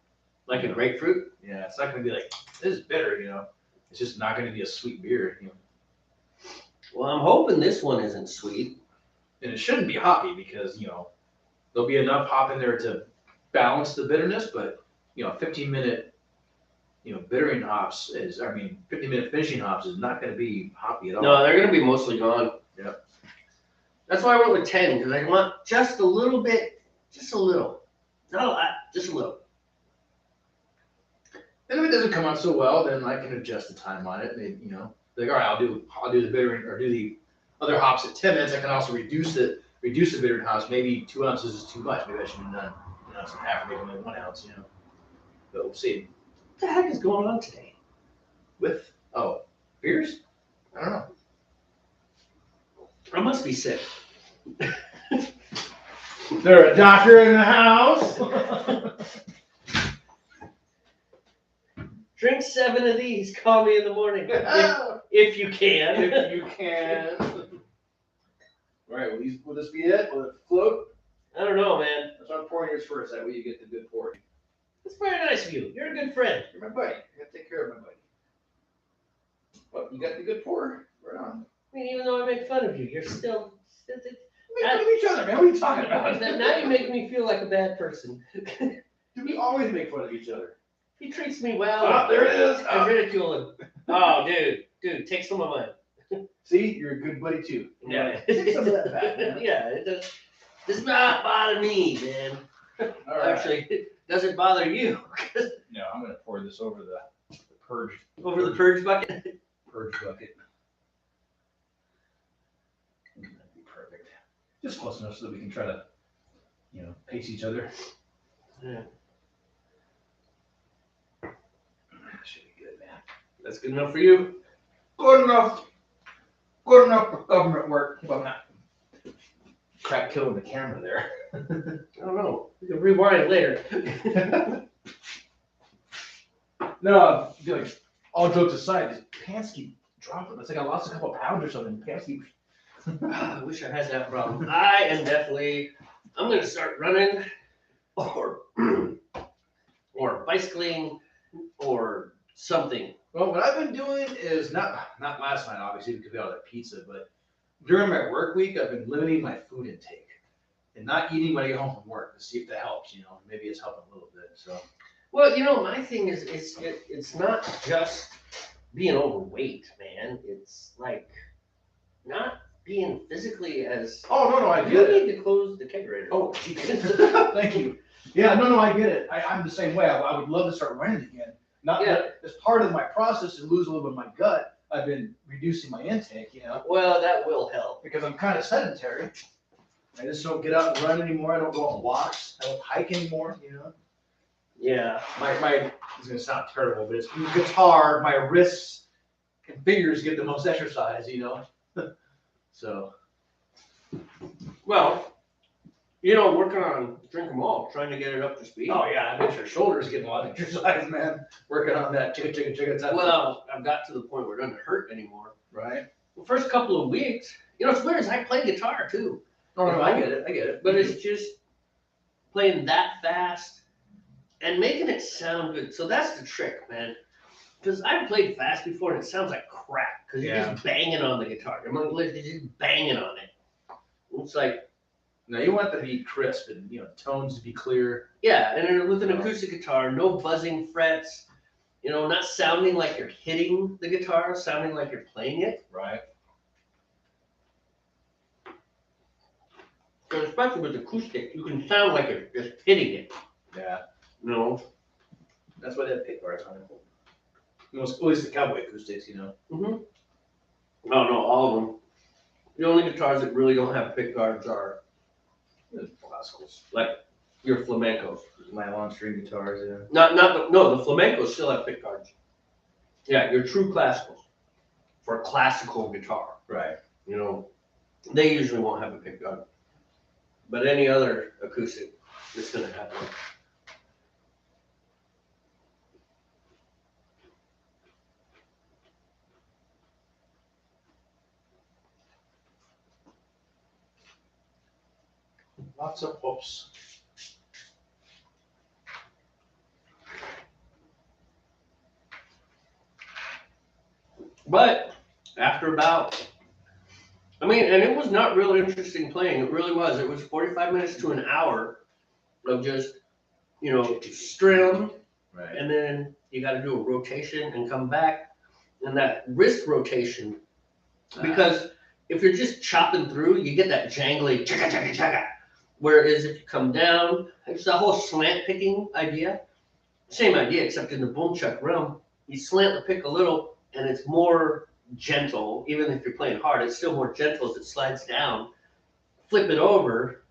Like a grapefruit?
Yeah, it's not gonna be like this is bitter, It's just not gonna be a sweet beer,
Well, I'm hoping this one isn't sweet.
And it shouldn't be hoppy because there'll be enough hop in there to balance the bitterness, but 15-minute bittering hops 15-minute finishing hops is not gonna be hoppy at all.
No, they're gonna be mostly gone.
Yep.
That's why I went with 10, because I want just a little bit, just a little. Not a lot, just a little.
And if it doesn't come out so well, then I can adjust the time on it. Maybe, like, all right, I'll do the bittering or do the other hops at 10 minutes. I can also reduce the bittering hops. Maybe 2 ounces is too much. Maybe I should have done an ounce and a half, or maybe only 1 ounce, But we'll see.
What the heck is going on today?
With Beers? I don't know.
I must be sick.
There a doctor in the house?
Drink 7 of these. Call me in the morning if you can.
If you can. All right, will this be it? Will it float?
I don't know, man.
That's why I'm pouring yours first. That way you get the good pour.
That's very nice of you. You're a good friend.
You're my buddy. I gotta take care of my buddy. Well, you got the good pour? Right on.
I mean, even though I make fun of you, you're still.
We make fun of each other, man. What are you talking about?
Now you make me feel like a bad person.
We always make fun of each other.
He treats me well.
Oh, there it is.
I ridicule him. Oh, dude, take some of mine.
See, you're a good buddy too.
Yeah.
Take some of that back, man.
Yeah, it does not bother me, man.
All right.
Actually, it doesn't bother you.
No, I'm gonna pour this over the purge.
Over the purge bucket.
Purge bucket. That'd be perfect. Just close enough so that we can try to, pace each other.
Yeah,
Should be good, man.
that's good enough for you.
Good enough. Good enough for government work. Well, not crap killing the camera there.
I don't know. You can rewind later.
No, I feel like all jokes aside, these pants keep dropping. It's like I lost a couple pounds or something. Pants keep.
I wish I had that problem. I'm going to start running or bicycling or something.
Well, what I've been doing is not last night, obviously, because we got all that pizza, but during my work week, I've been limiting my food intake and not eating when I get home from work to see if that helps. Maybe it's helping a little bit. So.
Well, my thing is, it's not just being overweight, man. It's like not being physically as.
Oh no, I
You
get it.
need to close the kegerator.
Oh, thank you. Yeah, no, I get it. I'm the same way. I would love to start running again. Not that as part of my process to lose a little bit of my gut, I've been reducing my intake.
Well, that will help.
Because I'm kind of sedentary. I just don't get out and run anymore. I don't go on walks. I don't hike anymore.
Yeah.
My it's gonna sound terrible, but it's guitar. My wrists and fingers get the most exercise. So.
Well, working on drink 'em all, trying to get it up to speed.
Oh yeah, I bet your shoulders getting a lot of exercise, man. Working on that chicka.
Well, I've got to the point where it doesn't hurt anymore.
Right.
The first couple of weeks, it's weird. I play guitar too.
Oh no, I get it.
But it's just playing that fast and making it sound good. So that's the trick, man. Because I've played fast before and it sounds like crap because you're just banging on the guitar. You're just banging on it. It's like.
No, you want it to be crisp and tones to be clear.
Yeah, and with an acoustic guitar, no buzzing frets. Not sounding like you're hitting the guitar, sounding like you're playing it.
Right.
So especially with acoustic, you can sound like you're just hitting it.
Yeah. That's why they have pick guards on it. At least the cowboy acoustics,
Mm-hmm. No, all of them. The only guitars that really don't have pick guards are
classicals.
like your flamencos.
Nylon string guitars, yeah.
The flamencos still have pick guards. Yeah, your true classicals for a classical guitar.
Right.
They usually won't have a pick guard. But any other acoustic is going to have one.
Lots of whoops.
But after and it was not really interesting playing. It really was. It was 45 minutes to an hour of just, strum,
Right.
and then you got to do a rotation and come back, and that wrist rotation, because if you're just chopping through, you get that jangly chugga chugga chugga. Whereas if you come down, it's the whole slant picking idea. Same idea, except in the boom chuck realm, you slant the pick a little, and it's more gentle. Even if you're playing hard, it's still more gentle as it slides down. Flip it over,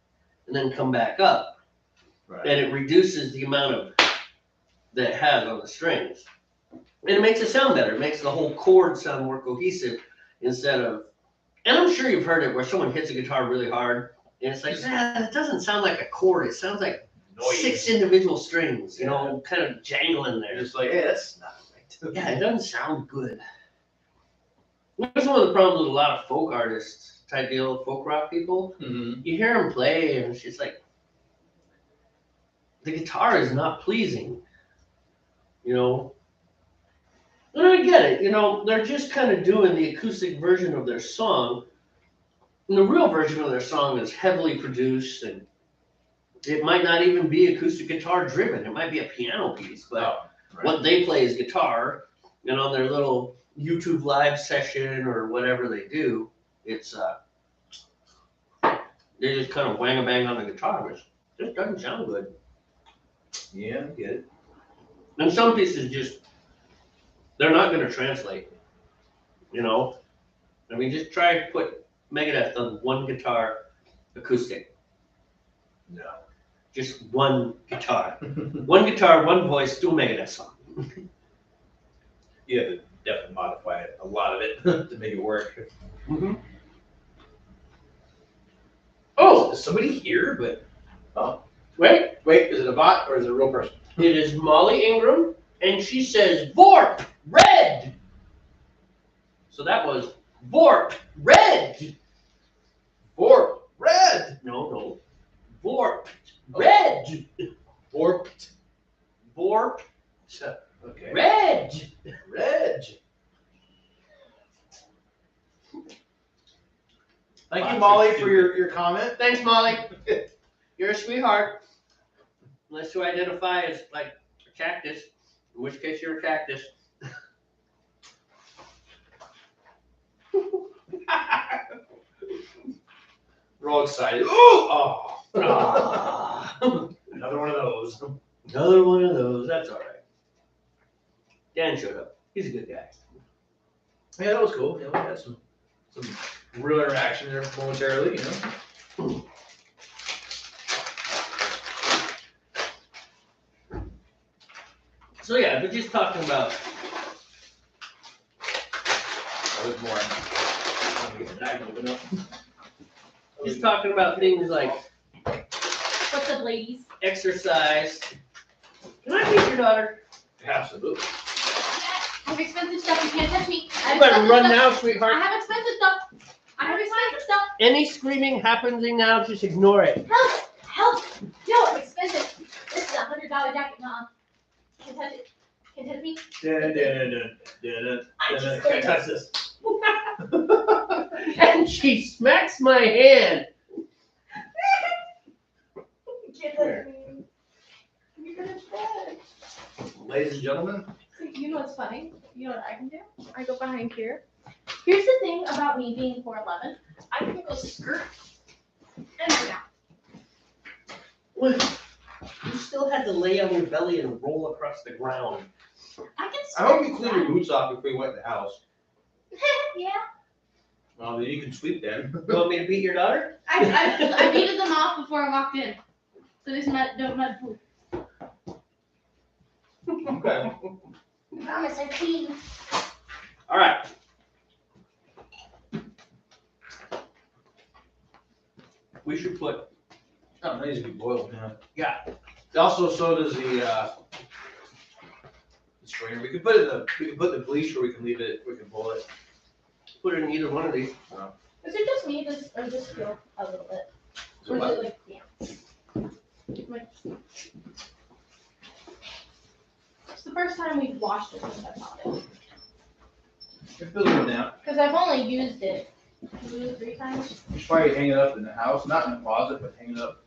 and then come back up.
Right.
And it reduces the amount of that it has on the strings. And it makes it sound better. It makes the whole chord sound more cohesive instead of, and I'm sure you've heard it where someone hits a guitar really hard and it's like, it doesn't sound like a chord. It sounds like
Noise.
6 individual strings, you know, kind of jangling there.
It's like, hey, that's not right.
Yeah, it doesn't sound good. That's one of the problems with a lot of folk artists, type deal, folk rock people.
Mm-hmm.
You hear them play and it's just like, the guitar is not pleasing, you know. And I get it, you know, they're just kind of doing the acoustic version of their song. And the real version of their song is heavily produced and it might not even be acoustic guitar driven. It might be a piano piece, but what they play is guitar. And on their little YouTube live session or whatever they do, it's they just kind of wang a bang on the guitar, which just doesn't sound good.
Yeah, I get it.
And some pieces just, they're not going to translate, you know? I mean, just try and put Megadeth on one guitar acoustic.
No.
Just one guitar. One guitar, one voice, do a Megadeth song.
You have to definitely modify it, a lot of it, to make it work.
Mm-hmm. Oh,
Is somebody here? But
wait,
Is it a bot or is it a real person?
it is Molly Ingram, and she says, Vorp, red! So that was Vorp, red!
Vorp, red.
No. Vorp, red!
Vorped.
Vorp,
Okay.
red!
Reg. Thank you,
Bots
Molly,
are
for your comment.
Thanks, Molly. You're a sweetheart. Unless you identify as like a cactus, in which case you're a cactus.
We're all excited. Ooh! Oh!
Ah.
Another one of those.
Another one of those. That's all right. Dan showed up. He's a good guy.
Yeah, that was cool. Yeah, we had some real interaction there momentarily, you know.
So yeah, but just talking about
That was more. I'm gonna get that open up.
just talking about things like
What's up, ladies?
exercise. Can I meet your daughter?
Absolutely.
I have expensive stuff. You can't touch me. I
You
have
better
expensive
run
stuff.
now,
I
sweetheart.
have expensive stuff. I have expensive stuff.
Any screaming happening now, just ignore it.
Help! Help! No, it's expensive. This is $100 jacket. Nuh-uh. Can't touch it. Can't touch me. I just
Can't touch this.
And she smacks my hand.
Can't touch me. You're gonna bed.
Ladies and gentlemen,
You know what's funny? You know what I can do? I go behind here. Here's the thing about me being 4'11". I can go skirt and go down.
You still had to lay on your belly and roll across the ground.
I can
I hope you clean your boots off before you went in the house.
Yeah.
Well, then you can sweep then.
You want me to beat your daughter?
I beated them off before I walked in. So there's don't mud poop.
Okay.
I promise I'm clean.
All right. We should put.
Oh, that needs to be boiled.
Yeah.
Also, so does the strainer. We can put the bleach, or we can leave it. We can boil it.
Put it in either one of these.
Is it just me or just feel a little bit?
So
Or is
what?
it like, yeah. Like, it's the first time we've washed it since I bought it.
It feels good now.
Because I've only used it 3 times.
You should probably hang it up in the house, not in the closet, but hang it up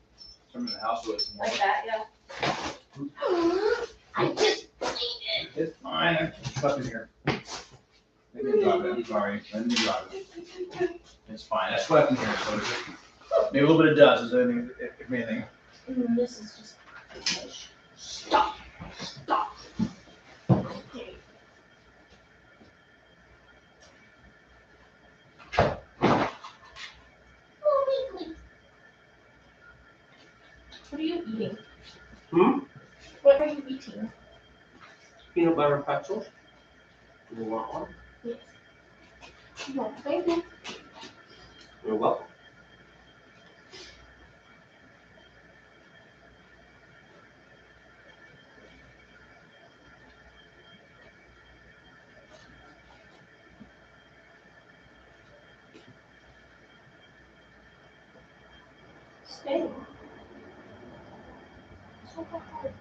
somewhere in the house so it's more.
Like that, yeah. I just cleaned
It's fine. I just stuck in here. Let me drop it. I'm sorry. Let me drop it. It's fine. I swept in here, so it's just maybe a little bit of dust. Is anything, if anything.
it. This is just. Stop. Stop. Okay. Oh, Weekly. What are you eating?
Hmm?
What are you eating?
Peanut butter pretzels. You want one?
Yes. No, thank you.
You're welcome.
Stay. So hard.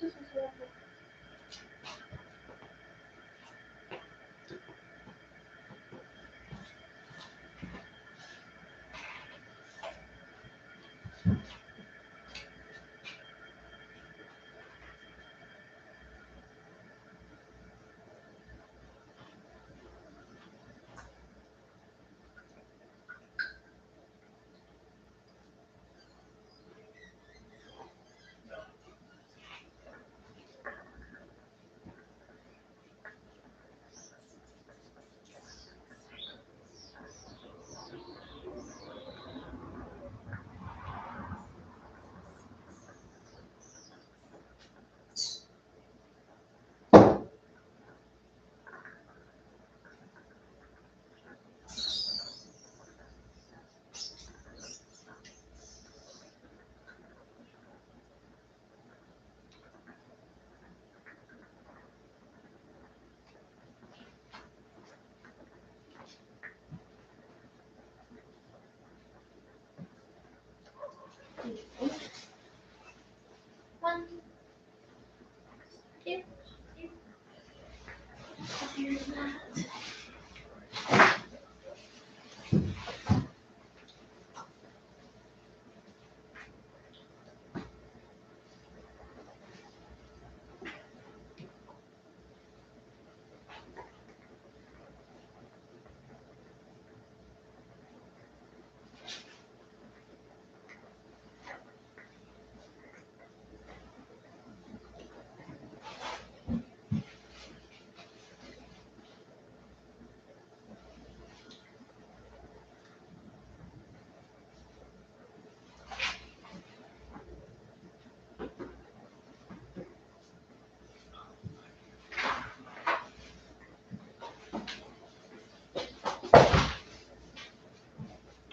This is awful. One. Two. Here's that.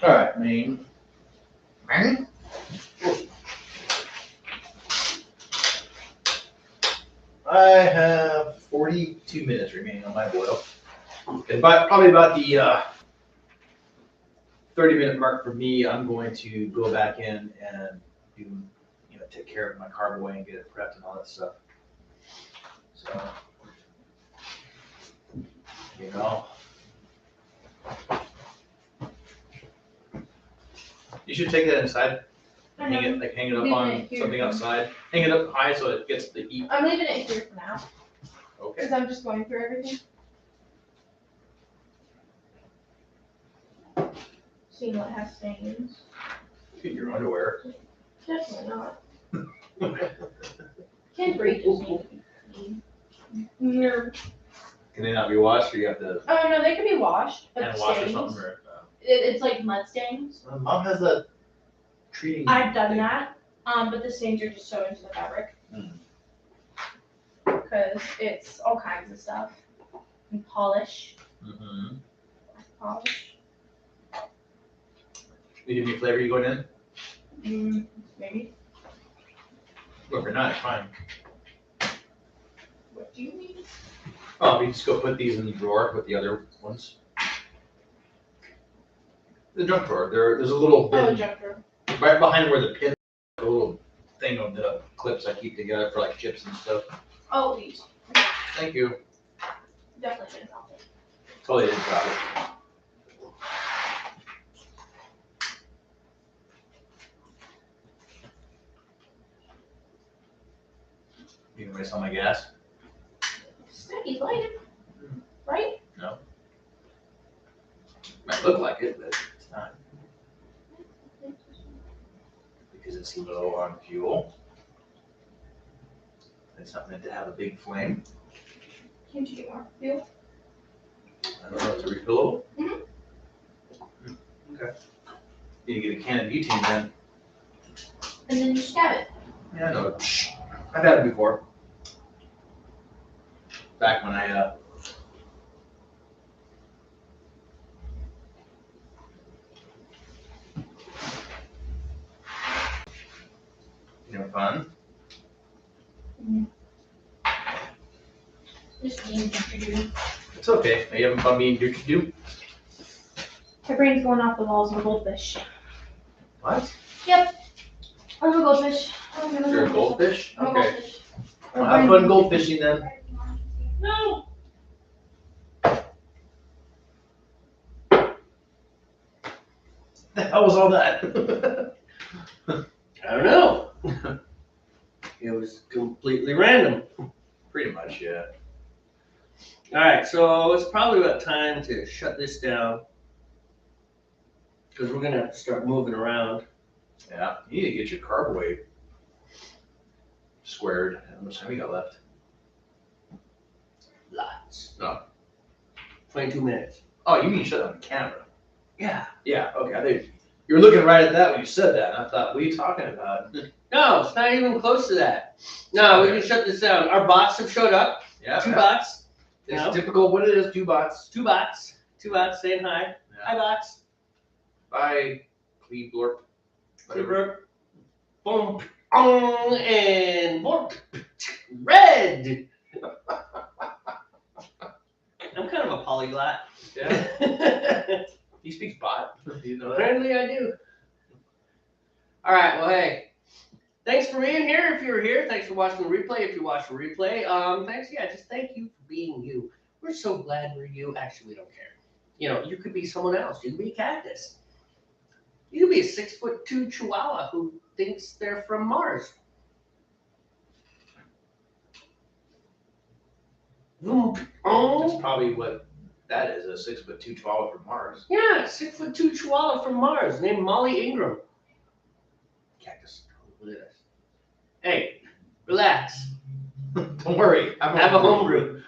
All right, Maine. I have 42 minutes remaining on my boil. And probably about the 30-minute mark for me, I'm going to go back in and do, take care of my carboy and get it prepped and all that stuff. So, you should take that inside. Hang it up on something outside. Hang it up high so it gets the heat.
I'm leaving it here for now,
Okay.
because I'm just going through everything. Seeing what has stains.
Get your underwear.
Definitely not. Can't breathe. Just need to be clean. No.
Can they not be washed, or you have to
Oh, no, they can be washed, but
hand wash or
stains.
something? Or,
It's like mud stains.
My mom has that treating.
I've done
thing.
that, but the stains are just so into the fabric.
Mm.
Because it's all kinds of stuff. And polish.
Mm-hmm.
Polish.
You need any flavor you going in?
Maybe.
Or if you're not, it's fine.
What do you mean?
Oh, we just go put these in the drawer with the other ones. The junk drawer. There's a little
Oh,
bin
junk drawer.
right behind where the pin, a little thing of the clips I keep together for like chips and stuff.
Oh, these.
Thank you.
Definitely didn't help it.
Totally didn't drop it. You can waste all my gas?
Steady light. Right?
No. Might look like it, but it's not. Because it's low on fuel. It's not meant to have a big flame.
Can't you get more fuel?
I don't know, it's a refillable?
Mhm.
Okay. You get a can of butane then.
And then you stab it.
Yeah, I know. I've had it before. Back when I, fun.
Just being doo-doo-doo.
It's okay. Are you having fun being doo-doo-doo?
My brain's going off the walls. I'm a goldfish.
What?
Yep. I'm a goldfish. I'm gonna
You're a goldfish?
I'm a
Okay.
goldfish.
Well, have fun goldfishing then.
No.
The hell was all that?
I don't know. It was completely random.
Pretty much, yeah.
All right, so it's probably about time to shut this down because we're gonna have to start moving around.
Yeah. You need to get your carb weight squared. How much time you got left?
Lots.
No.
22 minutes.
Oh, you mean shut down the camera?
Yeah.
Yeah, okay. I think you were looking right at that when you said that, and I thought, what are you talking about?
No, it's not even close to that. No, we
Okay.
can shut this down. Our bots have showed up.
Yeah.
2 bots. You
It's
know?
typical what it is, 2 bots.
2 bots. 2 bots saying hi. Hi, bots.
Bye, Cleve Blorp. Whatever.
Boom. And bork. Red. I'm kind of a polyglot.
Yeah. He speaks bot. Do you know that?
Apparently I do. All right, well, hey, thanks for being here. If you were here, thanks for watching the replay. If you watched the replay, thanks. Yeah, just thank you for being you. We're so glad we're you. Actually, we don't care. You know, you could be someone else. You could be a cactus. You could be a 6'2" Chihuahua who thinks they're from Mars.
That's
Oh,
probably what that is, a 6'2" chihuahua from Mars.
yeah, 6'2" Chihuahua from Mars named Molly Ingram.
Cactus.
Look at this. Hey, relax.
Don't worry.
Have a home brew.